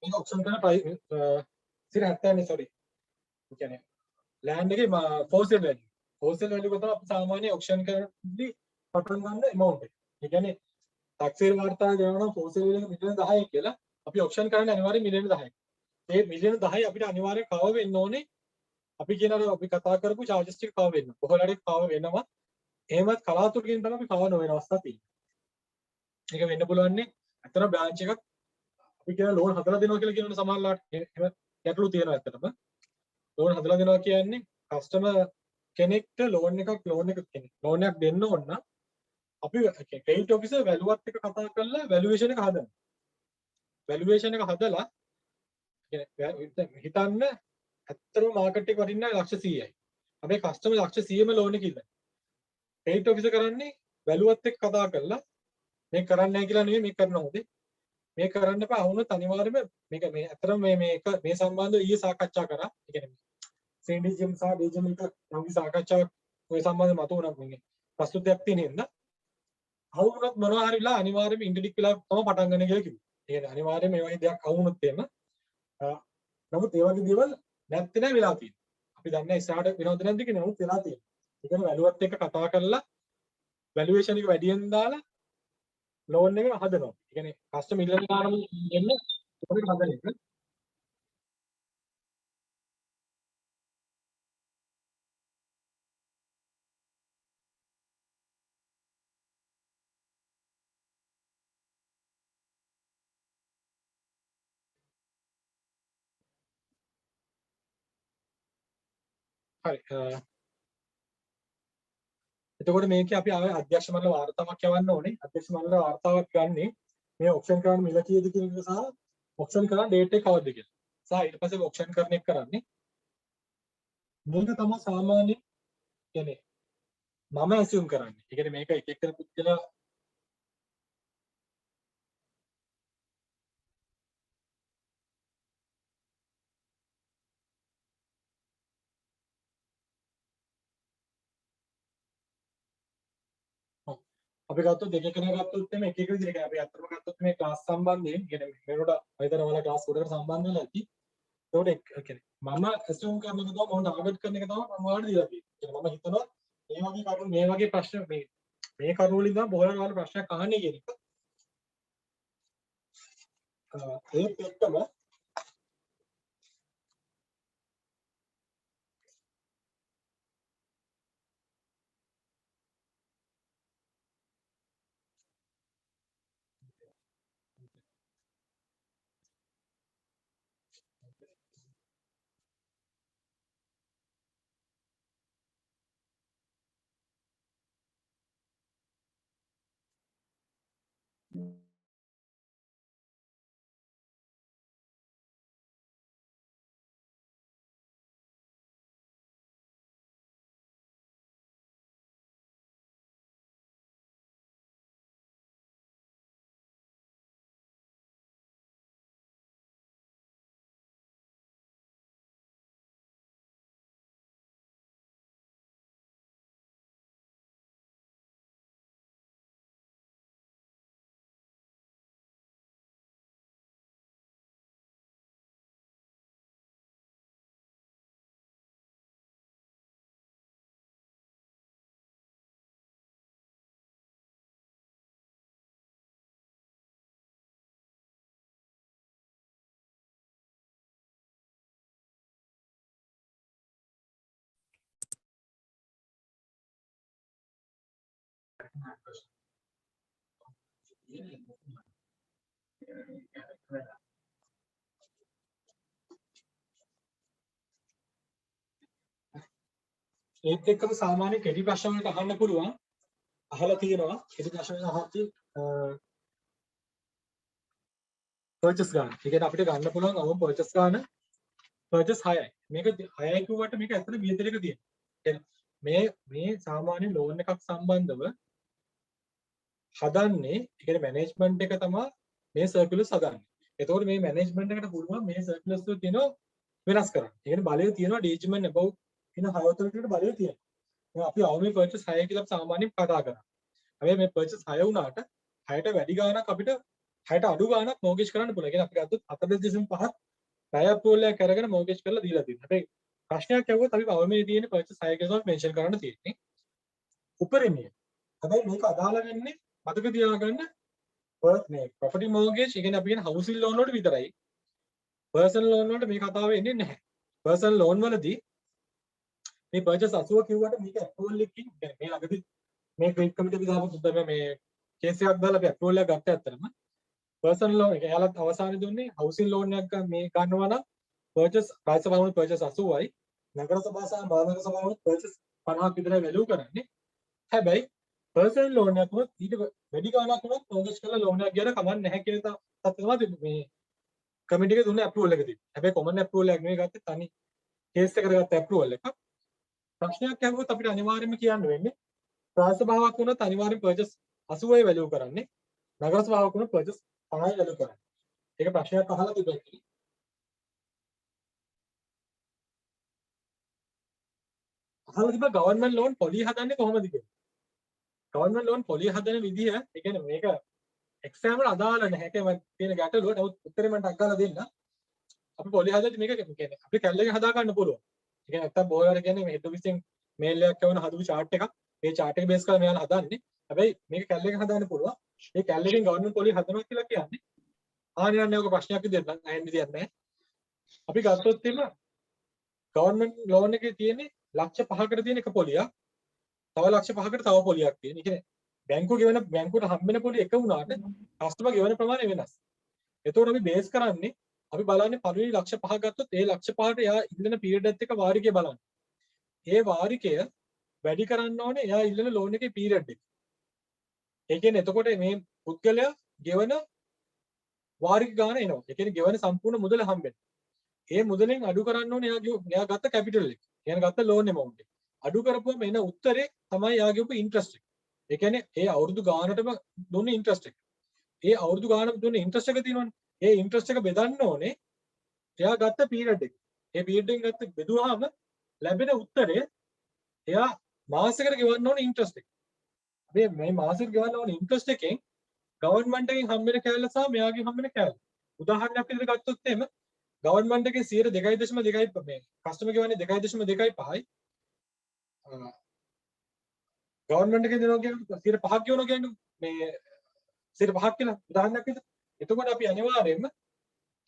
මේක ඔප්ෂන් කරන ප්‍රයිස් 70% නේ සෝරි. ඒ කියන්නේ ලෑන්ඩ් එකේ ෆෝසෙල් වැලියු. ෆෝසෙල් වැලියු එක තමයි අපි සාමාන්‍ය ඔප්ෂන් කරද්දී පටන් ගන්න amount එක. ඒ කියන්නේ තාක්ෂේරු වාර්තාවේ දෙනවා නම් ෆෝසෙල් එක මිලියන 10යි කියලා අපි ඔප්ෂන් කරන්නේ අනිවාර්යයෙන් මිලියන 10යි. ඒ මිලියන 10යි අපිට අනිවාර්යයෙන් කවර් වෙන්න ඕනේ. අපි කියන අපි කතා කරපු charges ටික කවර් වෙන්න. කොහොලඩේ කවර් වෙනවා. එහෙමත් කලාතුරකින් තමයි අපි කවර් නොවන අවස්ථා තියෙන්නේ. ඒක වෙන්න පුළුවන්නේ අතන බ්‍රාන්ච් එකක් අපි කියන ලෝන් හදලා දෙනවා කියලා කියනවනේ සමහරලාට එහෙම ගැටලු තියෙනවා ඇත්තටම. ලෝන් හදලා දෙනවා කියන්නේ කස්ටමර් කෙනෙක්ට ලෝන් එකක් දෙන්න ඕන නම් අපි ක්‍රෙඩිට් ඔෆිසර් වැලුවත් එක කතා කරලා වැලුවේෂන් එක හදනවා. වැලුවේෂන් එක හදලා හිතන්න ඇත්තටම මාකට් එක වටින්නේ ලක්ෂ 100යි. අපේ කස්ටමර් ලක්ෂ 100ම ලෝන් එක ඉල්ලනවා. ක්‍රෙඩිට් ඔෆිසර් කරන්නේ වැලුවත් එක්ක කතා කරලා මේක කරන්නේ නැහැ කියලා නෙවෙයි මේක කරනවා හොඳේ. මේක කරන්න එපා වුණොත් අනිවාර්යයෙන්ම මේක මේ අතරම මේ සම්බන්ධව ඊයේ සාකච්ඡා කරා. ඒ කියන්නේ සෙන්ඩිජම් සහ ඩීජම් එක යම්කි සාකච්ඡාවක් ඔය සම්බන්ධව මතුවුණා මේ ප්‍රස්තුතයක් තියෙන හින්දා. අවුරුද්දක් මොනවා හරි වෙලා අනිවාර්යයෙන්ම ඉන්ටර්ඩික් වෙලා තමයි පටන් ගන්න කියලා කිව්වා. ඒ කියන්නේ අනිවාර්යයෙන්ම මේ වගේ දෙයක් අවුනොත් එහෙම නමුත් ඒ වගේ දේවල් නැත්තේ නෑ වෙලා තියෙන්නේ. අපි දන්නේ ඉස්සරහට වෙනවද නැද්ද කියලා නමුත් වෙලා තියෙනවා. ඒ කියන්නේ වැලුවත් එක්ක කතා කරලා වැලුවේෂන් එක වැඩියෙන් දාලා ලෝන් එක හදනවා. ඒ කියන්නේ කස්ටමර් මිලියන ගානක් දෙන්න ලෝන් එක හදන එක. හරි. එතකොට මේකේ අපි ආවේ අධ්‍යක්ෂ මණ්ඩල වාර්තාවක් යවන්න ඕනේ. අධ්‍යක්ෂ මණ්ඩල වාර්තාවක් ගන්නේ මේ ඔප්ෂන් කරන මිල කීයද කියන එක සහ ඔප්ෂන් කරන ඩේට් එක කවද්ද කියලා. සහ ඊට පස්සේ ඔප්ෂන් කරන එක කරන්නේ. මේක තමයි සාමාන්‍ය කියන්නේ මම ඇසියුම් කරන්නේ. ඒ කියන්නේ මේක එක එක පුද්ගලයා අපි ගත්තොත් දෙක කෙනා ගත්තොත් එimhe එක එක විදිහට කියන්නේ අපි අත්‍තරම ගත්තොත් මේ ක්ලාස් සම්බන්ධයෙන් කියන්නේ මේකට අයිතර ඔයාලා ක්ලාස් කොටකට සම්බන්ධ වෙලා ඇති. ඒකට ඒ කියන්නේ මම ඇසියුම් කරන එක තමයි මම ටාගට් කරන එක තමයි මම ඔයාලට දීලා තියෙන්නේ. මම හිතනවා මේ වගේ කරුණු මේ වගේ ප්‍රශ්න මේ කරුණු වලින් තමයි බොහෝ වෙලාවට ප්‍රශ්නයක් අහන්නේ කියන එක. ඒත් එක්කම ඒත් එක්කම සාමාන්‍ය කෙටි ප්‍රශ්න වලට අහන්න පුළුවන්. අහලා තියෙනවා කෙටි ප්‍රශ්න අහද්දී පර්චේස් ගන්න. ඒ කියන්නේ අපිට ගන්න පුළුවන් අවම පර්චේස් ගන්න පර්චේස් 6යි. මේක 6යි කිව්වට මේක ඇත්තට වියදලක තියෙනවා. මේ සාමාන්‍ය ලෝන් එකක් සම්බන්ධව හදන්නේ ඒ කියන්නේ මැනේජ්මන්ට් එක තමයි මේ සර්කියුලර්ස් හදන්නේ. එතකොට මේ මැනේජ්මන්ට් එකට පුළුවන් මේ සර්කියුලර්ස් වල තියෙනවා වෙනස් කරන්න. ඒ කියන්නේ බලය තියෙනවා ඩීජ්මන් above කියන හය ඔතොරිටියට බලය තියෙනවා. අපි අවමේ පර්චේස් 6 කියලා සාමාන්‍යයෙන් කතා කරා. හැබැයි මේ පර්චේස් 6 වුණාට 6ට වැඩි ගාණක් අපිට 6ට අඩු ගාණක් මෝගේජ් කරන්න පුළුවන්. ඒ කියන්නේ අපි ගත්තොත් 4.5 පැය අප්‍රූවල් එකක් අරගෙන මෝගේජ් කරලා දීලා තියෙනවා. හැබැයි ප්‍රශ්නයක් ඇහුවොත් අපි අවමේ තියෙන පර්චේස් 6 කියලා මෙන්ෂන් කරන්න තියෙන්නේ. උපරිමය. හැබැයි මේක අදාළ වෙන්නේ මතක තියාගන්න මේ ප්‍රොපර්ටි මෝගේජ් ඒ කියන්නේ අපි කියන හවුසින් ලෝන් වලට විතරයි. පර්සනල් ලෝන් වලට මේ කතාව එන්නේ නැහැ. පර්සනල් ලෝන් වලදී මේ පර්චේස් 80 කිව්වට මේක ඇප්‍රූවල් එකකින් මේ ළඟදී මේ ක්‍රෙඩිට් කමිටු අපි දාපු සුද්දම මේ කේස් එකක් දාලා අපි ඇප්‍රූවල් එකක් ගත්ත ඇත්තටම පර්සනල් ලෝන් එක එයාලත් අවසානයේ දුන්නේ හවුසින් ලෝන් එකක් මේ ගන්නවා නම් පර්චේස් ප්‍රයිස් සභාවම පර්චේස් 80යි නගර සභාව සහ මහනගර සභාවම පර්චේස් 50ක් විතරයි වැලියු කරන්නේ හැබැයි පර්සනල් ලෝන් එකක් වුණත් ඊට වැඩි ගාණක් වුණත් මෝගේජ් කරලා ලෝන් එකක් ගියර කමක් නැහැ කියන තත්ත්වය තමයි මේ කමිටු එකේ දුන්නේ ඇප්‍රූවල් එක තියෙන්නේ හැබැයි කොමන් ඇප්‍රූවල් එකක් නෙවෙයි ගත්තේ තනි කේස් එකකට ගත්ත ඇප්‍රූවල් එකක් ප්‍රශ්නයක් ඇහුවොත් අපිට අනිවාර්යයෙන්ම කියන්න වෙන්නේ ප්‍රාස සභාවක් වුණත් අනිවාර්යෙන් පර්චේස් 80යි වැලියු කරන්නේ නගර සභාවක් වුණත් පර්චේස් 50යි වැලියු කරන්නේ. ඒක ප්‍රශ්නයක් අහලා තිබෙන්නේ. අහලා තිබ්බ ගවර්න්මන්ට් ලෝන් පොලි හදන්නේ කොහොමද කියලා. ගවර්න්මන්ට් ලෝන් පොලි හදන විදිහ ඒ කියන්නේ මේක එක්සෑම් වල අදාළ නැහැ. ඒක මම තියෙන ගැටලුව. නමුත් උත්තරේ මම ටක් ගාලා දෙන්න. අපි පොලි හදද්දි මේක කියන්නේ අපි කැලලකින් හදා ගන්න පුළුවන්. ඒ කියන්නේ නැත්තම් බොහෝ වෙලාවට කියන්නේ මේ හෙඩ් ඔෆිස් එකෙන් මේල් එකක් යවන හදපු chart එකක්. මේ chart එක බේස් කරලා මෙයාලා හදන්නේ. හැබැයි මේක කැලලකින් හදාන්න පුළුවන්. මේ කැලලකින් ගවර්න්මන්ට් පොලි හදනවා කියලා කියන්නේ ආනියන්නේ ඔක ප්‍රශ්නයක් විදිහට නම් අහෙන්න දෙයක් නැහැ. අපි ගත්තොත් එන්න ගවර්න්මන්ට් ලෝන් එකේ තියෙන්නේ ලක්ෂ 5කට තියෙන එක පොලියක්. තව ලක්ෂ 5කට තව පොලියක් තියෙන. ඒ කියන්නේ බැංකුවට හම්බෙන පොලි එක වුණාට කස්ටමර් ගෙවන ප්‍රමාණය වෙනස්. එතකොට අපි බේස් කරන්නේ අපි බලන්නේ පළවෙනි ලක්ෂ 5 ගත්තොත් ඒ ලක්ෂ 5ට එයා ඉඳන පීරියඩ් එකත් එක්ක වාරිකය බලන්න. ඒ වාරිකය වැඩි කරන්න ඕනේ එයා ඉල්ලන ලෝන් එකේ පීරියඩ් එක. ඒ කියන්නේ එතකොට මේ පුද්ගලයා ගෙවන වාරික ගාන එනවා. ඒ කියන්නේ ගෙවන සම්පූර්ණ මුදල හම්බෙනවා. ඒ මුදලෙන් අඩු කරන්න ඕනේ එයා ගත්ත කැපිටල් එක. يعني ගත්ත ලෝන් amount එක. අඩු කරපුවම එන උත්තරේ තමයි එයා ගෙවපු ඉන්ට්‍රස්ට් එක. ඒ කියන්නේ ඒ අවුරුදු ගානටම දුන්නේ ඉන්ට්‍රස්ට් එක. ඒ අවුරුදු ගානට දුන්නේ ඉන්ට්‍රස්ට් එක තියෙනවනේ. ඒ ඉන්ට්‍රස්ට් එක බෙදන්න ඕනේ එයා ගත්ත පීරියඩ් එක. ඒ පීරියඩ් එකෙන් ගත්ත බෙදුවාම ලැබෙන උත්තරය එයා මාසෙකට ගෙවන්න ඕනේ ඉන්ට්‍රස්ට් එක. මේ මාසෙකට ගෙවන්න ඕනේ ඉන්ට්‍රස්ට් එකෙන් ගවර්න්මන්ට් එකෙන් හම්බෙන කෑල්ල සහ මෙයාගෙන් හම්බෙන කෑල්ල. උදාහරණයක් විදිහට ගත්තොත් එහෙම ගවර්න්මන්ට් එකේ 2.2 මේ කස්ටමර් ගෙවන්නේ 2.25යි. ගවර්න්මන්ට් එකේ දෙනවා කියන්නේ 5ක් ගෙවනවා කියන්නේ මේ 5ක් කියලා උදාහරණයක් විදිහට. එතකොට අපි අනිවාර්යයෙන්ම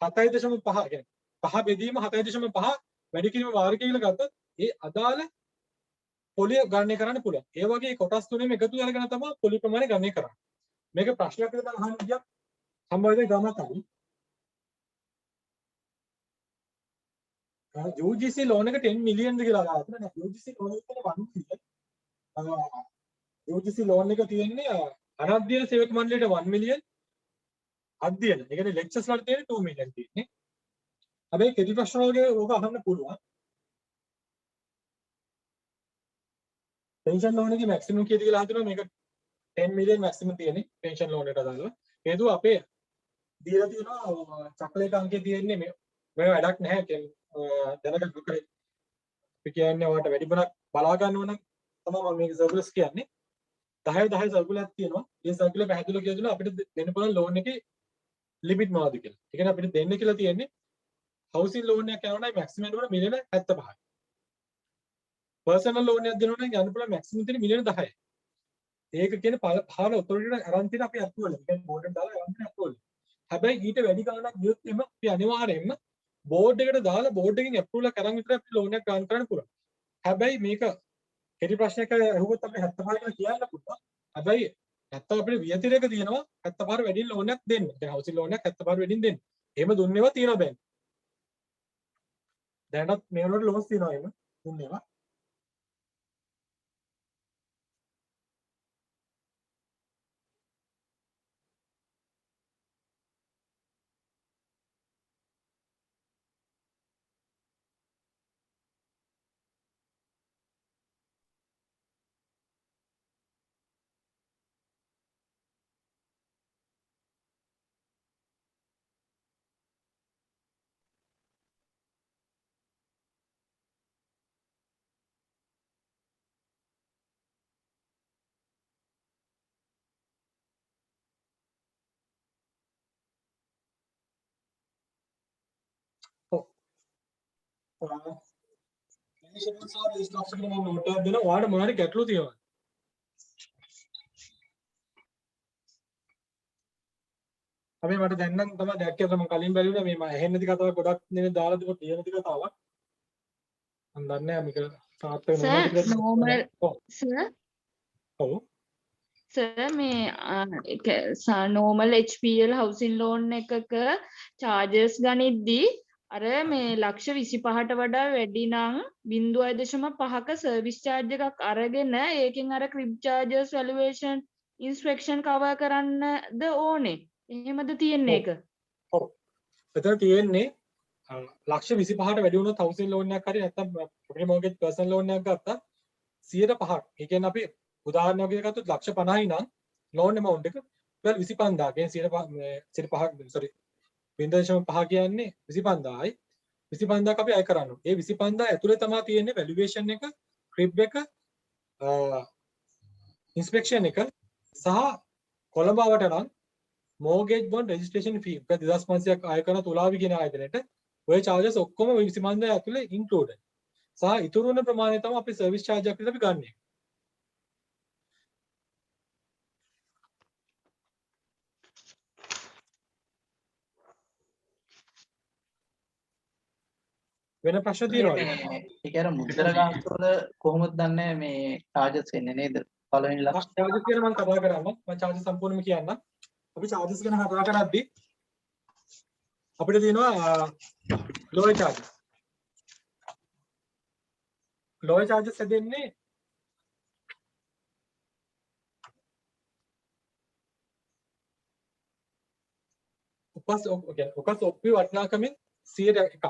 7.5 කියන්නේ 5 බෙදීම 7.5 වැඩි කිරීම වාරිකය කියලා ගත්තොත් ඒ අදාළ පොලිය ගණනය කරන්න පුළුවන්. ඒ වගේ කොටස් තුනෙම එකතු කරගෙන තමයි පොලි ප්‍රමාණය ගණනය කරන්නේ. මේක ප්‍රශ්නයක් විදිහට අහන්න ගියා සම්බන්ධයෙන් ගමතයි. UGC ලෝන් එක 10 මිලියන්ද කියලා ගත්තා නේද? UGC ලෝන් එක 1 මිලියන්. UGC ලෝන් එක තියෙන්නේ අනධ්‍යයන සේවක මණ්ඩලයට 1 මිලියන්. අධ්‍යයන. ඒ කියන්නේ ලෙක්චර්ස් වලට තියෙන්නේ 2 මිලියන් තියෙන්නේ. හැබැයි කෙටි ප්‍රශ්න වලගේ ඕක අහන්න පුළුවන්. පෙන්ෂන් ලෝන් එකේ මැක්සිමම් කීයද කියලා අහනවා මේක 10 මිලියන් මැක්සිමම් තියෙන්නේ පෙන්ෂන් ලෝන් එකට අදාළව. හේතුව අපේ දීලා තියෙනවා චක්‍රලේඛ අංකයේ තියෙන්නේ මේ වැඩක් නැහැ කියන්නේ දැනගන්න දුකේ. අපි කියන්නේ ඔයාලට වැඩිපුරක් බලා ගන්න ඕන තමයි මම මේක සර්කුලර්ස් කියන්නේ. 10 සර්කුලර්ස් තියෙනවා. මේ සර්කුලර් පැහැදිලිව කියනවා අපිට දෙන්න පුළුවන් ලෝන් එකේ ලිමිට් මොනවද කියලා. ඒ කියන්නේ අපිට දෙන්න කියලා තියෙන්නේ හවුසින් ලෝන් එකක් යනවා නම් මැක්සිමම් එන්න ඕන මිලියන 75යි. පර්සනල් ලෝන් එකක් දෙනවා නම් යන්න පුළුවන් මැක්සිමම් තියෙන මිලියන 10යි. ඒක කියන්නේ පහළ ඔතොරිටියට අරන් තියෙන අපි අත්වල. ඒ කියන්නේ බෝඩ් එකට දාලා අරන් තියෙන අත්වල. හැබැයි ඊට වැඩි ගාණක් ගියොත් එම අපි අනිවාර්යයෙන්ම බෝඩ් එකට දාලා බෝඩ් එකෙන් ඇප්‍රූවල් එක කරන් විතර අපිට ලෝන් එකක් ගන්න කරන්න පුළුවන්. හැබැයි මේක කෙටි ප්‍රශ්නයක අහුවොත් අපි 75 කියලා කියන්න පුළුවන්. හැබැයි නැත්තම් අපිට වියතිරයක තියෙනවා 75 වැඩි ලෝන් එකක් දෙන්න. දැන් හවුසින් ලෝන් එකක් 75 වැඩින් දෙන්න. එහෙම දුන්නේවා තියෙනවා බෑන්ක්. දැනටත් මේ වලට ලෝස් තියෙනවා එහෙම දුන්නේවා. ස්ටොක්ස් එක මම නෝට් එකක් දෙනවා. ඔයාලට මොනවාරි ගැටලු තියෙනවා. අපි මට දැන් නම් තමයි දැක්කේ මම කලින් බැලුවා මේ මම ඇහෙන්නේ නැති කතාවක් ගොඩක් දෙනෙක් දාලා තිබුණා තියෙන නැති කතාවක්. මම දන්නේ නැහැ මේක තාත් වෙන මොනවද කියලා. normal sir ඔව්. sir මේ normal HPL housing loan එකක charges ගනිද්දී අර මේ ලක්ෂ 25ට වඩා වැඩි නම් 0.5ක service charge එකක් අරගෙන ඒකෙන් අර crib charges valuation inspection cover කරන්නද ඕනේ. එහෙමද තියෙන්නේ ඒක? ඔව්. එතන තියෙන්නේ ලක්ෂ 25ට වැඩි වුණොත් housing loan එකක් හරි නැත්නම් property mortgage personal loan එකක් ගත්තා 105ක්. ඒ කියන්නේ අපි උදාහරණයක් විදිහට ගත්තොත් ලක්ෂ 50යි නම් loan amount එක 25000 කියන්නේ 105ක් sorry 0.5 කියන්නේ 25000යි 25000ක් අපි අය කරන්න ඕනේ. ඒ 25000 ඇතුලේ තමයි තියෙන්නේ valuation එක, crib එක, inspection එක සහ කොළඹවට නම් mortgage bond registration fee 2500ක් අය කරන තුලාවි කියන ආයතනයට ඔය charges ඔක්කොම 25000 ඇතුලේ included. සහ ඉතුරු වෙන ප්‍රමාණය තමයි අපි service charge එකක් විදිහට අපි ගන්නෙ. වෙන ප්‍රශ්න තියෙනවද? ඒක අර මුද්දර ගාස්තු වල කොහොමද දන්නේ මේ charges එන්නේ නේද? පළවෙනි ලක්ෂ charges ගැන මම කතා කරන්න. මම charges සම්පූර්ණයෙන්ම කියන්නම්. අපි charges ගැන කතා කරද්දී අපිට තියෙනවා lower charges. ලෝයර් charges හැදෙන්නේ උපස් ඔප්පි වටිනාකමෙන් 100%ක්.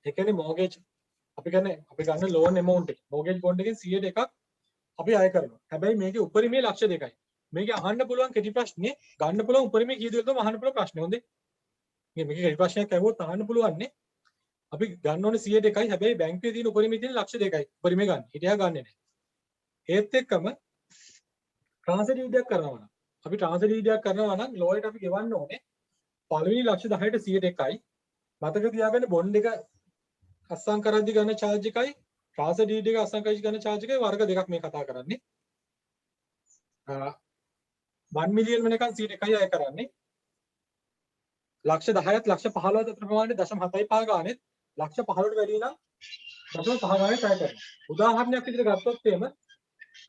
ඒ කියන්නේ mortgage අපි ගන්න loan amount එක mortgage bond එකෙන් 100%ක් අපි අය කරනවා. හැබැයි මේකේ උපරිමයේ ලක්ෂ 2යි. මේකේ අහන්න පුළුවන් කෙටි ප්‍රශ්නේ ගන්න පුළුවන් උපරිමයේ කීයද කියලා අහන්න පුළුවන් ප්‍රශ්නේ. හොඳේ. මේකේ කෙටි ප්‍රශ්නයක් ඇහුවොත් අහන්න පුළුවන් නේ. අපි ගන්න ඕනේ 100%යි. හැබැයි බැංකුවේ තියෙන උපරිමයේ තියෙන ලක්ෂ 2යි. උපරිමයේ ගන්න. හිටියා ගන්නෙ නැහැ. ඒත් එක්කම transfer deed එකක් කරනවා නම් අපි transfer deed එකක් කරනවා නම් ලෝයරට අපි ගෙවන්න ඕනේ පළවෙනි ලක්ෂ 10ට 100%යි. මතක තියාගන්න බොන්ඩ් එක අස්සම් කරද්දි ගන්න charge එකයි transfer deed එක අස්සම් කරද්දි ගන්න charge එකයි වර්ග දෙකක් මේ කතා කරන්නේ. 1 මිලියන් වෙනකන් 100%යි අය කරන්නේ. ලක්ෂ 10ත් ලක්ෂ 15ත් අතර ප්‍රමාණය 0.75 ගානෙත් ලක්ෂ 15ට වැඩි නම් 0.5 ගානෙත් අය කරනවා. උදාහරණයක් විදිහට ගත්තොත් එහෙම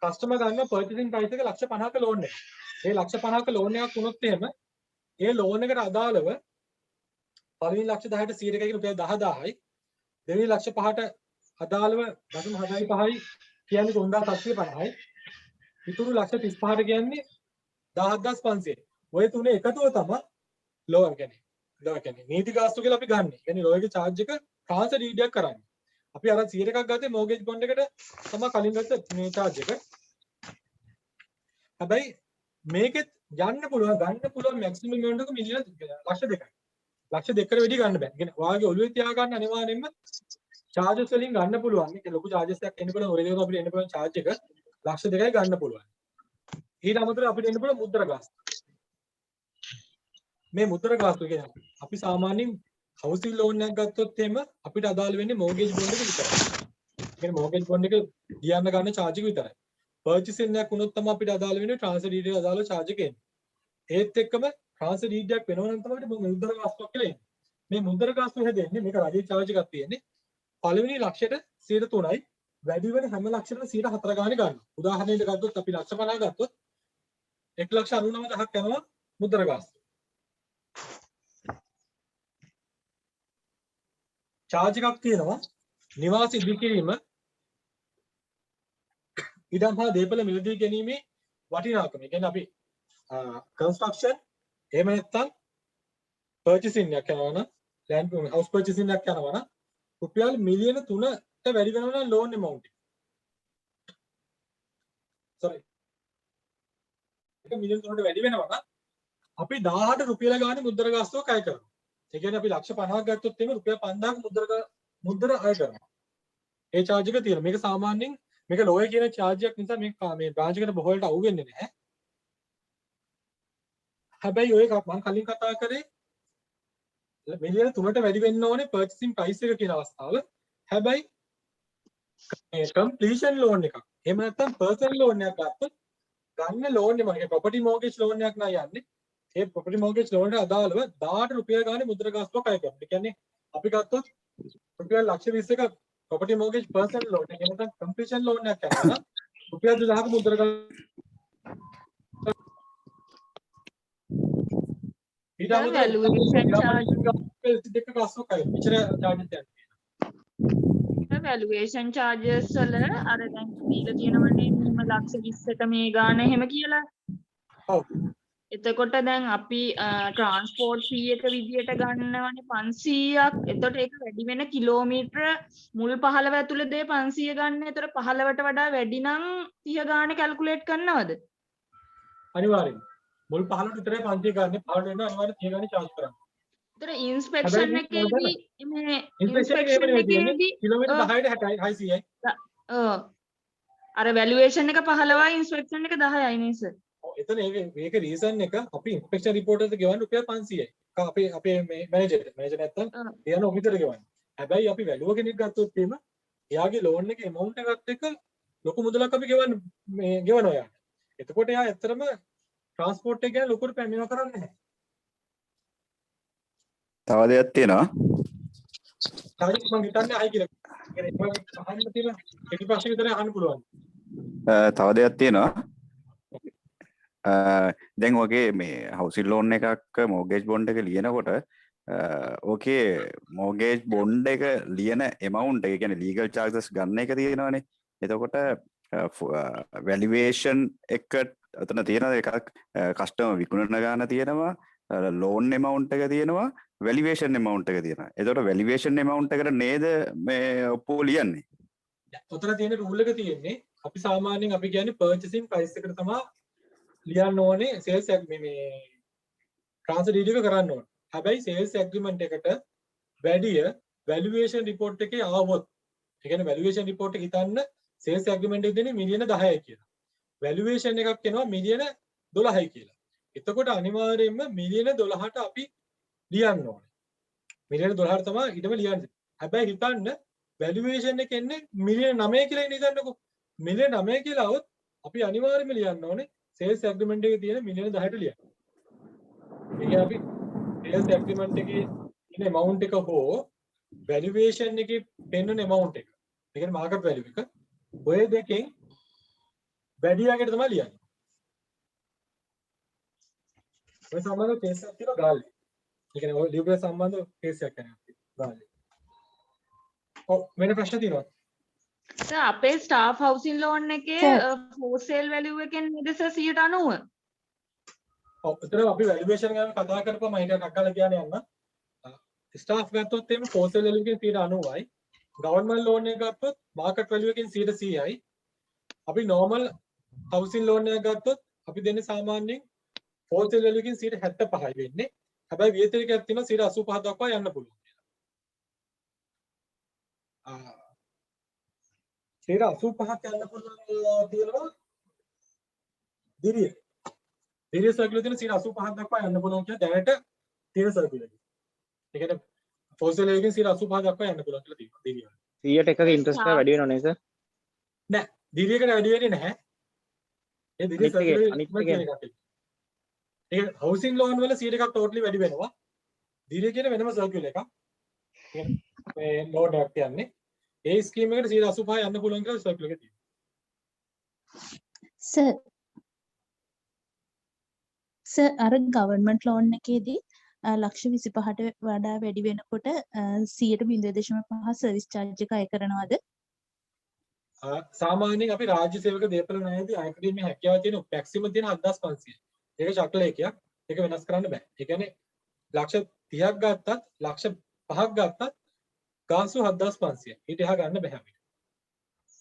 කස්ටමර් ගන්න පර්චේසින් ප්‍රයිස් එක ලක්ෂ 50ක ලෝන් එක. මේ ලක්ෂ 50ක ලෝන් එකක් වුණොත් එහෙම ඒ ලෝන් එකට අදාළව පළවෙනි ලක්ෂ 10ට 100%යි කියන රුපියල් 10000යි. දෙවෙනි ලක්ෂ 5ට අදාළව 0.75යි කියන්නේ 3750යි. ඉතුරු ලක්ෂ 35ට කියන්නේ 17500යි. ඔය තුනේ එකතුව තමයි ලෝයර් කියන්නේ නීති ගාස්තු කියලා අපි ගන්න. කියන්නේ ලෝයර්ගේ charge එක transfer deed එකක් කරන්නේ. අපි අර 100%ක් ගත්තේ mortgage bond එකට තමයි කලින් ගත්ත මේ charge එක. හැබැයි මේකෙත් ගන්න පුළුවන් maximum amount එක මිලියන ලක්ෂ 2යි. ලක්ෂ 2කට වැඩි ගන්න බෑ. කියන්නේ ඔයාගේ ඔළුවේ තියාගන්න අනිවාර්යෙන්ම charges වලින් ගන්න පුළුවන්. ඒක ලොකු charges එකක් එන්න පුළුවන්. ඔරේදීම අපිට එන්න පුළුවන් charge එක ලක්ෂ 2යි ගන්න පුළුවන්. ඊට අමතරව අපිට එන්න පුළුවන් මුද්‍රා ගාස්තු. මේ මුද්‍රා ගාස්තු කියන්නේ අපි සාමාන්‍යයෙන් housing loan එකක් ගත්තොත් එහෙම අපිට අදාළ වෙන්නේ mortgage bond එක විතරයි. කියන්නේ mortgage bond එක දියන්න ගන්න charge එක විතරයි. purchasing එකක් වුණොත් තමයි අපිට අදාළ වෙන්නේ transfer deed එකට අදාළ charge එක එන්නේ. ඒත් එක්කම transfer deed එකක් වෙනවා නම් තමයි අපිට මුද්‍රා ගාස්තුවක් කියලා එන්නේ. මේ මුද්‍රා ගාස්තුව හැදෙන්නේ මේක රජයේ charge එකක් තියෙන්නේ. පළවෙනි ලක්ෂයට 3%යි වැඩි වෙන හැම ලක්ෂයකටම 4% ගානේ ගන්නවා. උදාහරණයකට ගත්තොත් අපි ලක්ෂ 50 ගත්තොත් 1,99,000ක් යනවා මුද්‍රා ගාස්තුව. charge එකක් තියෙනවා නිවාස ඉදිකිරීම ඉඩම් හා දේපල මිලදී ගැනීමේ වටිනාකම. ඒ කියන්නේ අපි construction එහෙම නැත්නම් purchasing එකක් කරනවා නම් land house purchasing එකක් කරනවා නම් රුපියල් මිලියන 3ට වැඩි වෙනවා නම් loan amount එක. sorry. ඒක මිලියන 3ට වැඩි වෙනවා නම් අපි 18 රුපියල ගානේ මුද්‍රා ගාස්තුවක් අය කරනවා. ඒ කියන්නේ අපි ලක්ෂ 50ක් ගත්තොත් එහෙම රුපියල් 5000ක මුද්‍රා අය කරනවා. ඒ charge එක තියෙනවා. මේක සාමාන්‍යයෙන් මේක ලෝයර් කියන charge එකක් නිසා මේ branch එකට බොහෝ වෙලට අවු වෙන්නේ නැහැ. හැබැයි ඔය මම කලින් කතා කරේ මිලියන 3ට වැඩි වෙන්න ඕනේ purchasing price එක කියන අවස්ථාව. හැබැයි මේ completion loan එකක්. එහෙම නැත්නම් personal loan එකක් ගත්තොත් ගන්න loan එක මොකද property mortgage loan එකක් නෑ යන්නේ. ඒ property mortgage loan එකට අදාළව 18 රුපියල් ගානේ මුද්‍රා ගාස්තුවක් අය කරනවා. ඒ කියන්නේ අපි ගත්තොත් රුපියල් ලක්ෂ 20ක property mortgage personal loan එක නැත්නම් completion loan එකක් කරනවා නම් රුපියල් 2000ක මුද්‍රා ඊට අමතරව valuation charge දෙක ගාස්තුවක් අය මෙච්චර charges එකක්. valuation charges වල අර දැන් දීලා තියෙනවනේ මෙහෙම ලක්ෂ 20ට මේ ගාන එහෙම කියලා. ඔව්. එතකොට දැන් අපි transport fee එක විදියට ගන්නවනේ 500ක්. එතකොට ඒක වැඩි වෙන කිලෝමීටර මුල් 15 ඇතුළේ දේ 500 ගන්න. එතකොට 15ට වඩා වැඩි නම් 30 ගාන කැල්කියුලේට් කරනවද? අනිවාර්යෙන්. මුල් 15ට විතරයි 500 ගන්න. 15 වෙනවා අනිවාර්යෙන් 30 ගානේ charge කරන්න. ඒතර ඉන්ස්පෙක්ෂන් එකේදී මේ ඉන්ස්පෙක්ෂන් එකේදී කිලෝමීටර 10ට 600යි. ඔව්. අර වැලුවේෂන් එක 15යි ඉන්ස්පෙක්ෂන් එක 10යි නේද? ඔව් එතන මේක රීසන් එක අපි ඉන්ස්පෙක්ෂන් රිපෝට් එකට ගෙවන්න රුපියල් 500යි. අපේ මේ මැනේජර් නැත්තම් එයාන ඔෆිසර් ගෙවන්න. හැබැයි අපි වැලුව කෙනෙක් ගත්තොත් එහෙම එයාගේ ලෝන් එකේ amount එකත් එක්ක ලොකු මුදලක් අපි ගෙවනවා යාට. එතකොට එයා ඇත්තටම ට්‍රාන්ස්පෝර්ට් එක ගැන ලොකුට පැමිණෙනවා කරන්නේ නැහැ. තව දෙයක් තියෙනවා. තව මම හිතන්නේ අහයි කියලා. ඒ කියන්නේ අහන්න තියෙන කෙටි ප්‍රශ්න විතරයි අහන්න පුළුවන්. තව දෙයක් තියෙනවා. දැන් වගේ මේ housing loan එකක් mortgage bond එක ලියනකොට ඕකේ mortgage bond එක ලියන amount එක කියන්නේ legal charges ගන්න එක තියෙනවානේ. එතකොට වැලිවේෂන් එක අතන තියෙන එකක් කස්ටමර් විකුණන ගාන තියෙනවා ලෝන් එමවුන්ට් එක තියෙනවා වැලිවේෂන් එමවුන්ට් එක තියෙනවා. එතකොට වැලිවේෂන් එමවුන්ට් එකට නේද මේ ඔප්පුව ලියන්නේ? ඔතන තියෙන රූල් එක තියෙන්නේ අපි සාමාන්‍යයෙන් අපි කියන්නේ පර්චේසින් ප්‍රයිස් එකට තමයි ලියන්න ඕනේ සේල්ස් මේ ට්‍රාන්ස්ෆර් ඩීඩ් එක කරන්න ඕනේ. හැබැයි සේල්ස් ඇග්‍රීමන්ට් එකට වැඩිය වැලියුේෂන් රිපෝට් එකේ ආවොත් ඒ කියන්නේ වැලියුේෂන් රිපෝට් එක හිතන්න සේල්ස් ඇග්‍රීමන්ට් එකේ දෙන්නේ මිලියන 10යි කියලා. වැලියුේෂන් එකක් එනවා මිලියන 12යි කියලා. එතකොට අනිවාර්යයෙන්ම මිලියන 12ට අපි ලියන්න ඕනේ. මිලියන 12ට තමයි ඊටම ලියන්නේ. හැබැයි හිතන්න වැලියුේෂන් එක එන්නේ මිලියන 9 කියලා ඉන්නේ හිතන්නකෝ. මිලියන 9 කියලා આવොත් අපි අනිවාර්යයෙන්ම ලියන්න ඕනේ සේල්ස් ඇග්‍රීමන්ට් එකේ තියෙන මිලියන 10ට ලියන්න. ඒ කියන්නේ අපි සේල්ස් ඇග්‍රීමන්ට් එකේ ඉන්න amount එක හෝ වැලියුේෂන් එකේ පෙන්වන amount එක. ඒ කියන්නේ මාකට් වැලියු එක. ඔය දෙකෙන් වැඩි යකට තමයි ලියන්නේ. ඔය සම්බන්ධ කේස් එකක් තියෙනවා ගාල්ලේ. ඒ කියන්නේ ඔය ලියුපේ සම්බන්ධ කේස් එකක් කරනවා ගාල්ලේ. ඔව් වෙන ප්‍රශ්න තියෙනවා? සර් අපේ ස්ටාෆ් හවුසින් ලෝන් එකේ for sale value එකෙන් නේද සර් 90%? ඔව් එතන අපි වැලියුේෂන් ගැන කතා කරපුවා මම හිතා නක්කලා කියන්නේ යන්න. ස්ටාෆ් ගත්තොත් එimhe for sale value එකෙන් 90%යි. ගවර්න්මන්ට් ලෝන් එක ගත්තොත් මාකට් වැලියු එකෙන් 100%යි. අපි normal housing loan එකක් ගත්තොත් අපි දෙන්නේ සාමාන්‍යයෙන් for sale value එකෙන් 75යි වෙන්නේ. හැබැයි වියතරිකයක් තියෙනවා 85 දක්වා යන්න පුළුවන් කියලා. 85ක් යන්න පුළුවන් තියෙනවා දිරිය. දිරිය සර්කියුලර් තියෙන 85ක් දක්වා යන්න පුළුවන් කියලා දැනට තියෙන සර්කියුලර් එක. ඒ කියන්නේ for sale එකෙන් 85 දක්වා යන්න පුළුවන් කියලා තියෙනවා දිරිය. 100ට එකක ඉන්ට්‍රස්ට් එක වැඩි වෙනව නේද සර්? නෑ දිරියකට වැඩි වෙන්නේ නැහැ. ඒ දිරිය සර්කියුලර් අනිත් එක ඒ හවුසින් ලෝන් වල 100 එකක් ටෝටලි වැඩි වෙනවා. දිරිය කියන වෙනම සර්කියුලර් එකක්. මේ ලෝන් එකක් කියන්නේ. ඒ ස්කීම් එකට 85 යන්න පුළුවන් කියලා සර්කියුලර් එකේ තියෙනවා. සර් අර ගවර්න්මන්ට් ලෝන් එකේදී ලක්ෂ 25ට වඩා වැඩි වෙනකොට 100.5 සර්විස් චාර්ජ් එක අය කරනවද? සාමාන්‍යයෙන් අපි රාජ්‍ය සේවක දේපල ණයදී අය කිරීමේ හැකියාව තියෙන මැක්සිමම් තියෙන 7500. ඒක චක්‍රලේඛයක්. ඒක වෙනස් කරන්න බෑ. ඒ කියන්නේ ලක්ෂ 30ක් ගත්තත් ලක්ෂ 5ක් ගත්තත් ගාසු 7500. ඊට එහා ගන්න බෑ අපිට.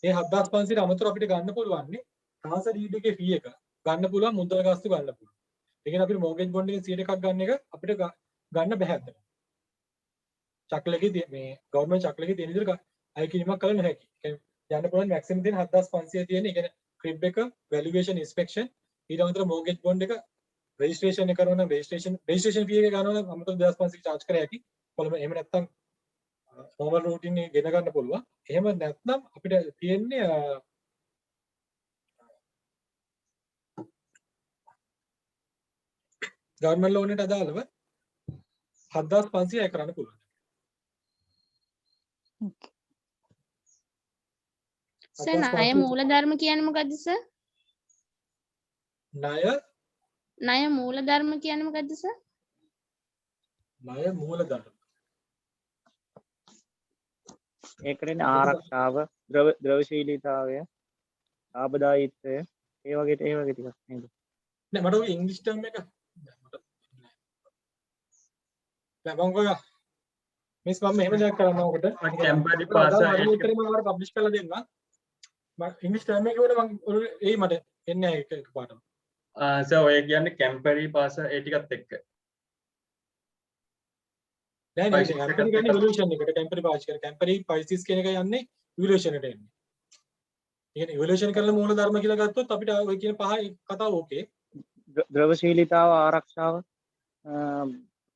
ඒ 7500 අමතරව අපිට ගන්න පුළුවන් නේ ට්‍රාන්ස්ෆර් ඩීඩ් එකේ ෆී එක ගන්න පුළුවන් මුදල් ගාස්තු ගන්න පුළුවන්. ඒ කියන්නේ අපිට මෝගේජ් බොන්ඩ් එකෙන් 100 එකක් ගන්න එක අපිට ගන්න බෑ අද. චක්‍රලේඛේ මේ ගවර්න්මන්ට් චක්‍රලේඛේ තියෙන විදිහට අය කිරීමක් කළ නොහැකි. ඒ කියන්නේ යන්න පුළුවන් මැක්සිමම් තියෙන 7500 තියෙන. ඒ කියන්නේ ක්‍රිබ් එක වැලියුේෂන් ඉන්ස්පෙක්ෂන් ඊට අමතරව මෝගේජ් බොන්ඩ් එක රෙජිස්ට්‍රේෂන් එක කරනවා නම් රෙජිස්ට්‍රේෂන් ෆී එක ගන්නවා නම් අමතර 2500 charge කර හැකි. කොළඹ එහෙම නැත්නම් normal routine එක ගෙන ගන්න පුළුවන්. එහෙම නැත්නම් අපිට තියෙන්නේ ගවර්න්මන්ට් ලෝන් එකට අදාළව 7500 අය කරන්න පුළුවන්. සර් ණය මූලධර්ම කියන්නේ මොකද්ද සර්? ණය මූලධර්ම කියන්නේ මොකද්ද සර්? ණය මූලධර්ම. ඒකනේ ආරක්ෂාව, ද්‍රවශීලීතාවය, ආබදායීත්වය, ඒ වගේ ටිකක් නේද? නෑ මට ඔය ඉංග්‍රීසි ටර්ම් එක ලබංගොය මිස් මම එහෙම දෙයක් කරන්න ඕකට ටෙම්පරරි පාස් උත්තරේ මම ඔයාලට පබ්ලිෂ් කරලා දෙන්න මම ඉංග්‍රීසි ටර්ම් එක වල මම එයි මට එන්නේ නැහැ එක පාටම සර් ඔය කියන්නේ ටෙම්පරරි පාස් ඒ ටිකත් එක්ක නෑ නෑ අපි කියන්නේ ඉවොලුෂන් එකට ටෙම්පරරි පාස් කරන ටෙම්පරරි පයිසිස් කියන එක යන්නේ ඉවොලුෂන් එකට එන්නේ. ඒ කියන්නේ ඉවොලුෂන් කරන මූල ධර්ම කියලා ගත්තොත් අපිට ඔය කියන පහ කතාව ඕකේ. ද්‍රවශීලීතාව, ආරක්ෂාව,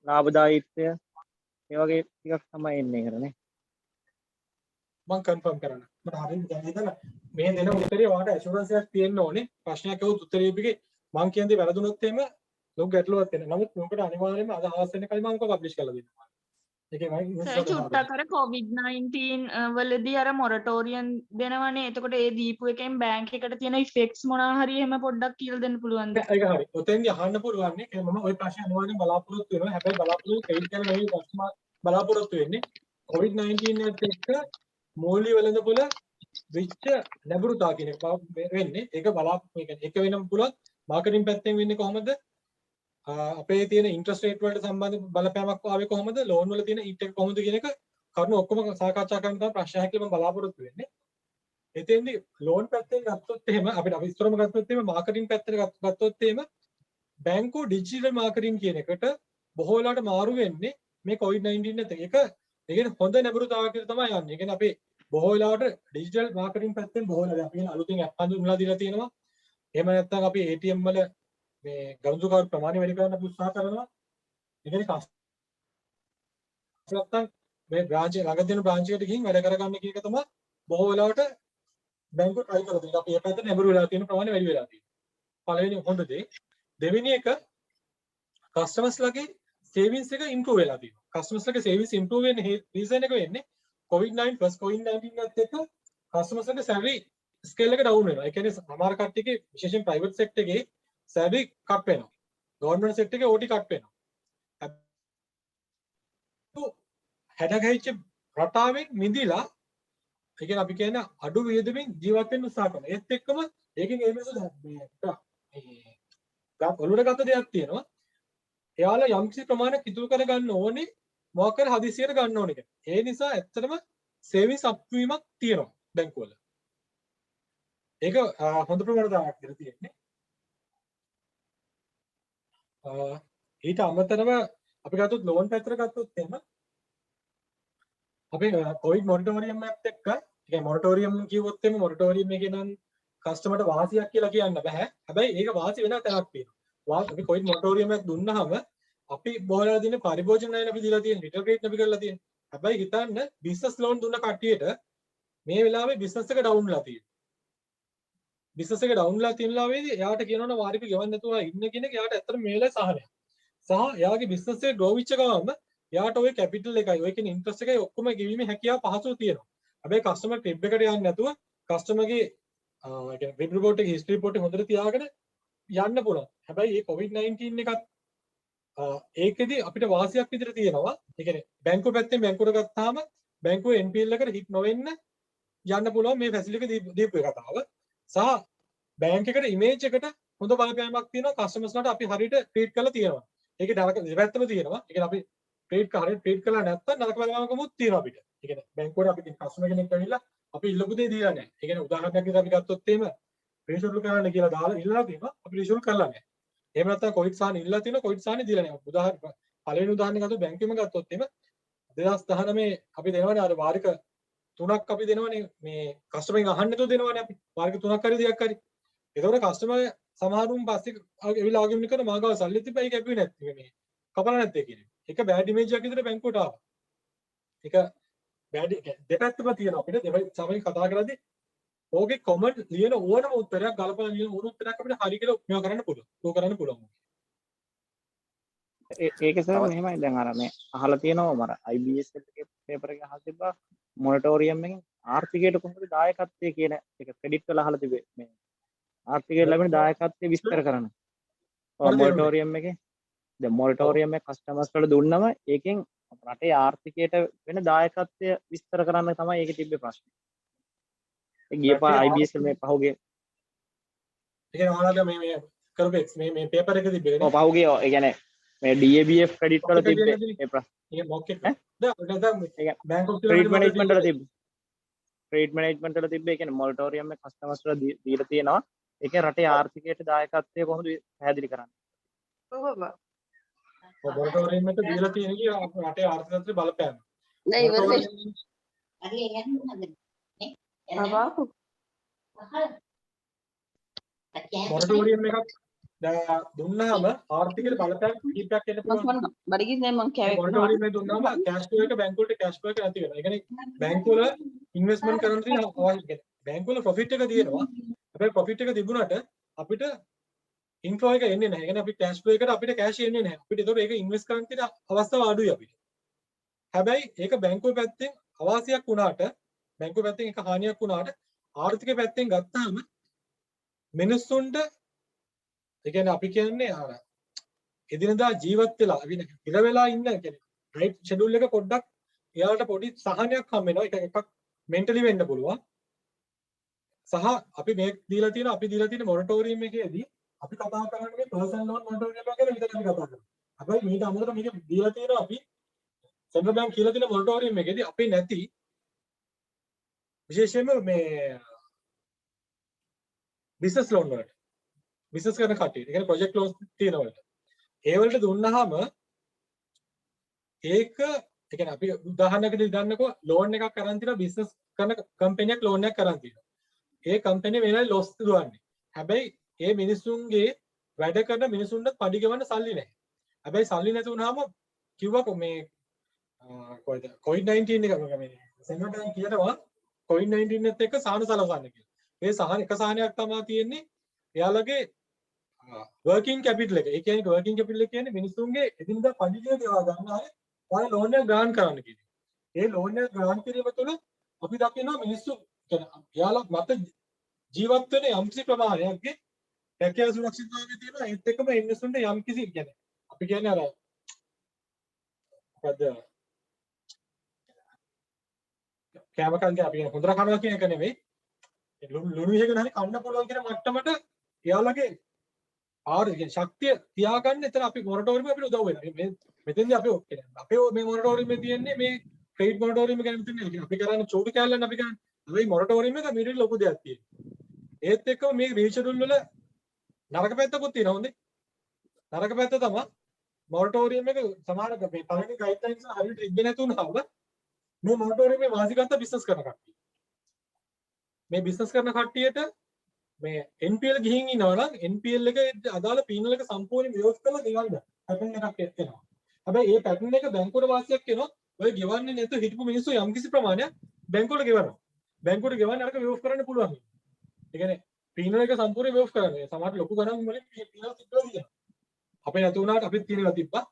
ලාභදායීත්වය ඒ වගේ ටිකක් තමයි එන්නේ කරන්නේ. මම කන්ෆර්ම් කරන්න. මට හරියට දැන් හිතන්න මේ දෙන උත්තරේ වාට ඇෂුරන්ස් එකක් තියෙන්න ඕනේ. ප්‍රශ්නයක් අහුවොත් උත්තරේ දීපිගේ මම කියන දේ වැරදුනොත් එහෙම ලොකු ගැටලුවක් වෙනවා. නමුත් මොකට අනිවාර්යයෙන්ම අදහස් වෙන කලින් මම පබ්ලිෂ් කරලා දෙනවා. ඒකේ මම සර් චුට්ටක් අර COVID-19 වලදී අර මොරටෝරියම් දෙනවනේ. එතකොට ඒ දීපු එකෙන් බැංක් එකට තියෙන ඉෆෙක්ට්ස් මොනවා හරි එහෙම පොඩ්ඩක් කියලා දෙන්න පුළුවන්ද? ඒක හරි. ඔතෙන්දී අහන්න පුළුවන් නේ. මම ওই ප්‍රශ්නේ අනිවාර්යෙන් බලාපොරොත්තු වෙනවා. හැබැයි බලාපොරොත්තු කෙයින් කරන නෙවෙයි ප්‍රශ්න බලාපොරොත්තු වෙන්නේ. COVID-19 එකත් එක්ක මූල්‍ය වෙළඳපොළ විච්ච නැඹුරුතා කියන එක වෙන්නේ. ඒක ඒක වෙනම පුළුවන් මාකටිං පැත්තෙන් වෙන්නේ කොහොමද? අපේ තියෙන ඉන්ට්‍රස්ට් රේට් වලට සම්බන්ධ බලපෑමක් ආවේ කොහොමද? ලෝන් වල තියෙන ඊට එක කොහොමද කියන එක කරුණු ඔක්කොම සාකච්ඡා කරන්න තමයි ප්‍රශ්නයක් කියලා මම බලාපොරොත්තු වෙන්නේ. එතෙන්දී ලෝන් පැත්තෙන් ගත්තොත් එහෙම අපිට අපි ඉස්සරම ගත්තොත් එහෙම මාකටිං පැත්තට ගත්තොත් එහෙම බැංකුව ඩිජිටල් මාකටිං කියන එකට බොහෝ වෙලාවට මාරු වෙන්නේ මේ COVID-19 නැත. ඒක කියන්නේ හොඳ නැඹුරුතාවයක් කියලා තමයි යන්නේ. ඒ කියන්නේ අපි බොහෝ වෙලාවට ඩිජිටල් මාකටිං පැත්තෙන් බොහෝ වෙලාවට අපි කියන අලුතින් ඇප් හඳුන්වලා දීලා තියෙනවා. එහෙම නැත්නම් අපි ATM වල මේ ගනුදෙනු ප්‍රමාණය වැඩි කරන්න අපි උත්සාහ කරනවා. ඒ කියන්නේ නැත්නම් මේ බ්‍රාන්ච් ළඟ තියෙන බ්‍රාන්ච් එකට ගිහින් වැඩ කරගන්න කියන එක තමයි බොහෝ වෙලාවට බැංකුව try කරලා තියෙනවා. අපි මේ පැත්තට නැඹුරු වෙලා තියෙන ප්‍රමාණය වැඩි වෙලා තියෙනවා. පළවෙනි හොඳ දේ. දෙවෙනි එක කස්ටමර්ස් ලගේ සේවිංස් එක ඉම්ප්‍රූව් වෙලා තියෙනවා. කස්ටමර්ස් ලගේ සේවිංස් ඉම්ප්‍රූව් වෙන්න රීසන් එක වෙන්නේ COVID-19 එකත් එක්ක කස්ටමර්ස් ලගේ සැලරි ස්කේල් එක ඩවුන් වෙනවා. ඒ කියන්නේ සමහර කට්ටියගේ විශේෂයෙන් ප්‍රයිවට් සෙක්ටර් එකේ සැලරි කට් වෙනවා. ගවර්න්මන්ට් සෙක්ටර් එකේ OT කට් වෙනවා. හැඩගැහිච්ච රටාවෙන් මිදිලා ඒ කියන්නේ අපි කියන අඩු වියදමින් ජීවත් වෙන්න උත්සාහ කරනවා. ඒත් එක්කම ඒකෙන් ඒ මිනිස්සු ඔලුවට ගත්ත දෙයක් තියෙනවා. එයාලා යම්කිසි ප්‍රමාණයක් ඉතුරු කර ගන්න ඕනේ මොකක් හරි හදිසියට ගන්න ඕනේ කියලා. ඒ නිසා ඇත්තටම සේවිංස් අප්වීමක් තියෙනවා බැංකුවල. ඒක හොඳ ප්‍රමාණයක් කියලා තියෙන්නේ. ඊට අමතරව අපි ගත්තොත් ලෝන් පැත්තට ගත්තොත් එහෙම අපි කොවිඩ් මොනිටෝරියම් එකත් එක්ක ඒ මොනිටෝරියම් කිව්වොත් එහෙම මොනිටෝරියම් එකේ නම් කස්ටමර්ට වාසියක් කියලා කියන්න බෑ. හැබැයි ඒක වාසි වෙන තැනක් තියෙනවා. අපි කොවිඩ් මොනිටෝරියම් එකක් දුන්නාම අපි බොහෝලා දින පරිභෝජන ණයන අපි දීලා තියෙන රිටේල් රේට් අපි කරලා තියෙන. හැබැයි හිතන්න බිස්නස් ලෝන් දුන්න කට්ටියට මේ වෙලාවේ බිස්නස් එක ඩවුන් වෙලා තියෙනවා. බිස්නස් එක ඩවුන් වෙලා තියෙන ලාවේදී එයාට කියනවනේ වාරික ගෙවන්න නැතුව ඉන්න කෙනෙක් එයාට ඇත්තට මේ වෙලාවේ සහනයක්. සහ එයාගේ බිස්නස් එක ග්‍රෝ වෙච්ච ගමන් එයාට ওই කැපිටල් එකයි ඔය කියන ඉන්ට්‍රස්ට් එකයි ඔක්කොම ගෙවීමේ හැකියාව පහසුව තියෙනවා. හැබැයි කස්ටමර් ට්‍රිප් එකට යන්නේ නැතුව කස්ටමර්ගේ ඒ කියන්නේ වෙබ් රිපෝට් එක හිස්ටරි රිපෝට් එක හොඳට තියාගෙන යන්න පුළුවන්. හැබැයි මේ COVID-19 එකත් ඒකෙදි අපිට වාසියක් විදිහට තියෙනවා. ඒ කියන්නේ බැංකුව පැත්තෙන් බැංකුවට ගත්තාම බැංකුවේ NPL එකට හිට් නොවෙන්න යන්න පුළුවන් මේ ෆැසිලිටි එක දීපු කතාව. සහ බැංක් එකට ඉමේජ් එකට හොඳ බලපෑමක් තියෙනවා කස්ටමර්ස්ලාට අපි හරියට ට්‍රීට් කරලා තියෙනවා. ඒකේ දෙපැත්තම තියෙනවා. ඒ කියන්නේ අපි ට්‍රීට් කරලා නැත්තම් නරක බලපෑමකුත් තියෙනවා අපිට. ඒ කියන්නේ බැංකුවට අපි කස්ටමර් කෙනෙක් ඇවිල්ලා අපි ඉල්ලපු දේ දීලා නැහැ. ඒ කියන්නේ උදාහරණයක් විදිහට අපි ගත්තොත් එහෙම රීෂුල් කරන්න කියලා දාලා ඉල්ලලා තියෙනවා. අපි රීෂුල් කරලා නැහැ. එහෙම නැත්නම් කොවිඩ් සාහන ඉල්ලලා තියෙනවා කොවිඩ් සාහනේ දීලා නැහැ. උදාහරණ පළවෙනි උදාහරණයක් ගත්තොත් බැංකුවෙම ගත්තොත් එහෙම 2019 අපි දෙනවනේ අර වාරික 3ක් අපි දෙනවනේ මේ කස්ටමර්ගෙන් අහන්න නැතුව දෙනවනේ අපි. වාරික 3ක් හරි දෙයක් හරි. ඒතකොට කස්ටමර් සමහරුන් පස්සේ ඇවිල්ලා ආගමින් කරන මාගාව සල්ලි තිබ්බයි ඒක ඇපුවේ නැත්නම් මේ කපලා නැත්තේ කියන්නේ. ඒක බෑඩ් ඉමේජ් එකක් විතර බැංකුවට ආවා. ඒක බෑඩ් දෙපැත්තම තියෙනවා අපිට සමහරවිට කතා කරද්දී ඕකේ කමෙන්ට් ලියන ඕනම උත්තරයක් ගලපලා ලියන ඕන උත්තරයක් අපිට හරි කියලා මේවා කරන්න පුළුවන්. ඒක කරන්න පුළුවන්. ඒක සර් මෙහෙමයි දැන් අර මේ අහලා තියෙනවා මර IBS එකේ පේපර් එක අහලා තිබ්බා මොනිටෝරියම් එකෙන් ආර්ථිකයට කොහොමද දායකත්වය කියන එක ක්‍රෙඩිට් කරලා අහලා තිබේ මේ ආර්ථිකයට ලැබෙන දායකත්වය විස්තර කරන්න. මොනිටෝරියම් එකේ දැන් මොනිටෝරියම් එක කස්ටමර්ස් වලට දුන්නම ඒකෙන් රටේ ආර්ථිකයට වෙන දායකත්වය විස්තර කරන්න තමයි ඒකේ තිබ්බේ ප්‍රශ්නේ. ඒ ගියපා IBS මේ පහුගිය ඒ කියන්නේ ඔයාලට මේ කරපෙක් මේ පේපර් එක තිබ්බේ නේ. ඔව් පහුගිය ඒ කියන්නේ මේ DABF ක්‍රෙඩිට් වල තිබ්බේ ඒ ප්‍රශ්නේ. ඒක මොක් එක. දැන් බැංක් ඔෆ් ක්‍රෙඩිට් මැනේජ්මන්ට් වල තිබ්බේ. ක්‍රෙඩිට් මැනේජ්මන්ට් වල තිබ්බේ කියන්නේ මොනිටෝරියම් එක කස්ටමර්ස් වල දීලා තියෙනවා. ඒකෙන් රටේ ආර්ථිකයට දායකත්වය කොහොමද පැහැදිලි කරන්නේ? මොනිටෝරියම් එක දීලා තියෙන කී රටේ ආර්ථිකත්වයට බලපෑම. නෑ ඉවරනේ. මොනිටෝරියම් එකක් දුන්නාම ආර්ථිකයට බලපෑම් කීපයක් එන්න පුළුවන්. බඩගින්නේ මං කෑවේ. මොනිටෝරියම් එක දුන්නාම කැෂ් ෆ්ලෝ එක බැංකුවලට කැෂ් ෆ්ලෝ එක නැති වෙනවා. ඒ කියන්නේ බැංකුවල ඉන්වෙස්ට්මන්ට් කරන්න තියෙන අවශ්‍ය බැංකුවල ප්‍රොෆිට් එක තියෙනවා. හැබැයි ප්‍රොෆිට් එක තිබුණාට අපිට ඉන්ෆ්ලෝ එක එන්නේ නැහැ. ඒ කියන්නේ අපි කැෂ් ෆ්ලෝ එකට අපිට කැෂ් එන්නේ නැහැ. අපිට ඒතකොට ඒක ඉන්වෙස්ට් කරන්න තියෙන අවස්ථාව අඩුයි අපිට. හැබැයි ඒක බැංකුව පැත්තෙන් අවාසියක් වුණාට බැංකුව පැත්තෙන් එක හානියක් වුණාට ආර්ථික පැත්තෙන් ගත්තාම මිනිස්සුන්ට ඒ කියන්නේ අපි කියන්නේ අර එදිනදා ජීවත් වෙලා ඉර වෙලා ඉන්න කියන්නේ රයිට් ෂෙඩියුල් එක පොඩ්ඩක් එයාලට පොඩි සහනයක් හම් වෙනවා. ඒක එකක් මෙන්ටලි වෙන්න පුළුවන්. සහ අපි මේ දීලා තියෙන මොරටෝරියම් එකේදී අපි කතා කරන්නේ මේ පර්සනල් ලෝන් මොරටෝරියම් එක ගැන විතරයි කතා කරන්නේ. හැබැයි මේක අමතරව මේක දීලා තියෙනවා අපි සෙන්ට්‍රල් බැංක් කියලා තියෙන මොරටෝරියම් එකේදී අපි නැති විශේෂයෙන්ම මේ බිස්නස් ලෝන් වලට බිස්නස් කරන කට්ටියට ඒ කියන්නේ ප්‍රොජෙක්ට් ලෝන්ස් තියෙන වලට ඒ වලට දුන්නාම ඒක ඒ කියන්නේ අපි උදාහරණයකට ගන්නකො ලෝන් එකක් අරන් තියෙනවා බිස්නස් කරන කම්පැනියක් ලෝන් එකක් අරන් තියෙනවා. ඒ කම්පැනි වෙනයි ලොස් දුවන්නේ. හැබැයි ඒ මිනිසුන්ගේ වැඩ කරන මිනිසුන්ට පඩි ගෙවන්න සල්ලි නැහැ. හැබැයි සල්ලි නැති වුනහම කිව්වා මේ කොයිද COVID-19 එක මේ සෙන්ට්‍රල් බැංක් කියනවා COVID-19 එකත් එක්ක සාහන සලසන්න කියලා. ඒ සහන එක සහනයක් තමයි තියෙන්නේ එයාලගේ working capital එක. ඒ කියන්නේ working capital එක කියන්නේ මිනිසුන්ගේ එදිනදා පඩි ගෙවා ගන්න හරිය ඔය ලෝන් එක ග්‍රාන්ට් කරන්න කියන්නේ. ඒ ලෝන් එක ග්‍රාන්ට් කිරීම තුළ අපි දකිනවා මිනිස්සු එයාලා මත ජීවත් වෙන යම්කිසි ප්‍රමාණයක්ගේ රැකියාව සුරක්ෂිතතාවය තියෙනවා. ඒත් එක්කම මිනිස්සුන්ට යම්කිසි කියන්නේ අපි කියන්නේ අර මොකද කෑමකන්ගේ අපි හොඳට කනවා කියන එක නෙවෙයි. ලුණු විශේෂයෙන් හරි කන්න පුළුවන් කියන මට්ටමට එයාලගේ ශක්තිය තියාගන්න එතන අපි මොරටෝරියම් අපිට උදව් වෙනවා. මෙතෙන්දී අපි අපේ මේ මොරටෝරියම් තියෙන්නේ මේ ක්‍රෙඩිට් මොරටෝරියම් ගැන මෙතන අපි කරන්නේ චෝටි කැලලන් අපි කරන්නේ. හැබැයි මොරටෝරියම් එක මීට ලොකු දෙයක් තියෙනවා. ඒත් එක්කම මේ රීෂෙඩියුල් වල නරක පැත්තකුත් තියෙනවා හොඳේ. නරක පැත්ත තමයි මොරටෝරියම් එක සමහර මේ පළවෙනි ගයිඩ්ලයින්ස් හරියට ඉගෙන නැතුනම මේ මොරටෝරියම් එකේ වාසිගත බිස්නස් කරන කට්ටිය. මේ බිස්නස් කරන කට්ටියට මේ NPL ගිහින් ඉනවා නම් NPL එක අදාළ පීනල් එක සම්පූර්ණ විරෝධ කරලා ගෙවන්න පැටර්න් එකක් එනවා. හැබැයි මේ පැටර්න් එක බැංකුවට වාසියක් වෙනවා. ඔය ගෙවන්නේ නැතුව හිටපු මිනිස්සු යම්කිසි ප්‍රමාණයක් බැංකුවට ගෙවනවා. බැංකුවට ගෙවන්න අරක විරෝධ කරන්න පුළුවන්. ඒ කියන්නේ පීනල් එක සම්පූර්ණ විරෝධ කරන්නේ. සමහර ලොකු ගණන් වලින් පීනල් තිබ්බලා තියෙනවා. අපේ නැති වුණාට අපිත් තියෙනවා තිබ්බා.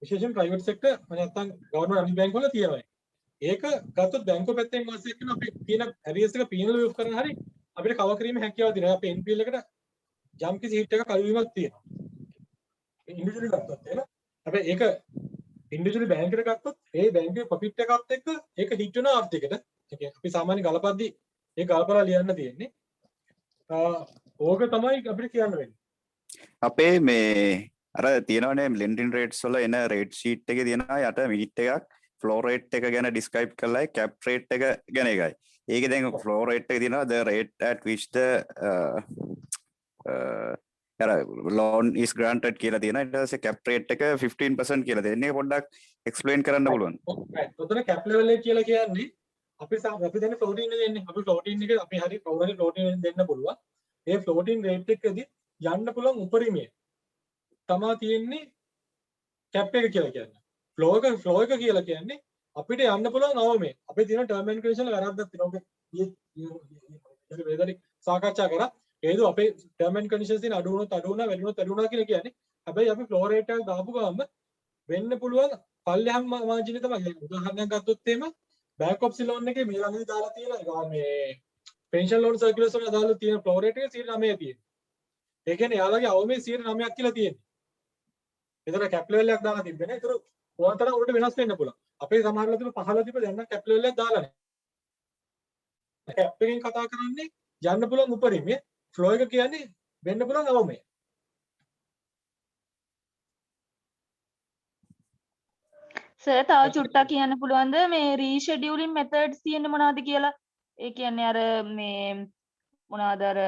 විශේෂයෙන් ප්‍රයිවට් සෙක්ටර් නැත්නම් ගවර්න්මන්ට් අනිත් බැංකුවල තියෙනවා. ඒක ගත්තොත් බැංකුව පැත්තෙන් වාසියක් වෙනවා. අපි තියෙන ඇරියස් එක පීනල් විරෝධ කරන හැරි අපිට කවර් කිරීමේ හැකියාව තියෙනවා. අපේ NPL එකට ජම් කිසි හිට් එකක් අලුවීමක් තියෙනවා. ඉන්ඩිවිජුවලි ගත්තොත් එහෙම. හැබැයි ඒක ඉන්ඩිවිජුවලි බැංක් එකට ගත්තොත් ඒ බැංකුවේ ප්‍රොෆිට් එකත් එක්ක ඒක හිට් වෙන ආර්ථිකයට. ඒ කියන්නේ අපි සාමාන්‍ය ගලපද්දි ඒක ගලපලා ලියන්න තියෙන්නේ. ඕක තමයි අපිට කියන්න වෙන්නේ. අපේ මේ අර තියෙනවනේ ලෙන්ඩින් රේට්ස් වල එන රේට් ෂීට් එකේ තියෙනවා යට මිනිට් එකක් ෆ්ලෝ රේට් එක ගැන ඩිස්ක්‍රයිබ් කරලා කැප් රේට් එක ගැන එකයි. ඒක දැන් ෆ්ලෝ රේට් එක තියෙනවා the rate at which the loan is granted කියලා තියෙනවා. ඊට පස්සේ කැප් රේට් එක 15% කියලා දෙන්නේ. ඒක පොඩ්ඩක් එක්ස්ප්ලেইন කරන්න පුළුවන්. ඔතන කැප් ලෙවල් එක කියලා කියන්නේ අපි දැන් ෆ්ලෝටින් දෙන්නේ. අපි ෆ්ලෝටින් එක අපි හරි කවුරු හරි ෆ්ලෝටින් දෙන්න පුළුවන්. ඒ ෆ්ලෝටින් රේට් එකදී යන්න පුළුවන් උපරිමය තමා තියෙන්නේ කැප් එක කියලා කියන්නේ. ෆ්ලෝ එක කියලා කියන්නේ අපිට යන්න පුළුවන් අවමේ. අපේ තියෙන ටර්ම් ඇන්ඩ් කන්ඩිෂන් වල වැරද්දක් තියෙනවා. ඔක වේදරි සාකච්ඡා කරා. ඒද අපේ ටර්ම් ඇන්ඩ් කන්ඩිෂන්ස් තියෙන අඩු වුණොත් අඩු වුණා, වැඩි වුණොත් වැඩි වුණා කියලා කියන්නේ. හැබැයි අපි ෆ්ලෝ රේට් එක දාපු ගමන් වෙන්න පුළුවන් පල්ලෙහාම මාජින් තමයි. උදාහරණයක් ගත්තොත් එහෙම බෑන්ක්‍රප්සි ලෝන් එකේ මේ ළඟදී දාලා තියෙන මේ පෙන්ෂන් ලෝන් සර්කියුලර්ස් වල දාලා තියෙන ෆ්ලෝ රේට් එක 9% තියෙනවා. ඒ කියන්නේ යාළගේ අවමේ 9% කියලා තියෙනවා. එතන කැප් ලෙවල් එකක් දාලා තිබෙන්නේ. ඒතර ඕන තරම් උඩට වෙනස් වෙන්න පුළුවන්. අපේ සමහරවල් තිබ්බ 15 තිබ්බ දැන් නම් කැප් ලෙවල් එකක් දාලා නැහැ. කැප් එකෙන් කතා කරන්නේ යන්න පුළුවන් උපරිමය. ෆ්ලෝ එක කියන්නේ වෙන්න පුළුවන් අවමය. සර් තව චුට්ටක් කියන්න පුළුවන්ද මේ රීෂෙඩියුලින් මෙතඩ්ස් තියෙන්නේ මොනවද කියලා? ඒ කියන්නේ අර මේ මොනවද අර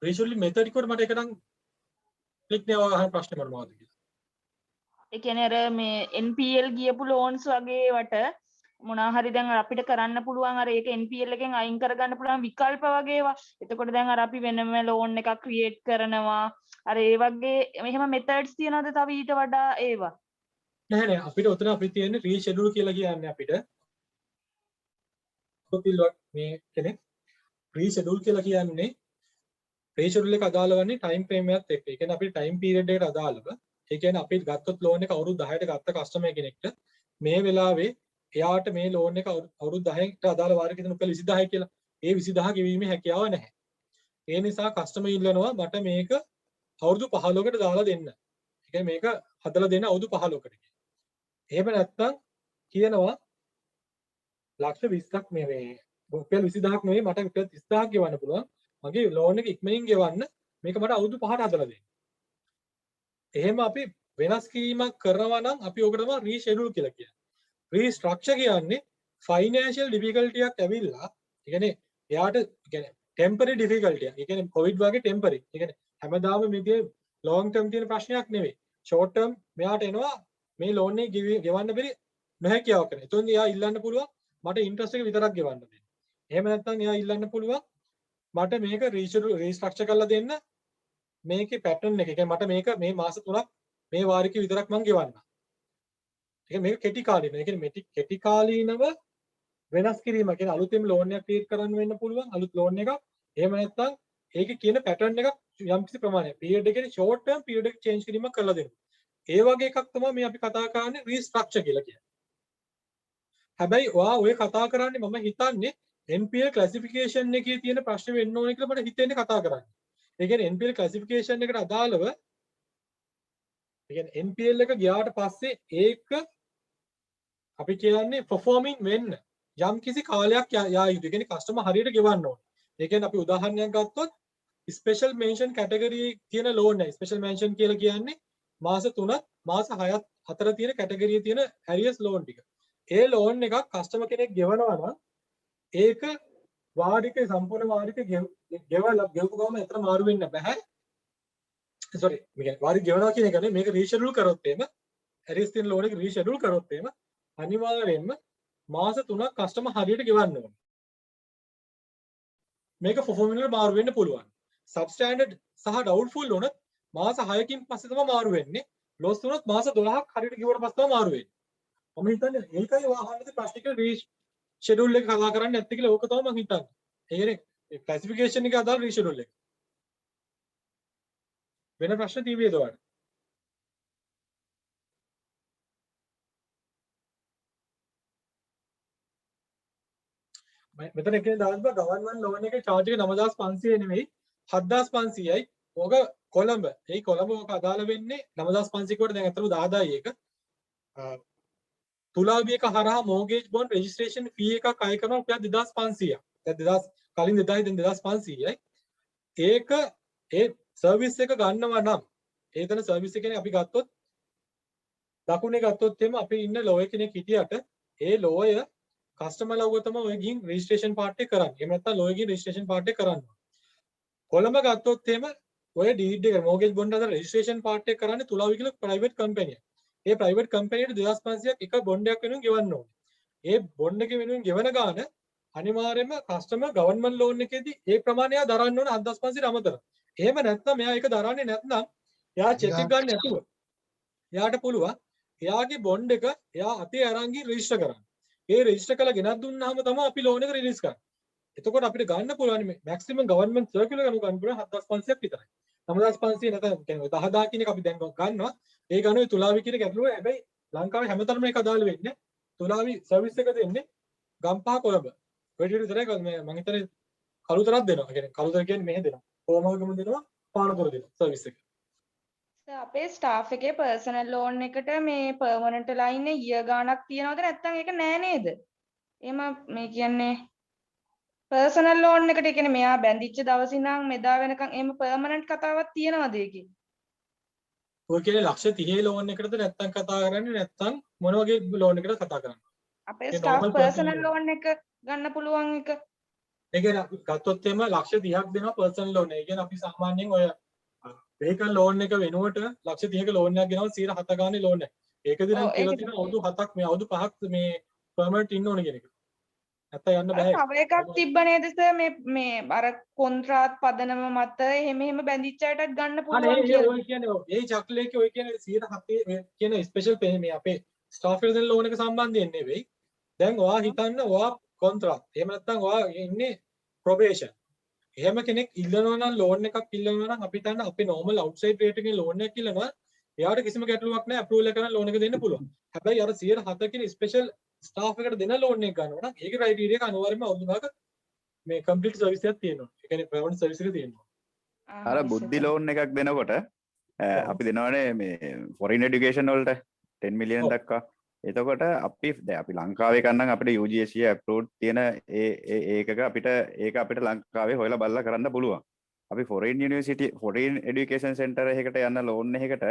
රීෂෙඩියුලින් මෙතඩ් එකට මට එක නම් ක්ලික් නේ අහන ප්‍රශ්නේ මොනවද කියලා. ඒ කියන්නේ අර මේ NPL ගියපු ලෝන්ස් වගේ වට මොනවා හරි දැන් අපිට කරන්න පුළුවන් අර ඒක NPL එකෙන් අයින් කරගන්න පුළුවන් විකල්ප වගේ ඒවා. එතකොට දැන් අර අපි වෙනම ලෝන් එකක් ක්‍රියේට් කරනවා. අර ඒ වගේ මෙහෙම මෙතඩ්ස් තියනවද තව ඊට වඩා ඒවා? නැහැ නෑ අපිට උතන අපි තියෙන්නේ රීෂෙඩියුල් කියලා කියන්නේ අපිට. කොතිලක් මේ කෙනෙක් රීෂෙඩියුල් කියලා කියන්නේ රීෂෙඩියුල් එක අදාළ වන්නේ ටයිම් ෆ්‍රේම් එකත් එක්ක. ඒ කියන්නේ අපේ ටයිම් පීරියඩ් එකට අදාළව. ඒ කියන්නේ අපි ගත්තොත් ලෝන් එක අවුරුදු 10ට ගත්ත කස්ටමර් කෙනෙක්ට මේ වෙලාවේ එයාට මේ ලෝන් එක අවුරුදු 10කට අදාළ වාරයක ඉතන උපල් 20000 කියලා. ඒ 20000 ගෙවීමේ හැකියාව නැහැ. ඒ නිසා කස්ටමර් ඉල්ලනවා මට මේක අවුරුදු 15කට දාලා දෙන්න. ඒ කියන්නේ මේක හදලා දෙන්න අවුරුදු 15කට කියලා. එහෙම නැත්නම් කියනවා ලක්ෂ 20ක් මේ රුපියල් 20000ක් නෙවෙයි මට රුපියල් 30000ක් ගෙවන්න පුළුවන්. මගේ ලෝන් එක ඉක්මනින් ගෙවන්න මේක මට අවුරුදු 5ට හදලා දෙන්න. එහෙම අපි වෙනස් කිරීමක් කරනවා නම් අපි ඕකට තමයි රීෂෙඩියුල් කියලා කියන්නේ. රීස්ට්‍රක්චර් කියන්නේ ෆයිනෑන්ෂියල් ඩිෆිකල්ටි එකක් ඇවිල්ලා, ඒ කියන්නේ එයාට කියන්නේ ටෙම්පරරි ඩිෆිකල්ටි එක. ඒ කියන්නේ කොවිඩ් වගේ ටෙම්පරරි. ඒ කියන්නේ හැමදාම මේකේ ලොන්ග් ටර්ම් තියෙන ප්‍රශ්නයක් නෙවෙයි. ෂෝට් ටර්ම් මෙයාට එනවා මේ ලෝන් එක ගෙවන්න බැරි නොහැකියාවක් කරන. එතකොට එයා ඉල්ලන්න පුළුවන් මට ඉන්ට්‍රස්ට් එක විතරක් ගෙවන්න දෙන්න. එහෙම නැත්නම් එයා ඉල්ලන්න පුළුවන් මට මේක රීස්ට්‍රක්චර් කරලා දෙන්න මේකේ පැටර්න් එක. ඒ කියන්නේ මට මේක මේ මාස 3ක් මේ වාරිකේ විතරක් මම ගෙවන්න. ඒක මේක කෙටි කාලීනව. ඒ කියන්නේ කෙටි කාලීනව වෙනස් කිරීම. ඒ කියන්නේ අලුතෙන් ලෝන් එකක් ක්‍රියේට් කරන්න වෙන්න පුළුවන්. අලුත් ලෝන් එකක්. එහෙම නැත්නම් ඒකේ කියන පැටර්න් එකක් යම්කිසි ප්‍රමාණයක් පීරියඩ් එකේ ෂෝට් ටර්ම් පීරියඩ් එක චේන්ජ් කිරීමක් කරලා දෙන්න. ඒ වගේ එකක් තමයි මේ අපි කතා කරන්නේ රීස්ට්‍රක්චර් කියලා කියන්නේ. හැබැයි ඔයා ඔය කතා කරන්නේ මම හිතන්නේ NPL ක්ලාසිෆිකේෂන් එකේ තියෙන ප්‍රශ්න වෙන්න ඕනේ කියලා මට හිතෙන්නේ කතා කරන්නේ. ඒ කියන්නේ NPL ක්ලාසිෆිකේෂන් එකට අදාළව ඒ කියන්නේ NPL එක ගියාට පස්සේ ඒක අපි කියන්නේ performing වෙන්න යම් කිසි කාලයක් යා යුතුයි. ඒ කියන්නේ කස්ටමර් හරියට ගෙවන්න ඕනේ. ඒ කියන්නේ අපි උදාහරණයක් ගත්තොත් ස්පෙෂල් මෙන්ෂන් කැටගරි තියෙන ලෝන් එක. ස්පෙෂල් මෙන්ෂන් කියලා කියන්නේ මාස 3ක් මාස 6ක් අතර තියෙන කැටගරියේ තියෙන ඇරියස් ලෝන් ටික. ඒ ලෝන් එකක් කස්ටමර් කෙනෙක් ගෙවනවා නම් ඒක වාරික සම්පූර්ණ වාරික ගෙවපු ගමන් එතන මාරු වෙන්න බෑ. සෝරි මේ කියන්නේ වාරික ගෙවනවා කියන එක නේ මේක රීෂෙඩියුල් කරොත් එහෙම ඇරියස් තියෙන ලෝන් එක රීෂෙඩියුල් කරොත් එහෙම අනිවාර්යයෙන්ම මාස 3ක් කස්ටමර් හරියට ගෙවන්න ඕනේ. මේක performing එකට මාරු වෙන්න පුළුවන්. substandard සහ doubtful වුණත් මාස 6කින් පස්සේ තමයි මාරු වෙන්නේ. loss වුණත් මාස 12ක් හරියට ගෙවුවට පස්සේ තමයි මාරු වෙන්නේ. මම හිතන්නේ ඒකයි වාහනයේ ප්‍රශ්නික රීෂෙඩියුල් එක කතා කරන්නේ නැත්තේ කියලා ඕක තමයි මම හිතන්නේ. ඒ කියන්නේ ක්ලාසිෆිකේෂන් එක අදාළ රීෂෙඩියුල් එක. වෙන ප්‍රශ්න තියෙවිද ඔයාලට? මෙතන එකේ දාන්න බා ගවර්න්මන්ට් ලෝන් එකේ charge එක 9500 නෙවෙයි 7500යි. ඕක කොළඹ. ඒ කොළඹ ඕක අදාළ වෙන්නේ 9500 කට දැන් අතට 10000යි ඒක. තුලාබියක හරහා mortgage bond registration fee එකක් අය කරනවා රුපියල් 2500ක්. දැන් 2000 කලින් 2000 දැන් 2500යි. ඒක ඒ සර්විස් එක ගන්නවා නම් ඒතන සර්විස් එක කියන්නේ අපි ගත්තොත් දකුණේ ගත්තොත් එimhe අපි ඉන්න ලෝයර් කෙනෙක් හිටියට ඒ ලෝයර් කස්ටමර් ලව්ව තමයි ඔය ගිහින් රෙජිස්ට්‍රේෂන් පාර්ට් එක කරන්නේ. එහෙම නැත්නම් ලෝයර් ගිහින් රෙජිස්ට්‍රේෂන් පාර්ට් එක කරන්නේ. කොළඹ ගත්තොත් එimhe ඔය ඩීඩ් එක mortgage bond අතර රෙජිස්ට්‍රේෂන් පාර්ට් එක කරන්නේ තුලාවි කියලා ප්‍රයිවට් කම්පැනි එක. ඒ ප්‍රයිවට් කම්පැනියට 2500ක් එක බොන්ඩ් එකක් වෙනුවෙන් ගෙවන්න ඕනේ. ඒ බොන්ඩ් එක වෙනුවෙන් ගෙවන ගාන අනිවාර්යයෙන්ම කස්ටමර් ගවර්න්මන්ට් ලෝන් එකේදී ඒ ප්‍රමාණය දරන්න ඕනේ 7500ට අමතරව. එහෙම නැත්නම් එයා ඒක දරන්නේ නැත්නම් එයා චෙක් එක ගන්න නැතුව එයාට පුළුවන් එයාගේ බොන්ඩ් එක එයා අතේ අරන් ගිහින් රෙජිස්ටර් කරන්න. ඒ රෙජිස්ටර් කරලා ගෙනත් දුන්නාම තමයි අපි ලෝන් එක රිලීස් කරන්නේ. එතකොට අපිට ගන්න පුළුවන් මේ මැක්සිමම් ගවර්න්මන්ට් සර්කියුලර් එක ගන්න පුළුවන් 7500ක් විතරයි. 9500 නැත්නම් කියන්නේ 10000 කියන එක අපි දැන් ගන්නවා. ඒ ගන්නේ තුලාවි කියන ගැටලුව. හැබැයි ලංකාවේ හැමතැනම මේක අදාළ වෙන්නේ. තුලාවි සර්විස් එක දෙන්නේ ගම්පහ කොළඹ. ඔය ටික විතරයි මම හිතන්නේ කළුතරක් දෙනවා. කියන්නේ කළුතර කියන්නේ මෙහෙ දෙනවා. කොමගම දෙනවා පානතර දෙනවා සර්විස් එක. අපේ ස්ටාෆ් එකේ පර්සනල් ලෝන් එකට මේ පර්මනන්ට් වෙලා ඉන්නේ ඊය ගාණක් තියනවද නැත්නම් ඒක නෑ නේද? එහෙම මේ කියන්නේ පර්සනල් ලෝන් එකට කියන්නේ මෙයා බැඳිච්ච දවසේ ඉඳන් මෙදා වෙනකන් එහෙම පර්මනන්ට් කතාවක් තියනවද ඒකේ? ඔය කියන්නේ ලක්ෂ 30 ලෝන් එකකටද නැත්නම් කතා කරන්නේ නැත්නම් මොන වගේ ලෝන් එකකටද කතා කරන්නේ? අපේ ස්ටාෆ් පර්සනල් ලෝන් එක ගන්න පුළුවන් එක. ඒ කියන්නේ අපි ගත්තොත් එimhe ලක්ෂ 30ක් දෙනවා පර්සනල් ලෝන් එක. ඒ කියන්නේ අපි සාමාන්‍යයෙන් ඔය vehicle loan එක වෙනුවට ලක්ෂ 30ක ලෝන් එකක් ගෙනව 107 ගානේ ලෝන් එක. ඒකදී නම් කියලා තියෙනවා අවුරුදු 7ක් මේ අවුරුදු 5ක් මේ පර්මනන්ට් ඉන්න ඕනේ කියන එක. නැත්නම් යන්න බෑ. තව එකක් තිබ්බ නේද සර් මේ අර කොන්ත්‍රාත් පදනම මත එහෙම බැඳිච්ච අයටත් ගන්න පුළුවන් කියලා. ඔය කියන්නේ ඒ චක්ලේකේ ඔය කියන්නේ 107 කියන ස්පෙෂල් පේ මේ අපේ ස්ටාෆ් එකට දෙන ලෝන් එක සම්බන්ධයෙන් නෙවෙයි. දැන් ඔයා හිතන්න ඔයා කොන්ත්‍රාත්. එහෙම නැත්නම් ඔයා ඉන්නේ ප්‍රොබේෂන්. එහෙම කෙනෙක් ඉල්ලනවා නම් ලෝන් එකක් ඉල්ලනවා නම් අපි හිතන්න අපේ normal outside rate එකේ ලෝන් එකක් ඉල්ලනවා එයාට කිසිම ගැටලුවක් නැහැ අප්‍රූවල් එක කරන ලෝන් එක දෙන්න පුළුවන්. හැබැයි අර 107 කියන ස්පෙෂල් ස්ටාෆ් එකට දෙන ලෝන් එක ගන්නවා නම් ඒකේ ක්‍රයිටීරියා එක අනිවාර්යයෙන්ම අවුරුදු 10ක මේ කම්ප්ලීට් සර්විස් එකක් තියෙනවා. ඒ කියන්නේ ප්‍රයිවට් සර්විස් එක තියෙනවා. අර බුද්ධි ලෝන් එකක් දෙනකොට අපි දෙනවනේ මේ ෆොරින් এডুকেෂන් වලට 10 මිලියන් දක්වා. එතකොට අපි ලංකාවේ කන්නම් අපිට UGC approved තියෙන ඒකක අපිට ලංකාවේ හොයලා බලලා කරන්න පුළුවන්. අපි foreign education center එකකට යන loan එකකට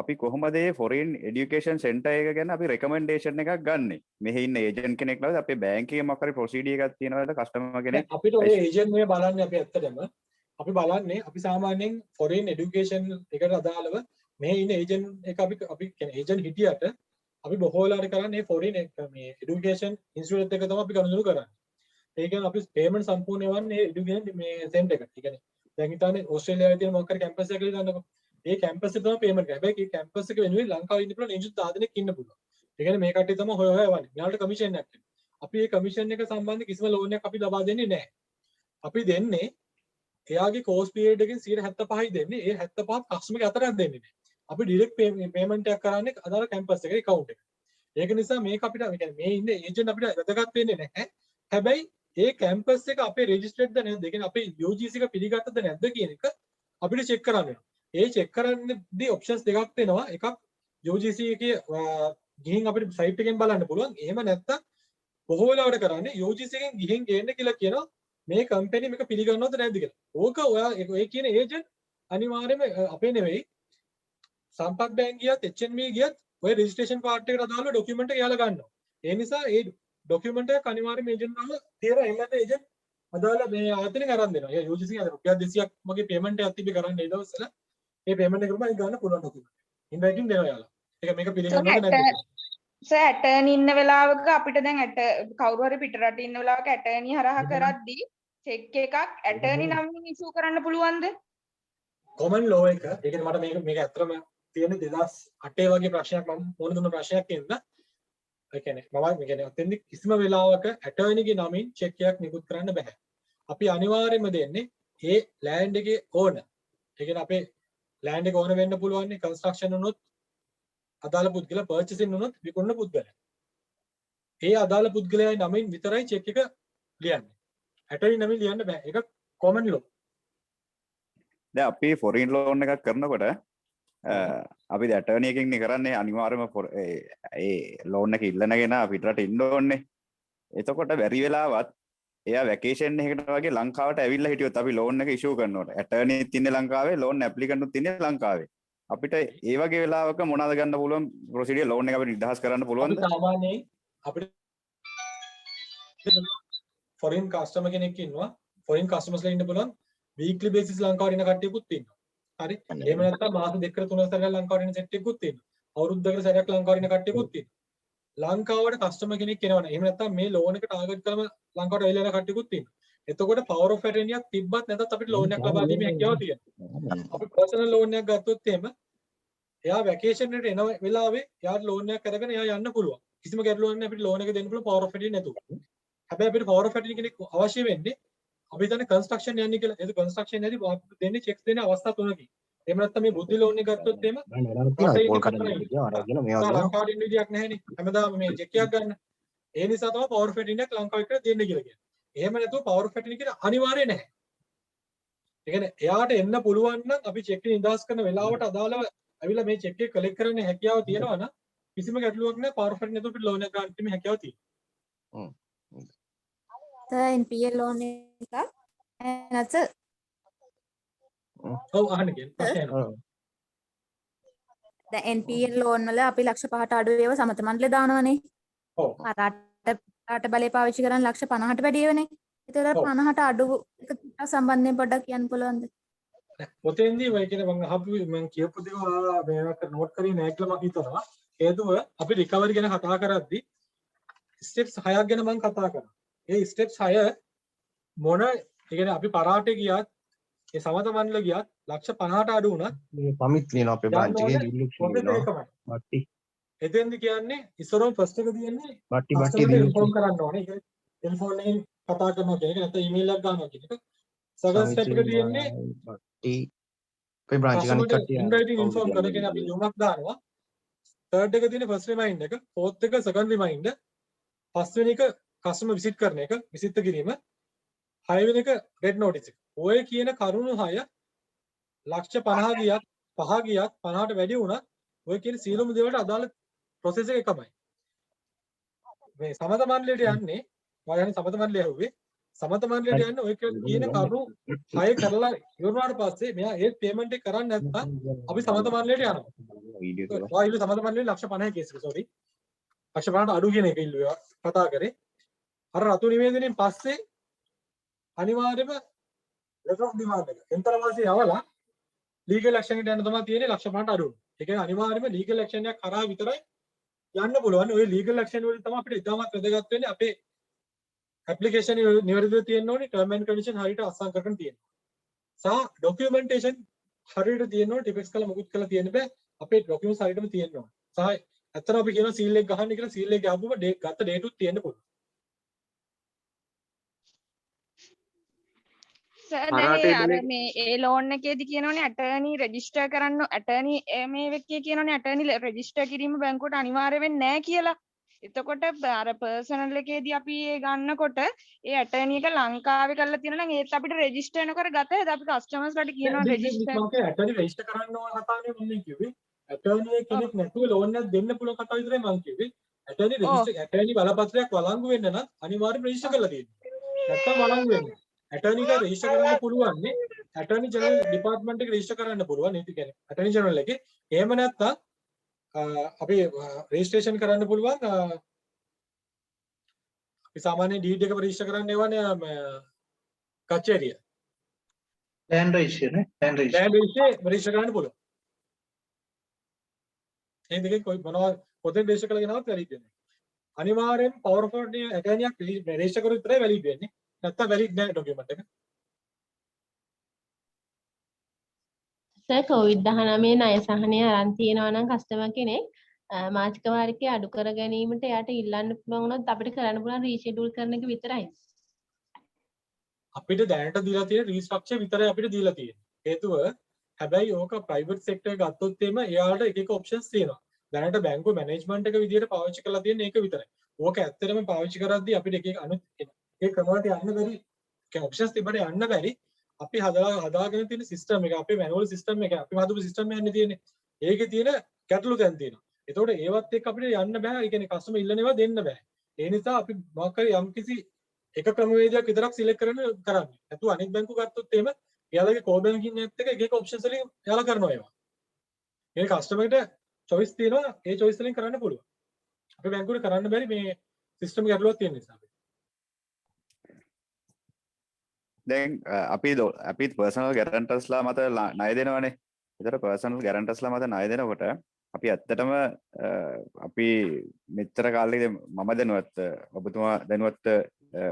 අපි කොහොමද මේ foreign education center එක ගැන අපි recommendation එකක් ගන්නෙ? මෙහි ඉන්න agent කෙනෙක් ලාද අපේ බැංකුවේ මොකක් හරි procedure එකක් තියෙනවද customer කෙනෙක්? අපිට ඔය agent මේ බලන්නේ අපි ඇත්තටම අපි බලන්නේ අපි සාමාන්‍යයෙන් foreign education එකට අදාළව මේ ඉන්න agent එක අපි කියන්නේ agent හිටියට අපි බොහෝ වෙලාවට කරන්නේ foreign මේ education institute එක තමයි අපි ගනුදෙනු කරන්නේ. ඒ කියන්නේ අපි payment සම්පූර්ණ වන්නේ education මේ center එකට. ඒ කියන්නේ දැන් හිතන්නේ ඕස්ට්‍රේලියාවේ තියෙන මොකක් හරි campus එකක ගන්නකො. ඒ campus එක තමයි payment කරන්නේ. හැබැයි ඒ campus එක වෙනුවෙන් ලංකාවේ ඉන්න පුළුවන් එන්ජින් 10 දෙනෙක් ඉන්න පුළුවන්. ඒ කියන්නේ මේ කට්ටිය තමයි හොය යවන්නේ. මෙයාලට commission එකක් දෙනවා. අපි මේ commission එක සම්බන්ධ කිසිම loan එකක් අපි ලබා දෙන්නේ නැහැ. අපි දෙන්නේ එයාගේ course period එකෙන් 75යි දෙන්නේ. ඒ 75ත් customer ගේ අතරක් දෙන්නේ නැහැ. අපි direct payment එකක් කරන්නේ අදාළ campus එකේ account එක. ඒක නිසා මේක අපිට මේ ඉන්න agent අපිට වැදගත් වෙන්නේ නැහැ. හැබැයි ඒ campus එක අපේ registered ද නැද්ද? ඒ කියන්නේ අපේ UGC එක පිළිගත්තද නැද්ද කියන එක අපිට check කරන්න වෙනවා. ඒ check කරන්නදී options දෙකක් වෙනවා. එකක් UGC එකේ ගිහින් අපිට site එකෙන් බලන්න පුළුවන්. එහෙම නැත්නම් බොහෝ වෙලාවට කරන්නේ UGC එකෙන් ගිහින් ගේන්න කියලා කියනවා මේ company මේක පිළිගන්නවද නැද්ද කියලා. ඕක ඔයා ඒ කියන agent අනිවාර්යයෙන්ම අපේ නෙවෙයි සම්පත් බැංක් ගියත් HNB ගියත් ඔය registration part එකට අදාළ document එක යාලා ගන්නවා. ඒ නිසා ඒ document එක අනිවාර්යයෙන්ම agent නම තියලා එන්නත් agent අදාළ මේ ආයතනෙන් අරන් දෙනවා. ඒ UGC එක රුපියල් 200ක් මගේ payment එකක් තිබ්බේ කරන්න ඒ දවස්වල. ඒ payment එක තමයි ගන්න පුළුවන් document. in writing දෙනවා යාලා. ඒක මේක පිළිගන්නවද නැද්ද? සර් ඇටර්නි ඉන්න වෙලාවක අපිට දැන් කවුරු හරි පිටරට ඉන්න වෙලාවක ඇටර්නි හරහා කරද්දී චෙක් එකක් ඇටර්නි නම් ඉෂුව කරන්න පුළුවන්ද? common law එක. ඒ කියන්නේ මට මේක ඇත්තටම තියෙන 2008 වගේ ප්‍රශ්නයක් මම මොන දුන්න ප්‍රශ්නයක් ඉන්න. ඒ කියන්නේ අතෙන්දි කිසිම වෙලාවක ඇටර්නිගේ නමින් චෙක් එකක් නිකුත් කරන්න බෑ. අපි අනිවාර්යයෙන්ම දෙන්නේ ඒ ලෑන්ඩ් එකේ ඕනර්. ඒ කියන්නේ අපේ ලෑන්ඩ් එක ඕනර් වෙන්න පුළුවන් නේ කන්ස්ට්‍රක්ෂන් වුණොත් අදාළ පුද්ගලයා පර්චේසින් වුණොත් විකුණන පුද්ගලයා. ඒ අදාළ පුද්ගලයාගේ නමින් විතරයි චෙක් එක ලියන්නේ. ඇටර්නි නමින් ලියන්න බෑ. ඒක common law. දැන් අපි foreign loan එකක් කරනකොට අපි ඇටර්නි එකකින් නේ කරන්නේ අනිවාර්යයෙන්ම ඒ loan එක ඉල්ලනගෙන අපිට රට ඉන්න ඕනේ. එතකොට බැරි වෙලාවත් එයා වැකේෂන් එකකට වගේ ලංකාවට ඇවිල්ලා හිටියොත් අපි loan එක issue කරනකොට ඇටර්නිත් ඉන්නේ ලංකාවේ loan applicant උත් ඉන්නේ ලංකාවේ. අපිට ඒ වගේ වෙලාවක මොනවද ගන්න පුළුවන් procedure loan එක අපිට නිදහස් කරන්න පුළුවන්ද? සාමාන්‍යයෙන් අපිට foreign customer කෙනෙක් ඉන්නවා. foreign customers ලා ඉන්න පුළුවන් weekly basis ලංකාවට එන කට්ටියකුත් ඉන්නවා. හරි. එහෙම නැත්නම් මාස දෙකකට තුනකට සැරයක් ලංකාවට එන සෙට් එකකුත් ඉන්නවා. අවුරුද්දකට සැරයක් ලංකාවට එන කට්ටියකුත් ඉන්නවා. ලංකාවට customer කෙනෙක් එනවනේ. එහෙම නැත්නම් මේ loan එක target කරම ලංකාවට එවිලා යන කට්ටියකුත් ඉන්නවා. එතකොට power of attorney එකක් තිබ්බත් නැත්නම් අපිට loan එකක් ලබා දීමේ හැකියාව තියෙනවා. අපි personal loan එකක් ගත්තොත් එහෙම එයා වැකේෂන් එකට එන වෙලාවේ එයාට loan එකක් අරගෙන එයා යන්න පුළුවන්. කිසිම ගැටලුවක් නැහැ අපිට loan එක දෙන්න පුළුවන් power of attorney නැතුව. හැබැයි අපිට power of attorney කෙනෙක් අවශ්‍ය වෙන්නේ අපි හිතන්නේ construction යන්නේ කියලා. ඒක construction යද්දී අපි දෙන්නේ checks දෙන අවස්ථා තුනකින්. එහෙම නැත්නම් මේ බුද්ධි loan එක ගත්තොත් එහෙම ලංකාවට ඉන්න විදියක් නැහැනේ. හැමදාම මේ check එකක් ගන්න. ඒ නිසා තමයි power of attorney එකක් ලංකාවට දෙන්න කියලා කියන්නේ. එහෙම නැතුව power of attorney කියන අනිවාර්ය නැහැ. ඒ කියන්නේ එයාට එන්න පුළුවන් නම් අපි check එක නිදාස් කරන වෙලාවට අදාළව ඇවිල්ලා මේ check එක collect කරන්න හැකියාව තියෙනවා නම් කිසිම ගැටලුවක් නැහැ. power of attorney නැතුව අපිට loan එක ගන්න හැකියාව තියෙනවා. NPL loan එක නැත්ස ඔව් අහන්න කියන දැන් NPL loan වල අපි ලක්ෂ 5ට අඩු ඒවා සමත මණ්ඩලේ දානවනේ. ඔව්. රට බලය පාවිච්චි කරන් ලක්ෂ 50ට වැඩි ඒවනේ. ඒතර 50ට අඩු එක සම්බන්ධයෙන් පොඩ්ඩක් කියන්න පුළුවන්ද? පොතෙන්දී ඔය කියන මම කියපු දේවල් මේකට නෝට් කරේ නැහැ කියලා මම හිතනවා. හේතුව අපි recovery ගැන කතා කරද්දී steps 6ක් ගැන මම කතා කරා. ඒ steps 6 මොන ඒ කියන්නේ අපි පරාටේ ගියත් ඒ සමත මණ්ඩල ගියත් ලක්ෂ 50ට අඩු වුණත් මේ පමිත් තියෙනවා අපේ බ්‍රාන්ච් එකේ ඩිලුක්ෂන් වෙනවා. බට්ටි. එතෙන්දි කියන්නේ ඉස්සරෝම ෆස්ට් එක තියෙන්නේ බට්ටි ඉන්ෆෝම් කරන්න ඕනේ. ඒක ටෙලිෆෝන් එකෙන් කතා කරනවා කියන එක නැත්නම් ඊමේල් එකක් ගන්නවා කියන එක. සෙකන්ඩ් ස්ටෙප් එක තියෙන්නේ බට්ටි අපේ බ්‍රාන්ච් එක අනිත් කට්ටිය ඉන්වයිටින් ඉන්ෆෝම් කරන කෙනා අපි ලියුමක් දානවා. තර්ඩ් එක තියෙන්නේ ෆස්ට් රිමයින්ඩ් එක, ෆෝර්ත් එක සෙකන්ඩ් රිමයින්ඩ්, පස්වෙනි එක කස්ටමර් විසිට් කරන එක, විසිට් කිරීම, හයවෙනි එක රෙඩ් නෝටිස් එක. ඔය කියන කරුණු 6 ලක්ෂ 50 ගියත් 5 ගියත් 50ට වැඩි වුණත් ඔය කියන සියලුම දේවල්ට අදාළ ප්‍රොසෙස් එක එකමයි. මේ සමත මණ්ඩලයට යන්නේ මම යන්නේ සමත මණ්ඩලය ඇහුවේ සමත මණ්ඩලයට යන්නේ ඔය කියන කරුණු 6 කරලා ඉවරනාට පස්සේ මෙයා ඒ පේමන්ට් එක කරන්නේ නැත්නම් අපි සමත මණ්ඩලයට යනවා. ඔය ඉල්ල සමත මණ්ඩලයේ ලක්ෂ 50 කේස් එක සෝරි. ලක්ෂ 50ට අඩු කියන එක ඉල්ලුවා කතා කරේ. අර රතු නිවේදනයෙන් පස්සේ අනිවාර්යයෙන්ම letter of demand එක එන්තර වාසිය යවලා ලීගල් ඇක්ෂන් එකට යන්න තමයි තියෙන්නේ ලක්ෂ 50ට අඩු. ඒ කියන්නේ අනිවාර්යයෙන්ම ලීගල් ඇක්ෂන් එකක් කරා විතරයි යන්න පුළුවන්. ඔය ලීගල් ඇක්ෂන් වලින් තමයි අපිට ඉතාමත් වැදගත් වෙන්නේ අපේ ඇප්ලිකේෂන් එක නිවැරදිව තියෙන්න ඕනේ, ටර්ම් ඇන්ඩ් කන්ඩිෂන් හරියට අත්සන් කරගෙන තියෙන්න. සහ ડોකියුමන්ටේෂන් හරියට තියෙන්න ඕනේ. ටිපෙක්ස් කළා මුකුත් කළා තියෙන්න බෑ. අපේ ડોකියුමන්ට්ස් හරියටම තියෙන්න ඕනේ. සහ ඇත්තට අපි කියනවා සීල් එක ගහන්න කියලා සීල් එක ගහපුවම ගත්ත ඩේටුත් තියෙන්න පුළුවන්. සර් දැන් අර මේ ඒ ලෝන් එකේදී කියනෝනේ ඇටර්නි රෙජිස්ටර් කරන්න ඇටර්නි මේ වෙක්කේ කියනෝනේ ඇටර්නි රෙජිස්ටර් කිරීම බැංකුවට අනිවාර්ය වෙන්නේ නැහැ කියලා. එතකොට අර පර්සනල් එකේදී අපි ඒ ගන්නකොට ඒ ඇටර්නි එක ලංකාවේ කරලා තියෙනවා නම් ඒත් අපිට රෙජිස්ටර් නොකර ගත හැද අපි කස්ටමර්ස්ලාට කියනවා රෙජිස්ටර් ඇටර්නි රෙජිස්ටර් කරන්න ඕන කතාවනේ මම කිව්වේ. ඇටර්නි කෙනෙක් නැතුව ලෝන් එකක් දෙන්න පුළුවන් කතාව විතරයි මම කිව්වේ. ඇටර්නි රෙජිස්ටර් ඇටර්නි බලපත්‍රයක් වළංගු වෙන්න නම් අනිවාර්යයෙන්ම රෙජිස්ටර් කරලා තියෙනවා. නැත්තම් වළංගු වෙන්නේ. ඇටර්නි එක රෙජිස්ටර් කරන්න පුළුවන් නේ. ඇටර්නි ජනරල් ඩිපාර්ට්මන්ට් එක රෙජිස්ටර් කරන්න පුළුවන්. ඒ කියන්නේ ඇටර්නි ජනරල් එකේ. එහෙම නැත්තම් අපි රෙජිස්ට්‍රේෂන් කරන්න පුළුවන් අපි සාමාන්‍ය ඩීඩ් එක රෙජිස්ටර් කරන්න ඒවනේ කචේරිය. ලෑන්ඩ් රෙජිස්ටර් නේ. ලෑන්ඩ් රෙජිස්ටර් රෙජිස්ටර් කරන්න පුළුවන්. ඒ දෙකේ කොයි මොනවා පොතෙන් රෙජිස්ටර් කරලා ගෙනවත් වැලිඩ් වෙන්නේ. අනිවාර්යෙන් පවර් ඔෆ් ඇටර්නියක් රෙජිස්ටර් කරුවොත් විතරයි වැලිඩ් වෙන්නේ. නැත්තම් වැලිඩ් නෑ ඩොකියුමන්ට් එක. සර් COVID-19 ණය සහනය අරන් තියෙනවා නම් කස්ටමර් කෙනෙක් මාසික වාරිකය අඩු කර ගැනීමට එයාට ඉල්ලන්න පුළුවන් වුණොත් අපිට කරන්න පුළුවන් රීෂෙඩියුල් කරන එක විතරයි. අපිට දැනට දීලා තියෙන රීස්ට්‍රක්චර් විතරයි අපිට දීලා තියෙන්නේ. හේතුව හැබැයි ඕක ප්‍රයිවට් සෙක්ටර් එක ගත්තොත් එimhe එයාට එක එක ඔප්ෂන්ස් තියෙනවා. දැනට බැංකුව මැනේජ්මන්ට් එක විදිහට පාවිච්චි කරලා තියෙන එක විතරයි. ඕක ඇත්තටම පාවිච්චි කරද්දී අපිට එක එක අනිත් ඒ ක්‍රමවලට යන්න බැරි. ඒ ඔප්ෂන්ස් තිබ්බට යන්න බැරි. අපි හදාගෙන තියෙන සිස්ටම් එක අපේ මැනුවල් සිස්ටම් එක අපි හදපු සිස්ටම් එකක් තියෙන්නේ. ඒකේ තියෙන ගැටලු දැන් තියෙනවා. ඒතකොට ඒවත් එක්ක අපිට යන්න බෑ. ඒ කියන්නේ කස්ටමර් ඉල්ලන ඒවා දෙන්න බෑ. ඒ නිසා අපි මොකක් හරි යම්කිසි එක ක්‍රමවේදයක් විතරක් සිලෙක්ට් කරන්නේ. නැතුව අනිත් බැංකු ගත්තොත් එහෙම එයාලගේ කෝ බැංකින් එකත් එක්ක එක එක ඔප්ෂන්ස් වලින් එයාලා කරනවා ඒවා. ඒ කස්ටමර්ට choice තියෙනවා. ඒ choice වලින් කරන්න පුළුවන්. අපේ බැංකුවේ කරන්න බැරි මේ සිස්ටම් ගැටලුවක් තියෙන නිසා. දැන් අපි පර්සනල් ගැරන්ටර්ස්ලා මත ණය දෙනවනේ. ඒතර පර්සනල් ගැරන්ටර්ස්ලා මත ණය දෙනකොට අපි ඇත්තටම අපි මෙච්චර කාලෙක මම දැනුවත් ඔබතුමා දැනුවත්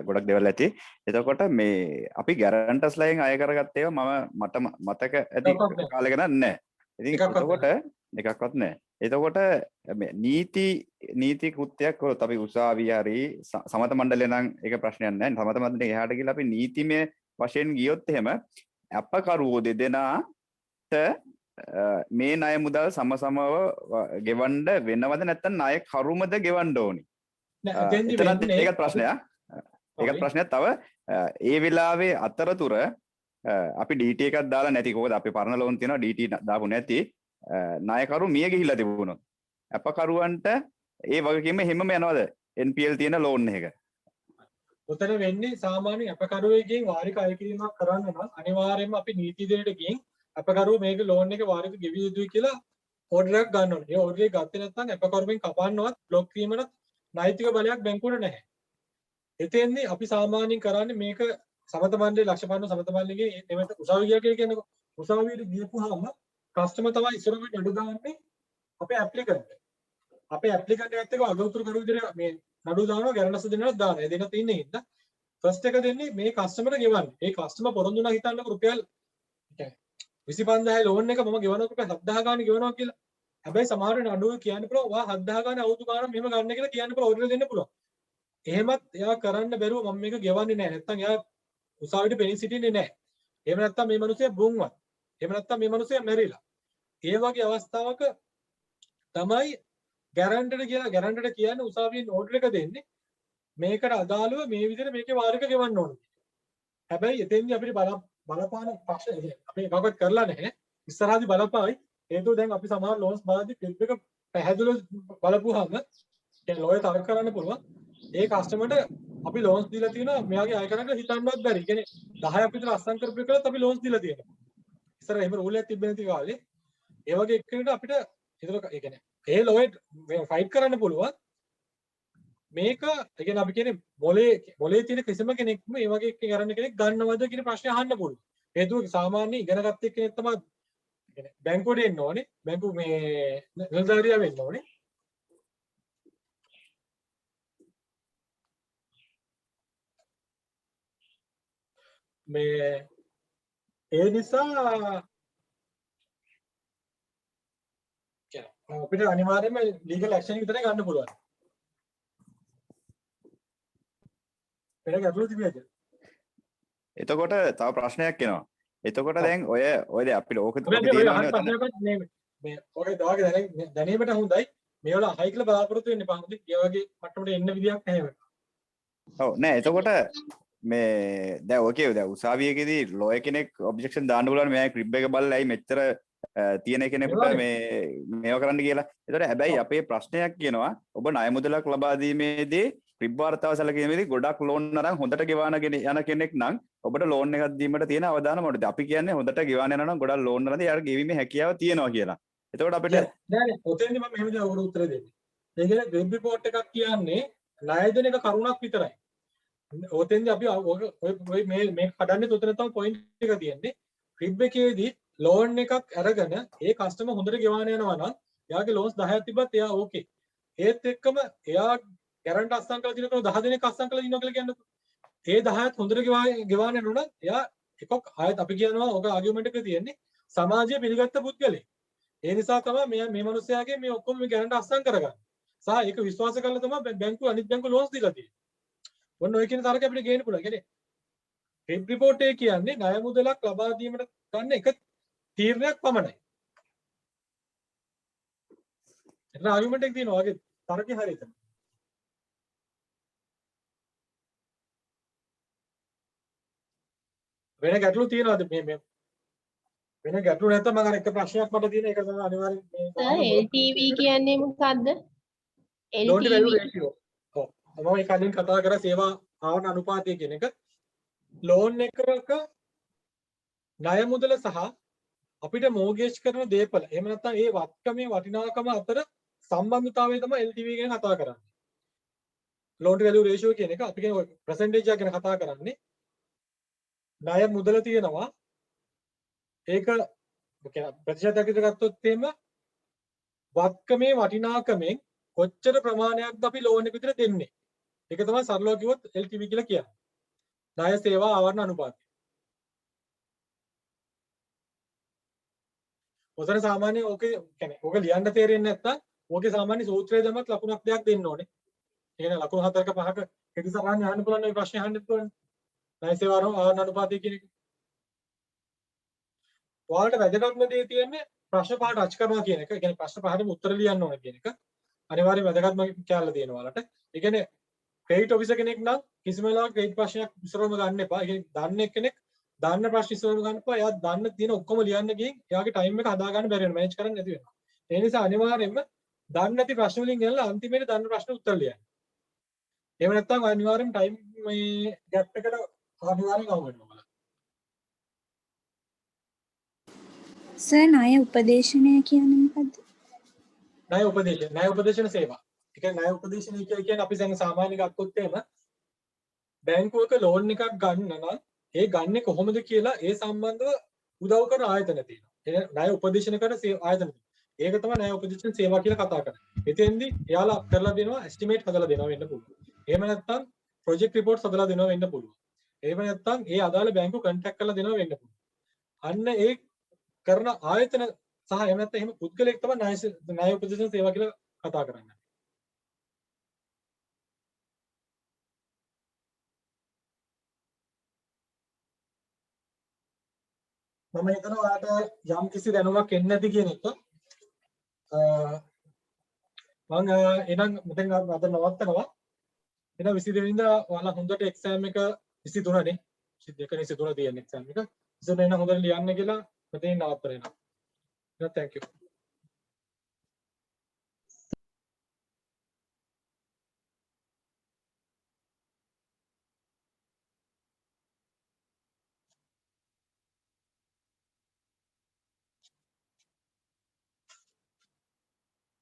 ගොඩක් දේවල් ඇති. එතකොට මේ අපි ගැරන්ටර්ස්ලාගෙන් අය කරගත්ත ඒවා මට මතක ඇති කාලෙක නැහැ. ඉතින් එතකොට එකක්වත් නැහැ. එතකොට නීති කෘත්‍යයක් කරොත් අපි උසාවිය හරි සමත මණ්ඩලය නම් ඒක ප්‍රශ්නයක් නැහැ. සමත මණ්ඩලයෙන් එහාට ගිහලා අපි නීතිමය වශයෙන් ගියොත් එහෙම අපකරුවෝ දෙදෙනාට මේ ණය මුදල් සමසමව ගෙවන්න වෙනවද නැත්නම් ණය කරුමද ගෙවන්න ඕනි? ඒකත් ප්‍රශ්නයක්. ඒකත් ප්‍රශ්නයක්. තව ඒ වෙලාවේ අතරතුර අපි DT එකක් දාලා නැති කොහොමද අපි පරණ ලෝන් තියෙනවා DT දාපු නැති ණයකරු මිය ගිහිල්ලා තිබුණොත් අපකරුවන්ට ඒ වගකීම හැමම යනවද NPL තියෙන ලෝන් එක? උතන වෙන්නේ සාමාන්‍ය අපකරුවෙකින් වාරික අය කිරීමක් කරන්න නම් අනිවාර්යයෙන්ම අපි නීති දෙයට ගිහින් අපකරුව මේක ලෝන් එක වාරික ගෙවිය යුතුයි කියලා ඕඩර් එකක් ගන්න ඕනේ. ඒ ඕඩර් එක ගත්තේ නැත්නම් අපකරුවෙන් කපන්නවත් බ්ලොක් කිරීමකට නෛතික බලයක් බැංකුවට නැහැ. එතෙන්දී අපි සාමාන්‍යයෙන් කරන්නේ මේක සමත මණ්ඩලයේ ලක්ෂ 50 සමත මණ්ඩලයේ එමෙත උසාවි ගියා කියලා කියන්නේ උසාවියට ගියපුවාම කස්ටමර් තමයි ඉස්සරහට නඩු දාන්නේ අපේ ඇප්ලිකන්ට්. අපේ ඇප්ලිකන්ට් එකත් එක්ක අගෞතර කරු විදිහට මේ නඩු දානවා ගැරන්ටර්ස් දෙන්නාට දානවා. ඒ දෙක තියෙන්නේ ඉන්න. ෆස්ට් එක දෙන්නේ මේ කස්ටමර්ට ගෙවන්න. ඒ කස්ටමර් පොරොන්දු වුණා හිතන්නකො රුපියල් 25000 ලෝන් එක මම ගෙවනවා රුපියල් 7000 ගාන ගෙවනවා කියලා. හැබැයි සමහර නඩුව කියන්න පුළුවන් වා 7000 ගාන අවුරුදු ගාන මෙහෙම ගන්න කියලා කියන්න පුළුවන් ඔරිජිනල් දෙන්න පුළුවන්. එහෙමත් එයා කරන්න බැරුව මම මේක ගෙවන්නේ නැහැ. නැත්තම් එයා උසාවියට පෙනී සිටින්නේ නැහැ. එහෙම නැත්තම් මේ මිනිස්සයා බුන්වත්. එහෙම නැත්තම් මේ මිනිස්සයා මැරිලා. ඒ වගේ අවස්ථාවක තමයි ගැරන්ටර් කියන්නේ උසාවියෙන් ඕඩර් එක දෙන්නේ මේකට අදාළව මේ විදිහට මේකේ වාරික ගෙවන්න ඕනේ. හැබැයි එතෙන්දී අපිට බලපාන පක්ෂ අපි එකක්වත් කරලා නැහැ. ඉස්සරහදී බලපායි. හේතුව දැන් අපි සමහර ලෝන්ස් බලද්දී ක්ලිප් එක පැහැදිලිව බලපුවාම දැන් ලෝයර් තර්ක කරන්න පුළුවන්. ඒ කස්ටමර්ට අපි ලෝන්ස් දීලා තියෙනවා මෙයාගේ අය කරන්න හිතන්නවත් බැරි. කියන්නේ 10ක් විතර අස්සම් කරපු එකකට අපි ලෝන්ස් දීලා තියෙනවා. ඉස්සර එහෙම රූල් එකක් තිබෙන්නේ නැති කාලේ ඒ වගේ එක්කෙනෙකුට අපිට ඒතර ඒ කියන්නේ ඒ ලෝයෙත් ෆයිට් කරන්න පුළුවන්. මේක ඒ කියන්නේ අපි කියන්නේ මොලේ තියෙන කිසිම කෙනෙක්ම මේ වගේ එකක් කරන්න කෙනෙක් ගන්නවද කියන ප්‍රශ්නේ අහන්න පුළුවන්. හේතුව සාමාන්‍ය ඉගෙනගත්ත කෙනෙක් තමයි කියන්නේ බැංකුවට එන්න ඕනේ. බැංකුව මේ නිලධාරියා වෙන්න ඕනේ. මේ ඒ නිසා අපිට අනිවාර්යයෙන්ම ලීගල් ඇක්ෂන් විතරයි ගන්න පුළුවන්. වෙන ගැටලු තිබියද? එතකොට තව ප්‍රශ්නයක් එනවා. එතකොට දැන් ඔය දැන් අපිට ඕක තියෙනවානේ මේ ඔය දාගේ දැනීමට හොඳයි. මේවල හයි කියලා බලාපොරොත්තු වෙන්න එපා. මොකද ඒ වගේ මට්ටමට එන්න විදියක් නැහැ. ඔව් නෑ එතකොට මේ දැන් ඕකේ දැන් උසාවියේදී ලෝයර් කෙනෙක් ඔබ්ජෙක්ෂන් දාන්න පුළුවන් මෙයා ක්‍රිබ් එක බලලා ඇයි මෙච්චර තියෙන කෙනෙකුට මේව කරන්න කියලා. ඒතකොට හැබැයි අපේ ප්‍රශ්නයක් කියනවා ඔබ ණය මුදලක් ලබා දීමේදී ක්‍රිබ් වාර්තාව සැලකීමේදී ගොඩක් ලෝන් අරන් හොඳට ගෙවානගෙන යන කෙනෙක් නම් ඔබට ලෝන් එකක් දීමට තියෙන අවදානම මොකද? අපි කියන්නේ හොඳට ගෙවාන යනවා නම් ගොඩක් ලෝන් වලදී යාර ගෙවීමේ හැකියාව තියෙනවා කියලා. එතකොට අපිට නෑ ඔතෙන්දි මම මෙහෙම දෙයක් උත්තර දෙන්නේ. ඒ කියන්නේ වෙබ් රිපෝට් එකක් කියන්නේ ණය දෙන එක කරුණක් විතරයි. ඔතෙන්දි අපි ඔය මේ කඩන්නේ උතන තමයි පොයින්ට් එක තියෙන්නේ. ක්‍රිබ් එකේදී ලෝන් එකක් අරගෙන ඒ කස්ටමර් හොඳට ගෙවාන යනවා නම් එයාගේ ලෝන්ස් 10ක් තිබ්බත් එයා ඕකේ. ඒත් එක්කම එයා ගැරන්ට් අස්සම් කරලා දිනන 10 දෙනෙක් අස්සම් කරලා දිනනවා කියලා කියන්නකො. ඒ 10ත් හොඳට ගෙවාන යනවා නම් එයා එකක් ආයෙත් අපි කියනවා ඔක ආගියුමන්ට් එක තියෙන්නේ සමාජයේ පිළිගත්ත පුද්ගලෙක්. ඒ නිසා තමයි මේ මිනිස්යාගේ මේ ඔක්කොම මේ ගැරන්ට් අස්සම් කරගන්නේ. සහ ඒක විශ්වාස කරලා තමයි බැංකුව අනිත් බැංකුව ලෝන්ස් දීලා තියෙන්නේ. ඔන්න ඔය කියන තරක අපිට ගේන්න පුළුවන්. කියන්නේ ක්‍රිබ් රිපෝට් එක කියන්නේ ණය මුදලක් ලබා දීමට ගන්න එක තීරණයක් පමණයි. එතන ආගියුමන්ට් එක තියෙනවා. වගේ තරකේ හරියට. වෙන ගැටලු තියෙනවද මේ වෙන ගැටලු නැත්නම් මම අර එක ප්‍රශ්නයක් මට තියෙන ඒක තමයි අනිවාර්යෙන් මේ LTV කියන්නේ මොකද්ද? loan to value ratio. ඔව්. මම ඒ කලින් කතා කරා සේවා ආවන අනුපාතය කියන එක. ලෝන් එකක ණය මුදල සහ අපිට මෝගේජ් කරන දේපල එහෙම නැත්නම් ඒ වත්කමේ වටිනාකම අතර සම්බන්ධතාවය තමයි LTV ගැන කතා කරන්නේ. loan to value ratio කියන එක අපි කියන percentage එක ගැන කතා කරන්නේ. ණය මුදල තියෙනවා ඒක ප්‍රතිශතයක් විතර ගත්තොත් එහෙම වත්කමේ වටිනාකමෙන් කොච්චර ප්‍රමාණයක්ද අපි ලෝන් එක විතර දෙන්නේ. ඒක තමයි සරලව කිව්වොත් LTV කියලා කියන්නේ. ණය සේවා ආවරණ අනුපාතය. ඔතන සාමාන්‍ය ඕකේ කියන්නේ ඕක ලියන්න තේරෙන්නේ නැත්නම් ඕකේ සාමාන්‍ය සූත්‍රය දැම්මත් ලකුණක් දෙකක් දෙන්න ඕනේ. ඒ කියන්නේ ලකුණු 4ක 5ක හෙටි සරහන් යන්න පුළුවන් මේ ප්‍රශ්නේ අහන්න ඕනේ. ණය සේවා ආවරණ අනුපාතය කියන එක. ඔයාලට වැදගත්ම දේ තියෙන්නේ ප්‍රශ්න පහට අච් කරනවා කියන එක. ඒ කියන්නේ ප්‍රශ්න පහටම උත්තර ලියන්න ඕනේ කියන එක. අනිවාර්යයෙන් වැදගත්ම කැලල තියෙනවා ඔයාලට. ඒ කියන්නේ ක්‍රෙඩිට් ඔෆිසර් කෙනෙක් නම් කිසිම වෙලාවක ක්‍රෙඩිට් ප්‍රශ්නයක් ඉස්සරවම ගන්න එපා. ඒ කියන්නේ දන්නේ කෙනෙක් දන්න ප්‍රශ්න ඉස්සරවම ගන්න එපා. එයා දන්න තියෙන ඔක්කොම ලියන්න ගිහින් එයාගේ ටයිම් එක හදා ගන්න බැරි වෙනවා. මැනේජ් කරන්න නැති වෙනවා. ඒ නිසා අනිවාර්යයෙන්ම දන්නේ නැති ප්‍රශ්න වලින් ගෙනලා අන්තිමේට දන්න ප්‍රශ්න උත්තර ලියන්න. එහෙම නැත්නම් අනිවාර්යයෙන්ම ටයිම් මේ ගැප් එකට අනිවාර්යෙන් අවු වෙනවා. සර් ණය උපදේශනය කියන්නේ මොකද්ද? ණය උපදේශන සේවා. ඒ කියන්නේ ණය උපදේශනය කියන්නේ අපි දැන් සාමාන්‍ය ගත්තොත් එහෙම බැංකුවක ලෝන් එකක් ගන්න නම් ඒ ගන්නේ කොහොමද කියලා ඒ සම්බන්ධව උදව් කරන ආයතන තියෙනවා. ඒ ණය උපදේශන කරන ආයතන. ඒක තමයි ණය උපදේශන සේවා කියලා කතා කරන්නේ. එතෙන්දී එයාලා කරලා දෙනවා එස්ටිමේට් හදලා දෙනවා වෙන්න පුළුවන්. එහෙම නැත්නම් ප්‍රොජෙක්ට් රිපෝට්ස් හදලා දෙනවා වෙන්න පුළුවන්. එහෙම නැත්නම් ඒ අදාළ බැංකුව කොන්ටැක්ට් කරලා දෙනවා වෙන්න පුළුවන්. අන්න ඒ කරන ආයතන සහ එහෙම නැත්නම් එහෙම පුද්ගලයෙක් තමයි ණය උපදේශන සේවා කියලා කතා කරන්නේ. මම හිතනවා ඔයාලට යම් කිසි දැනුමක් එන්නේ නැති කියන එක. මම එනම් මෙතෙන් අද නවත්තනවා. එන 22 වෙනිදා ඔයාලා හොඳට එක්සෑම් එක 23 නේ. 22 නේ 23 තියෙන එක්සෑම් එක. ඉතින් එන හොඳට ලියන්න කියලා මෙතෙන් නවත්තනවා. Thank you.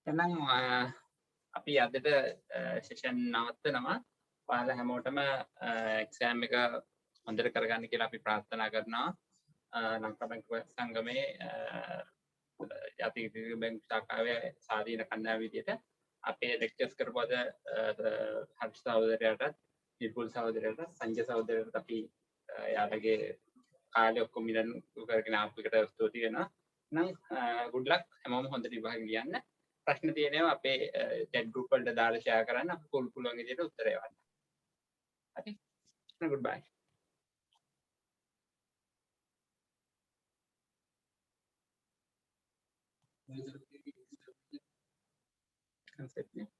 එහෙනම් අපි අදට සෙෂන් නවත්තනවා. ඔයාලා හැමෝටම එක්සෑම් එක හොඳට කරගන්න කියලා අපි ප්‍රාර්ථනා කරනවා. ලංකා බැංකුව සංගමේ ජාතික බැංකු ශාඛාවේ සාධීන කණ්ඩායම විදියට අපේ ලෙක්චර්ස් කරපු අද හර්ෂ සහෝදරයාටත් නිර්පුල් සහෝදරයාටත් සංජය සහෝදරයාටත් අපි යාළගේ කාලය ඔක්කොම ඉරණු කරගෙන ආපු එකට ස්තුති වෙනවා. නම් good luck හැමෝම හොඳට විභාගෙ ලියන්න. ප්‍රශ්න තියෙනවා අපේ chat group වලට දාලා share කරන්න අපි පුළුවන් විදිහට උත්තර එවන්න. හරි. goodbye. Concept